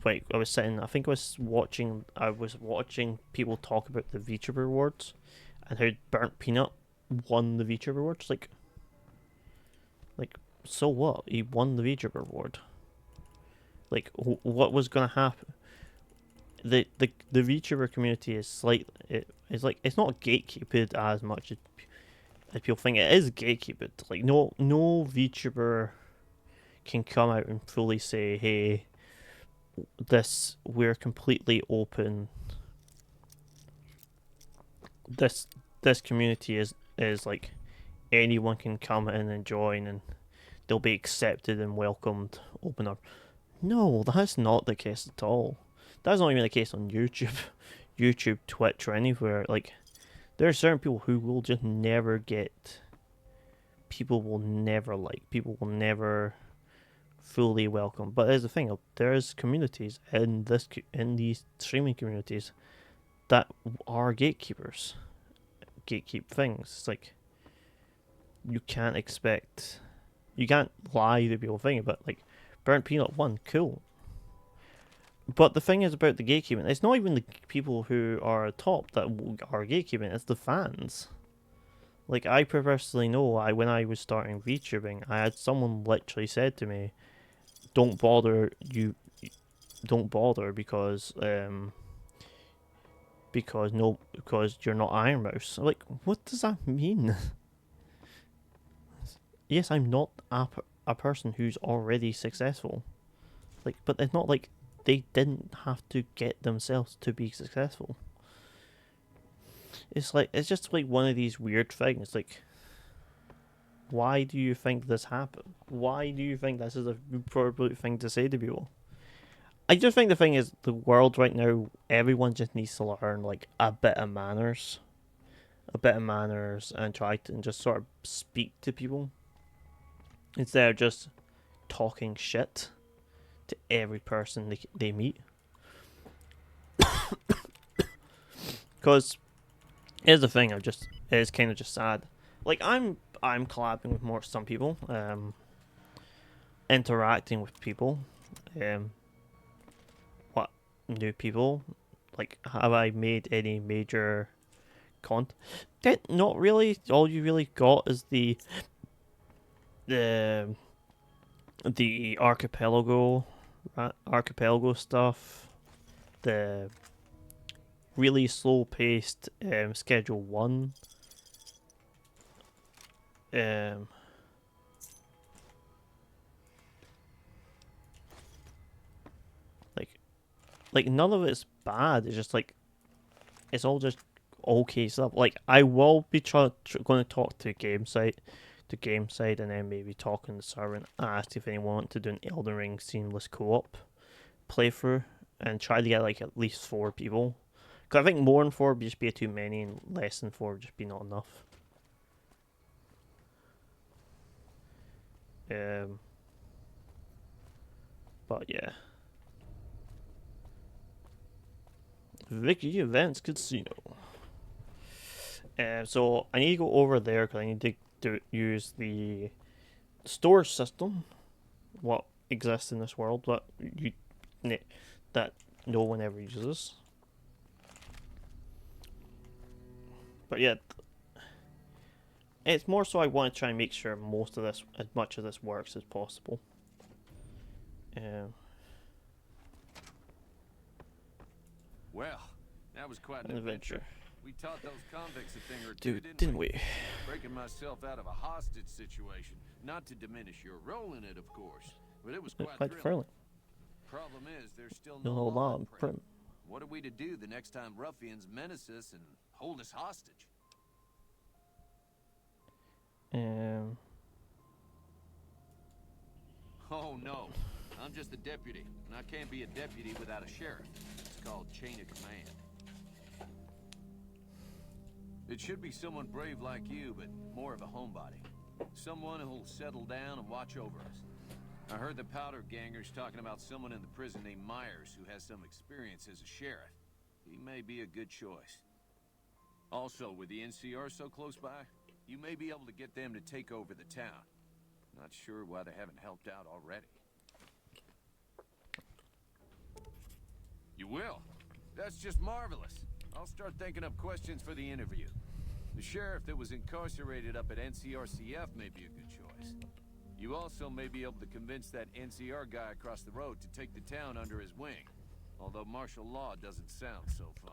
think I was watching people talk about the VTuber awards and how Burnt Peanut won the VTuber awards. Like so what? He won the VTuber award. Like, what was gonna happen? The VTuber community is it's like, it's not gatekeeped as much as people think it is gatekeeped. Like, no VTuber can come out and fully say, hey, we're completely open. This community is like, anyone can come in and join, and they'll be accepted and welcomed open up. No, that's not the case at all. That's not even the case on YouTube, Twitch, or anywhere. Like, there are certain people who will just never get. People will never like. People will never fully welcome. But there's the thing: there's communities in these streaming communities that are gatekeepers, gatekeep things. It's like, you can't lie to people thinking, but like, Burnt Peanut won, cool. But the thing is about the gatekeeping, it's not even the people who are top that are gatekeeping, it's the fans. Like, I personally know, when I was starting VTubing, I had someone literally said to me, don't bother because you're not Iron Mouse. Like, what does that mean? Yes, I'm not a person who's already successful. Like, but it's not like they didn't have to get themselves to be successful. It's just like one of these weird things. Like, why do you think this happened? Why do you think this is a appropriate thing to say to people? I just think the thing is, the world right now, everyone just needs to learn like a bit of manners, and try to just sort of speak to people instead of just talking shit to every person they meet. Because here's the thing, it's kind of just sad. Like, I'm collabing with some people, interacting with people, what new people? Like, have I made any major content? Not really. All you really got is the archipelago stuff, the really slow paced schedule 1, like none of it's bad. It's just like, it's all just okay stuff. Like, I will be going to talk to game site, and then maybe talk on the server and ask if anyone want to do an Elden Ring seamless co-op playthrough and try to get like at least 4 people. Because I think more than 4 would just be too many, and less than 4 would just be not enough. But yeah. Vicky Events Casino. So I need to go over there because I need to use the store system, what exists in this world that no one ever uses. But yeah, it's more so I want to try and make sure as much of this works as possible. Well, that was quite an adventure. We taught those convicts a thing or two, didn't we? Breaking myself out of a hostage situation. Not to diminish your role in it, of course, but it was quite thrilling. Problem is, there's still no law in Primm. What are we to do the next time ruffians menace us and hold us hostage? Oh no, I'm just a deputy, and I can't be a deputy without a sheriff. It's called chain of command. It should be someone brave like you, but more of a homebody. Someone who'll settle down and watch over us. I heard the powder gangers talking about someone in the prison named Myers who has some experience as a sheriff. He may be a good choice. Also, with the NCR so close by, you may be able to get them to take over the town. Not sure why they haven't helped out already. You will? That's just marvelous. I'll start thinking up questions for the interview. The sheriff that was incarcerated up at NCRCF may be a good choice. You also may be able to convince that NCR guy across the road to take the town under his wing. Although martial law doesn't sound so fun.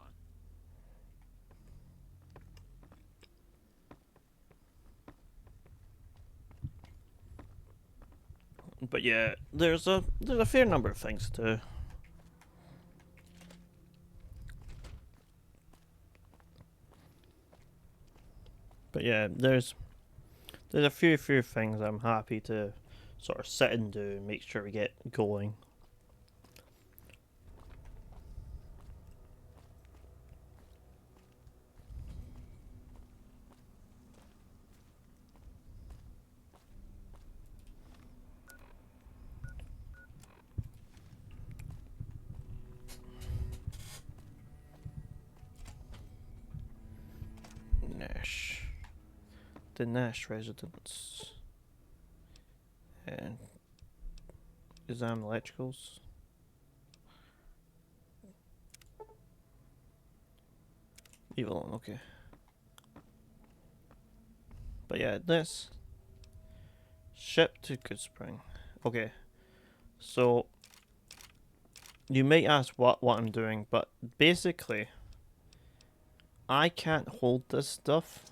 But yeah, there's a fair number of things to do. But yeah, there's a few things I'm happy to sort of sit and do and make sure we get going. Nash. The Nash residence. And exam electricals. Leave it alone, okay. But yeah, this ship to Goodsprings. Okay. So you may ask what I'm doing, but basically I can't hold this stuff.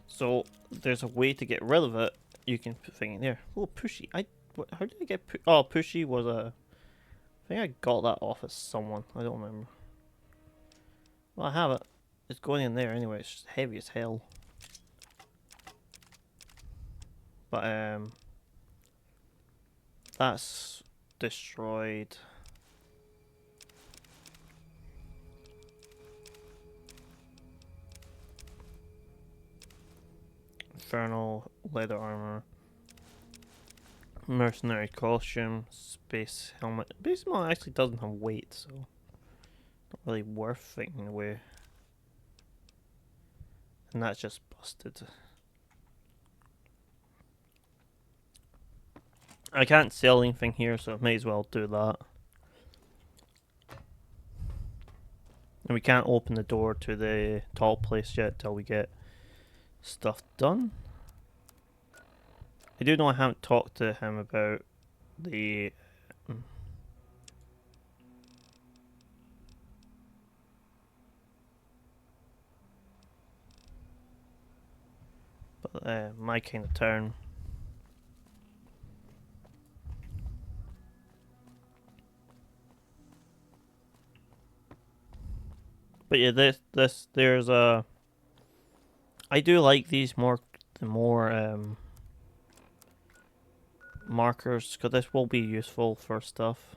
So there's a way to get rid of it. You can put thing in there. Oh, pushy. How did I get? Oh, pushy was a. I think I got that off of someone. I don't remember. Well, I have it. It's going in there anyway. It's just heavy as hell. But that's destroyed. Infernal leather armor. Mercenary costume. Space helmet. Base helmet actually doesn't have weight, so not really worth thinking away. And that's just busted. I can't sell anything here, so I may as well do that. And we can't open the door to the tall place yet till we get stuff done. I do know I haven't talked to him about the my kind of turn. But yeah, there's a. I do like these the more markers, because this will be useful for stuff.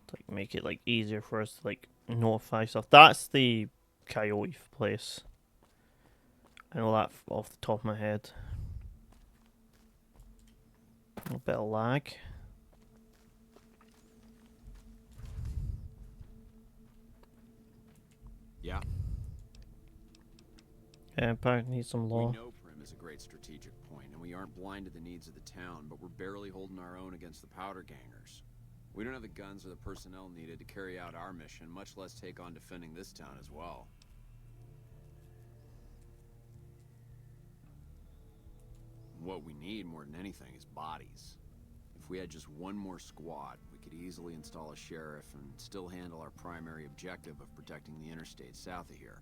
To, like, make it like easier for us to like notify stuff. That's the coyote place. I know that off the top of my head. A bit of lag. Yeah. Yeah, apparently need some law. We know Primm is a great strategic point, and we aren't blind to the needs of the town, but we're barely holding our own against the powder gangers. We don't have the guns or the personnel needed to carry out our mission, much less take on defending this town as well. What we need more than anything is bodies. If we had just one more squad, we could easily install a sheriff and still handle our primary objective of protecting the interstate south of here.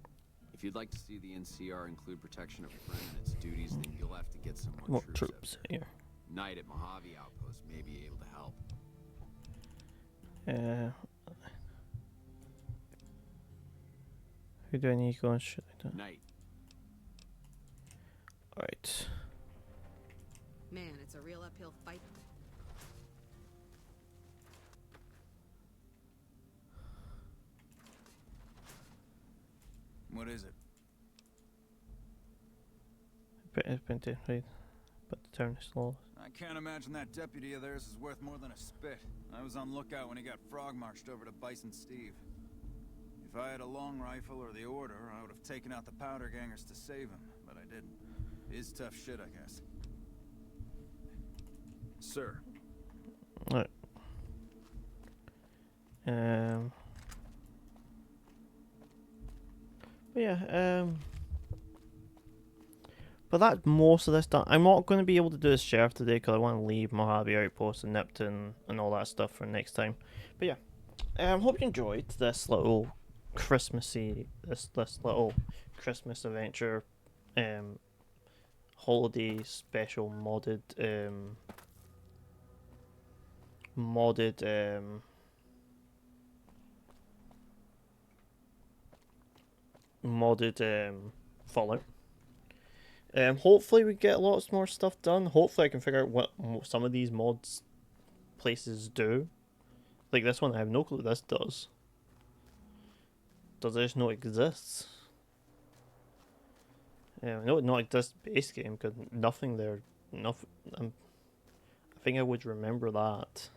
If you'd like to see the NCR include protection of Primm and its duties, then you'll have to get some more troops here. Knight at Mojave Outpost may be able to help. Who do I need to go and shoot? Knight. Alright. Man, it's a real uphill fight. What is it? It's been right, but the turn is slow. I can't imagine that deputy of theirs is worth more than a spit. I was on lookout when he got frog-marched over to Bison Steve. If I had a long rifle or the order, I would have taken out the powder gangers to save him, but I didn't. He's tough shit, I guess. Sir. Alright. But yeah, but that's most of this done. I'm not going to be able to do the sheriff today because I want to leave Mojave Outpost and Nipton and all that stuff for next time. But yeah, hope you enjoyed this little Christmassy, this little Christmas adventure, holiday special modded Fallout. Hopefully we get lots more stuff done. Hopefully I can figure out what some of these mods places do. Like this one, I have no clue what this does. Does it just not exist? I know it not exists base game because nothing there. Nothing. I think I would remember that.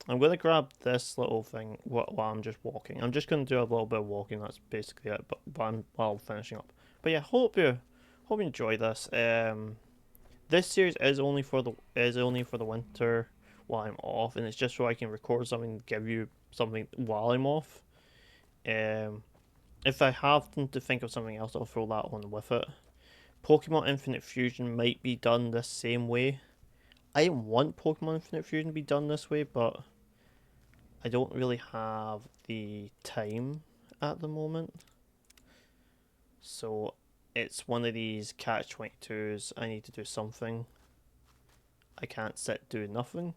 I'm going to grab this little thing while I'm just walking. I'm just going to do a little bit of walking. That's basically it. But I'm while finishing up. But yeah, hope you enjoy this. This series is only for the winter while I'm off, and it's just so I can record something and give you something while I'm off. If I happen to think of something else, I'll throw that on with it. Pokemon Infinite Fusion might be done the same way. I didn't want Pokemon Infinite Fusion to be done this way, but I don't really have the time at the moment. So it's one of these catch-22s. I need to do something. I can't sit doing nothing.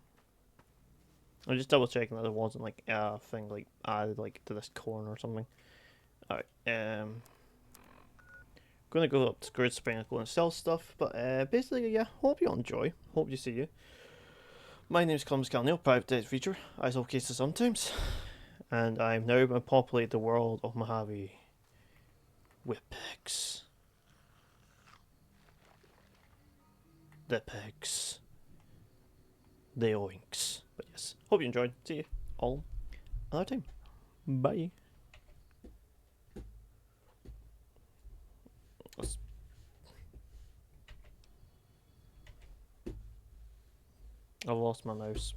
I'm just double checking that there wasn't like a thing like added like to this corner or something. Alright, gonna go up to Goodsprings, go and sell stuff, but basically yeah, hope you enjoy. Hope you see you. My name's Columbus Calneil, private debt feature, as all cases sometimes. And I'm now going to populate the world of Mojave with pigs. The pigs. The oinks. But yes, hope you enjoyed. See you all another time. Bye. I've lost my mouse.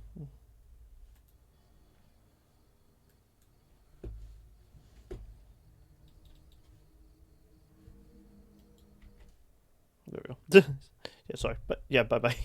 There we go. Yeah, sorry. But yeah, bye bye.